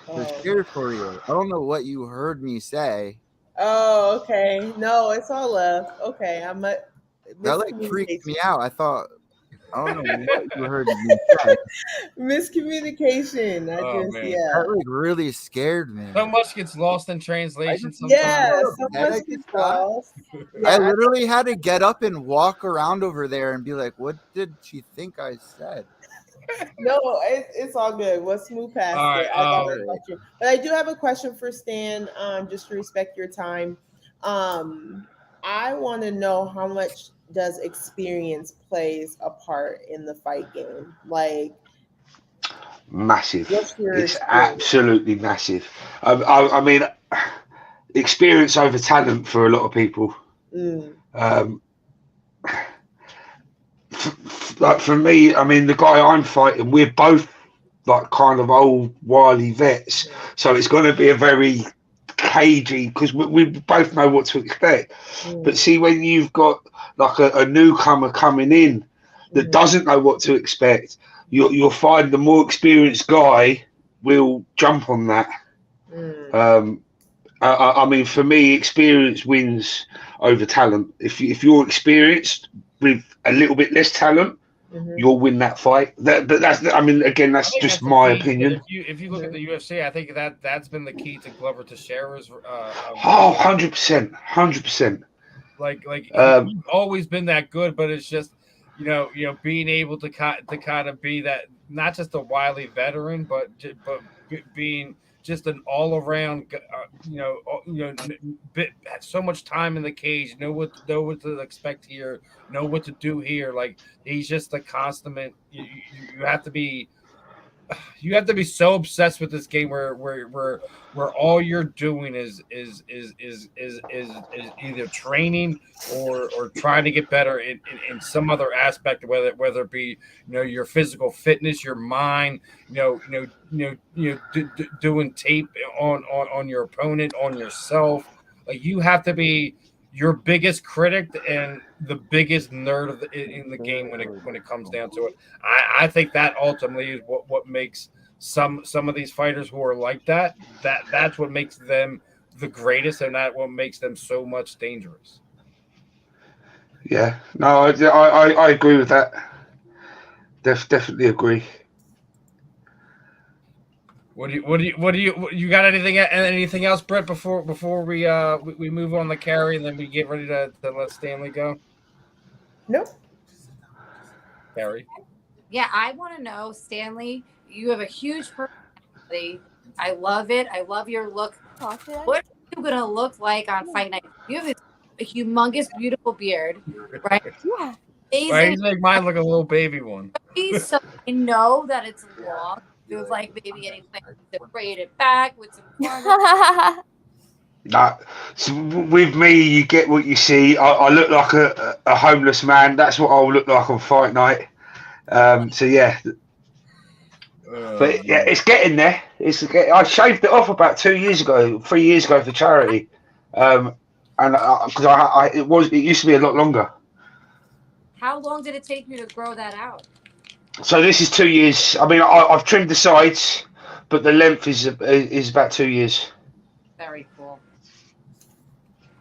to share for you. I don't know what you heard me say. Oh, okay. No, it's all love. Okay, that freaked me out. I don't know what you heard me say. Miscommunication. That really scared me. So much gets lost in translation. So much gets lost. I literally had to get up and walk around over there and be like, "What did she think I said?" No, it's all good. We'll smooth past it. I got a question. But I do have a question for Stan, just to respect your time. I want to know how much does experience plays a part in the fight game? Like massive. It's absolutely massive. I mean, experience over talent for a lot of people. Like for me, I mean, the guy I'm fighting, we're both like kind of old wily vets, so it's going to be a very cagey because we both know what to expect. But see, when you've got like a newcomer coming in that doesn't know what to expect, you'll find the more experienced guy will jump on that. I mean, for me, experience wins over talent. If you're experienced with a little bit less talent, you'll win that fight. But that's, I mean, again, that's just my opinion. If you look at the UFC, I think that's been the key to Glover Teixeira's. 100%. Like he's always been that good, but it's just you know being able to kind of be that, not just a wily veteran, but being just an all-around, so much time in the cage, know what to expect here, know what to do here. Like he's just a consummate. You have to be so obsessed with this game where all you're doing is either training or trying to get better in some other aspect, whether it be your physical fitness, your mind, doing tape on your opponent, on yourself. Like you have to be your biggest critic and the biggest nerd in the game when it comes down to it. I think that ultimately is what makes some of these fighters who are like that's what makes them the greatest, and that what makes them so much dangerous. Yeah, no, I agree with that. Definitely agree. What do you got anything else, Brett, before we move on to Carrie and then we get ready to let Stanlee go? Nope. Carrie. Yeah, I want to know, Stanlee, you have a huge personality. I love it. I love your look. What are you going to look like on fight night? You have a humongous, beautiful beard, right? Yeah. Right, he's like mine, look a little baby one. So I know that it's long. It was like maybe any plans to braid it back with some corners. No, so with me, you get what you see. I look like a homeless man. That's what I'll look like on fight night. So yeah, but yeah, it's getting there. I shaved it off about 3 years ago for charity, and because it used to be a lot longer. How long did it take you to grow that out? So this is 2 years. I mean, I've trimmed the sides, but the length is about 2 years. Very cool.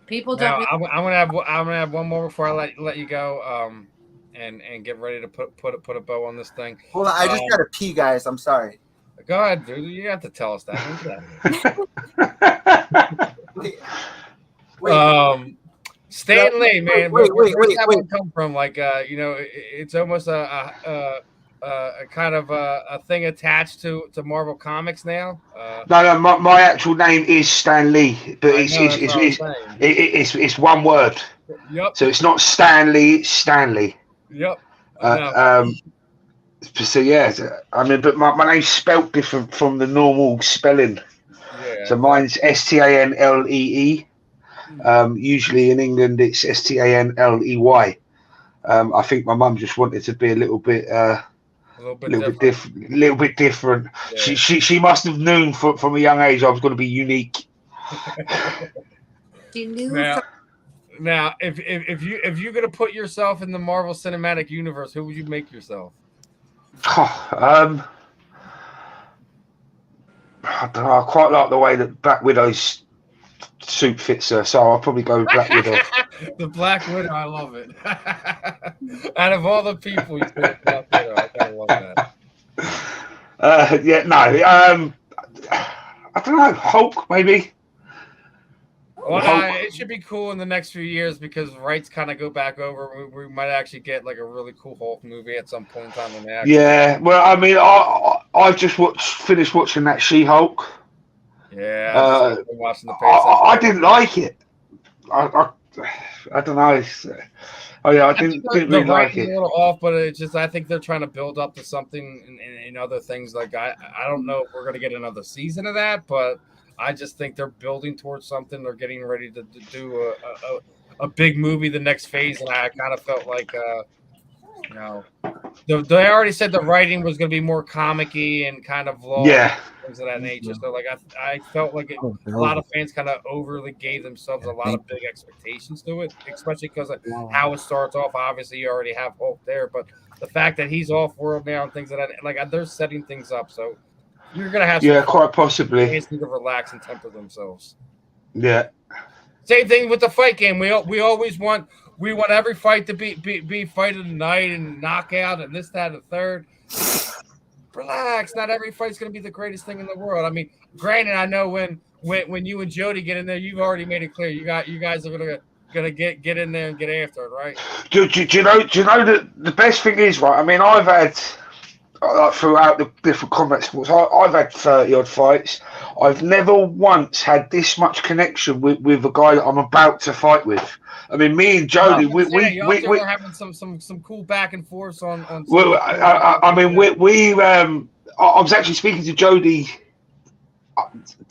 People Now, don't. I'm gonna have one more before I let you go. And get ready to put a bow on this thing. Hold on, I just gotta pee, guys. I'm sorry. Go ahead, dude. You have to tell us that. Stanlee, man. Where's that one come from? Like, it's almost a kind of a thing attached to Marvel Comics now. No, my actual name is Stanlee, but it's one word. Yep. So it's not Stanley, it's Stanley. Yep. So yeah, I mean, but my name's spelt different from the normal spelling. Yeah. So mine's Stanlee. Usually in England it's Stanley. I think my mum just wanted to be a little bit different. Yeah. She must have known from a young age I was going to be unique. She knew. Now, if you're gonna put yourself in the Marvel Cinematic Universe, who would you make yourself? I don't know. I quite like the way that Black Widow's suit fits her, so I'll probably go Black Widow. The Black Widow, I love it. Out of all the people, you picked Black Widow. I kind of love that. Yeah, no. I don't know. Hulk, maybe. Well, it should be cool in the next few years because rights kind of go back over. We might actually get like a really cool Hulk movie at some point in time. Yeah, well, I mean, I've just finished watching that She-Hulk. Yeah, watching the I didn't like it. I don't know. I didn't really like it. A little off, but it's just I think they're trying to build up to something in other things. Like I don't know if we're gonna get another season of that, but I just think they're building towards something. They're getting ready to do a big movie, the next phase, and I kind of felt like, they already said the writing was going to be more comic-y and kind of long, things of that nature. So, like, I felt like a lot of fans kind of overly gave themselves a lot of big expectations to it, especially because of how it starts off. Obviously, you already have Hulk there, but the fact that he's off-world now and things of that, like, they're setting things up, so. You're gonna have quite possibly to relax and temper themselves. Yeah. Same thing with the fight game. We always want every fight to be fight of the night and knockout and this, that, and the third. Relax. Not every fight's gonna be the greatest thing in the world. I mean, granted, I know when you and Jody get in there, you've already made it clear. You guys are gonna get in there and get after it, right? Do you know that the best thing is, right? I mean, I've had. Throughout the different combat sports, I've had 30 odd fights. I've never once had this much connection with a guy that I'm about to fight with. I mean, me and Jody, we're having some cool back and forth on. Well, I mean, I was actually speaking to Jody.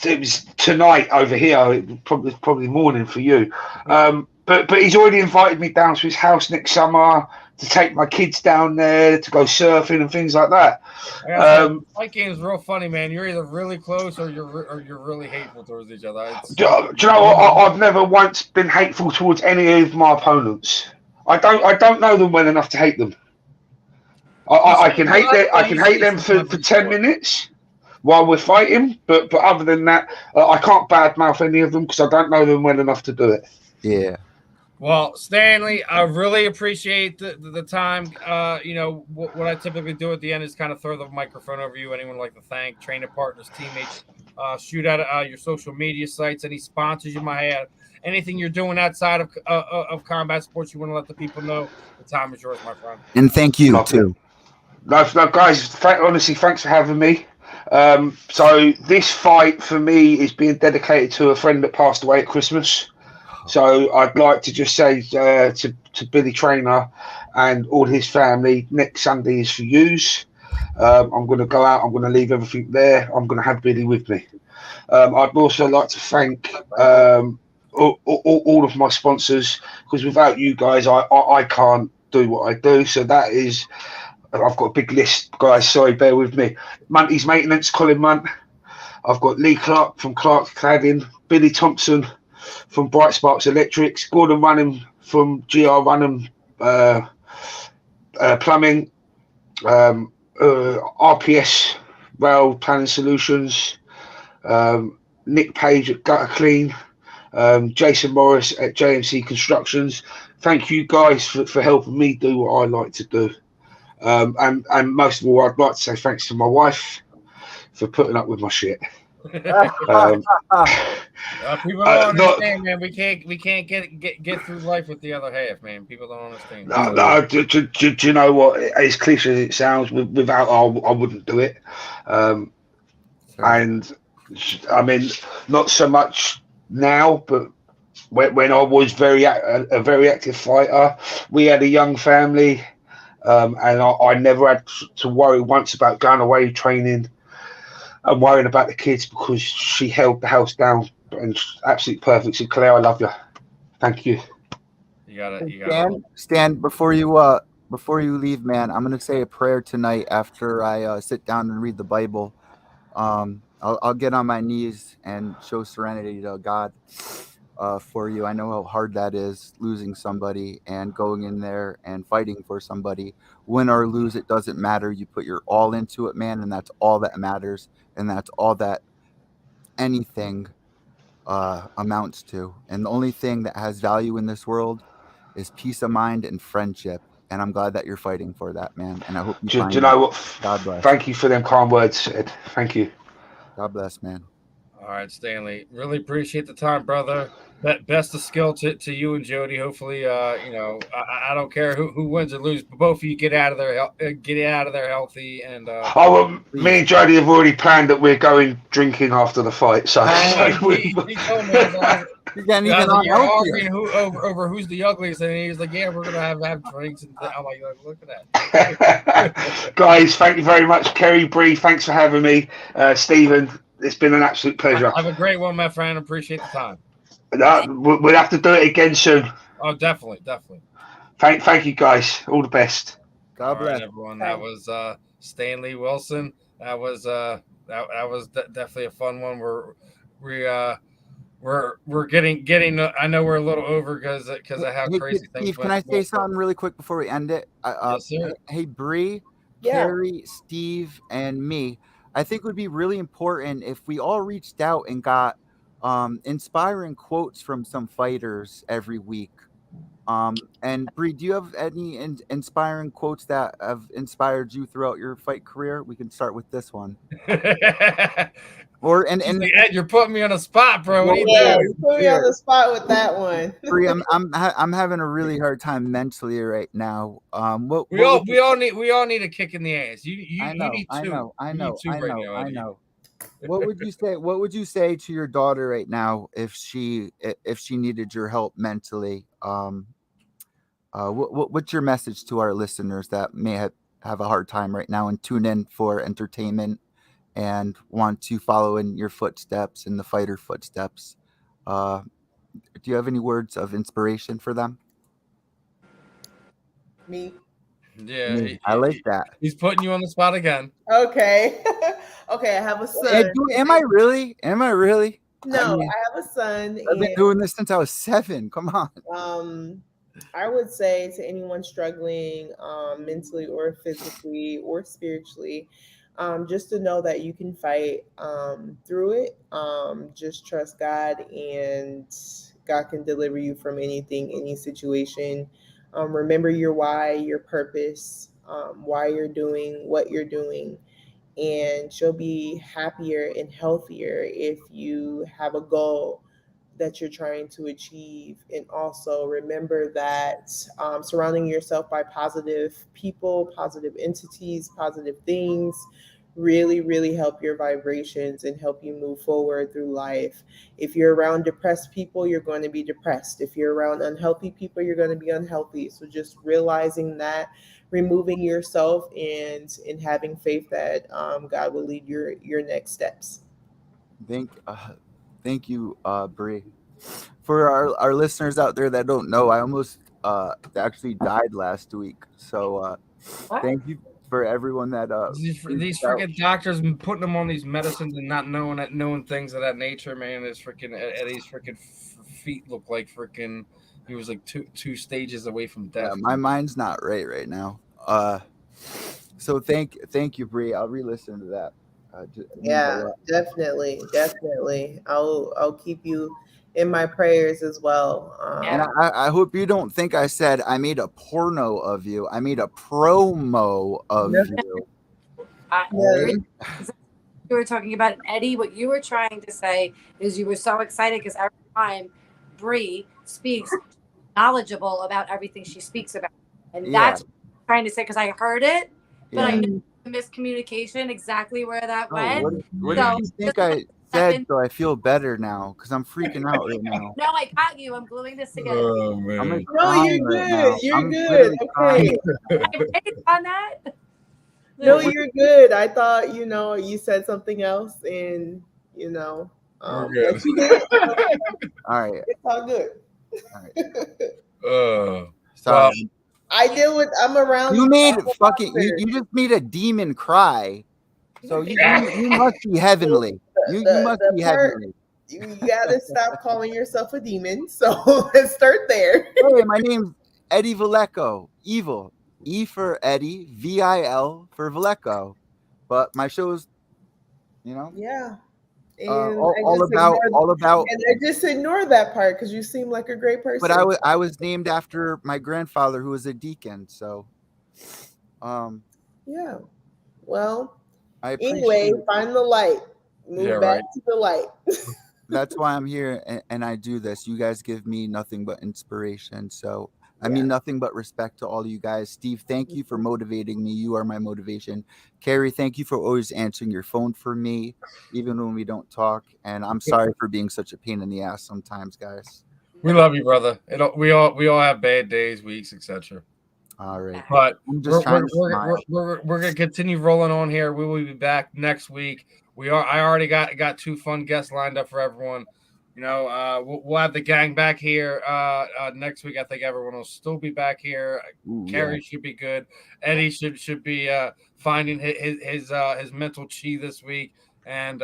It was tonight over here. Probably morning for you. But he's already invited me down to his house next summer to take my kids down there to go surfing and things like that. Fight game is real funny, man. You're either really close or you're really hateful towards each other. Do you know what? I've never once been hateful towards any of my opponents. I don't know them well enough to hate them. I can hate them for 10 minutes while we're fighting, but other than that, I can't badmouth any of them because I don't know them well enough to do it. Yeah. Well, Stanlee, I really appreciate the time. What I typically do at the end is kind of throw the microphone over you. Anyone would like to thank, training partners, teammates, shoot out your social media sites, any sponsors you might have, anything you're doing outside of combat sports you want to let the people know. The time is yours, my friend. And thank you, too. No, guys, honestly, thanks for having me. So this fight for me is being dedicated to a friend that passed away at Christmas. So I'd like to just say to Billy Traynor and all his family, next Sunday is for yous. I'm going to go out. I'm going to leave everything there. I'm going to have Billy with me. I'd also like to thank all of my sponsors, because without you guys, I can't do what I do. So that is, I've got a big list, guys. Sorry, bear with me. Munty's Maintenance, Colin Munt. I've got Lee Clark from Clark Cladding, Billy Thompson from Bright Sparks Electrics, Gordon Running from GR Running Plumbing, RPS Rail Planning Solutions, Nick Page at Gutter Clean, Jason Morris at JMC Constructions. Thank you guys for helping me do what I like to do. And most of all, I'd like to say thanks to my wife for putting up with my shit. People don't understand, man. We can't get through life with the other half, man. People don't understand. No, do you know what? As cliche as it sounds, without I wouldn't do it. And I mean, not so much now, but when I was a very active fighter, we had a young family, and I never had to worry once about going away training and worrying about the kids, because she held the house down and absolutely perfect. So Claire, I love you. Thank you. You got it. Stan, before you leave, man, I'm gonna say a prayer tonight after I sit down and read the Bible. I'll get on my knees and show serenity to God for you. I know how hard that is, losing somebody and going in there and fighting for somebody. Win or lose, it doesn't matter. You put your all into it, man, and that's all that matters, and that's all that anything amounts to. And the only thing that has value in this world is peace of mind and friendship. And I'm glad that you're fighting for that, man. And I hope you find you know what? God bless. Thank you for them kind words, Ed. Thank you. God bless, man. All right, Stanley. Really appreciate the time, brother. Best of skill to you and Jody. Hopefully, I don't care who wins or loses, but both of you get out of there healthy. And me and Jody have already planned that we're going drinking after the fight. So he told me, you're arguing over who's the ugliest, and he's like, "Yeah, we're gonna have drinks." And I'm like, "Look at that." Guys, thank you very much, Kerry Bree. Thanks for having me, Stephen. It's been an absolute pleasure. Have a great one, my friend. Appreciate the time. We'll have to do it again soon. Oh, definitely. Thank you, guys. All the best. God bless, everyone. That was Stanlee Wilson. That was definitely a fun one. We're getting. I know we're a little over because of how crazy things. Steve, can I say something really quick before we end it? Yes, sir. Hey, Bree, Carrie, Steve, and me. I think it would be really important if we all reached out and got inspiring quotes from some fighters every week. And Bree, do you have any inspiring quotes that have inspired you throughout your fight career? We can start with this one. Ed, you're putting me on a spot, bro. Well, you put me on the spot with that one. Bree, I'm having a really hard time mentally right now. We all need a kick in the ass. You need two. I know. What would you say to your daughter right now if she needed your help mentally? What's your message to our listeners that may have a hard time right now and tune in for entertainment and want to follow in your footsteps and the fighter footsteps? Do you have any words of inspiration for them? Me. Yeah, I like that. He's putting you on the spot again. Okay. Okay, I have a son. Am I really? No, I have a son. I've been doing this since I was 7. Come on. I would say to anyone struggling mentally or physically or spiritually, just to know that you can fight through it. Just trust God, and God can deliver you from anything, any situation. Remember your why, your purpose, why you're doing what you're doing, and you'll be happier and healthier if you have a goal that you're trying to achieve. And also remember that surrounding yourself by positive people, positive entities, positive things really, really help your vibrations and help you move forward through life. If you're around depressed people, you're going to be depressed. If you're around unhealthy people, you're going to be unhealthy. So just realizing that, removing yourself, and having faith that God will lead your next steps. Thank you, Bree. For our listeners out there that don't know, I almost actually died last week. So What? thank you for everyone that These reached out. freaking doctors putting them on these medicines and not knowing things of that nature, man. Is freaking Eddie's freaking feet look like freaking. He was like two stages away from Yeah, death. my mind's not right now. So thank you, Bree. I'll re-listen to that. It means a Yeah, lot. definitely. I'll keep you in my prayers as well. And I hope you don't think I said I made a porno of you. I made a promo of No. you. Yeah. You were talking about Eddie. What you were trying to say is you were so excited because every time Bree speaks, knowledgeable about everything she speaks about, and that's what I'm trying to say because I heard it, but I know the miscommunication exactly where that went. What So did you think I said? So I feel better now because I'm freaking out right now. no, I caught you. I'm gluing this together. Oh I'm man. No, crying you're right good. now. You're I'm good. literally Okay. crying. Am I right on that? No, you're good. I thought, you said something else and, We're but good. you did. All right. It's all good. All right. Well, Sorry. I'm around. You made I'm a fucking boxer. you just made a demon cry. So you must be heavenly. You must The be part heavenly. you gotta stop calling yourself a demon. So let's start there. Hey, my name's Eddie Valeco. Evil. E for Eddie, VIL for Valeco. But my show's, Yeah. And all about. and I just ignore that part because you seem like a great person. But I was named after my grandfather who was a deacon. So, yeah. Well, I anyway, appreciate. find the light. Move back to the light. That's why I'm here and I do this. You guys give me nothing but inspiration. So I mean nothing but respect to all of you guys. Steve, thank you for motivating me. You are my motivation. Carrie, thank you for always answering your phone for me, even when we don't talk. And I'm sorry for being such a pain in the ass sometimes, guys. we love you, brother. We all have bad days, weeks, etc. All right. But I'm just trying to smile. we're gonna continue rolling on here. We will be back next week. I already got two fun guests lined up for everyone. We'll have the gang back here next week. I think everyone will still be back here. Carrie should be good. Eddie should be finding his mental chi this week. And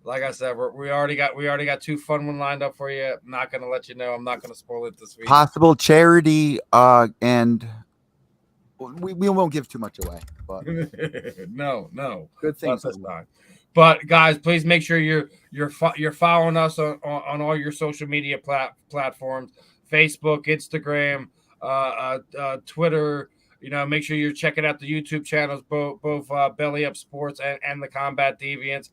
like I said, we already got two fun one lined up for you. I'm not gonna let you know. I'm not gonna spoil it this week. Possible charity and we won't give too much away. But no. Good things. This time. But guys, please make sure you're following us on all your social media platforms: Facebook, Instagram, Twitter. Make sure you're checking out the YouTube channels, both Belly Up Sports and the Combat Deviants.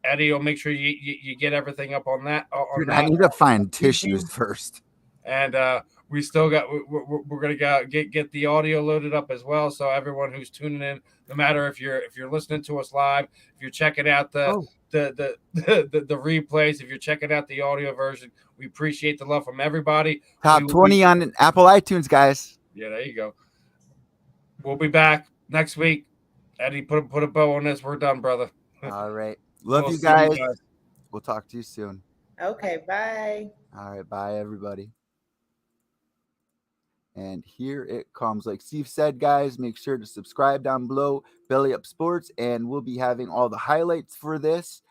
Eddie will make sure you get everything up on that. Dude, I need to find tissues first. And we still got we're gonna get the audio loaded up as well. So everyone who's tuning in, no matter if you're listening to us live, if you're checking out the replays, if you're checking out the audio version, we appreciate the love from everybody. Top 20 on Apple iTunes, guys. Yeah, there you go. We'll be back next week. Eddie, put a bow on this. We're done, brother. All right. Love you guys. We'll talk to you soon. Okay, bye. All right, bye everybody. And here it comes. Like Steve said, guys, make sure to subscribe down below, Belly Up Sports, and we'll be having all the highlights for this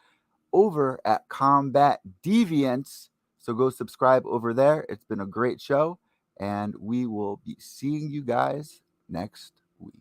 over at Combat Deviants. So go subscribe over there. It's been a great show, and we will be seeing you guys next week.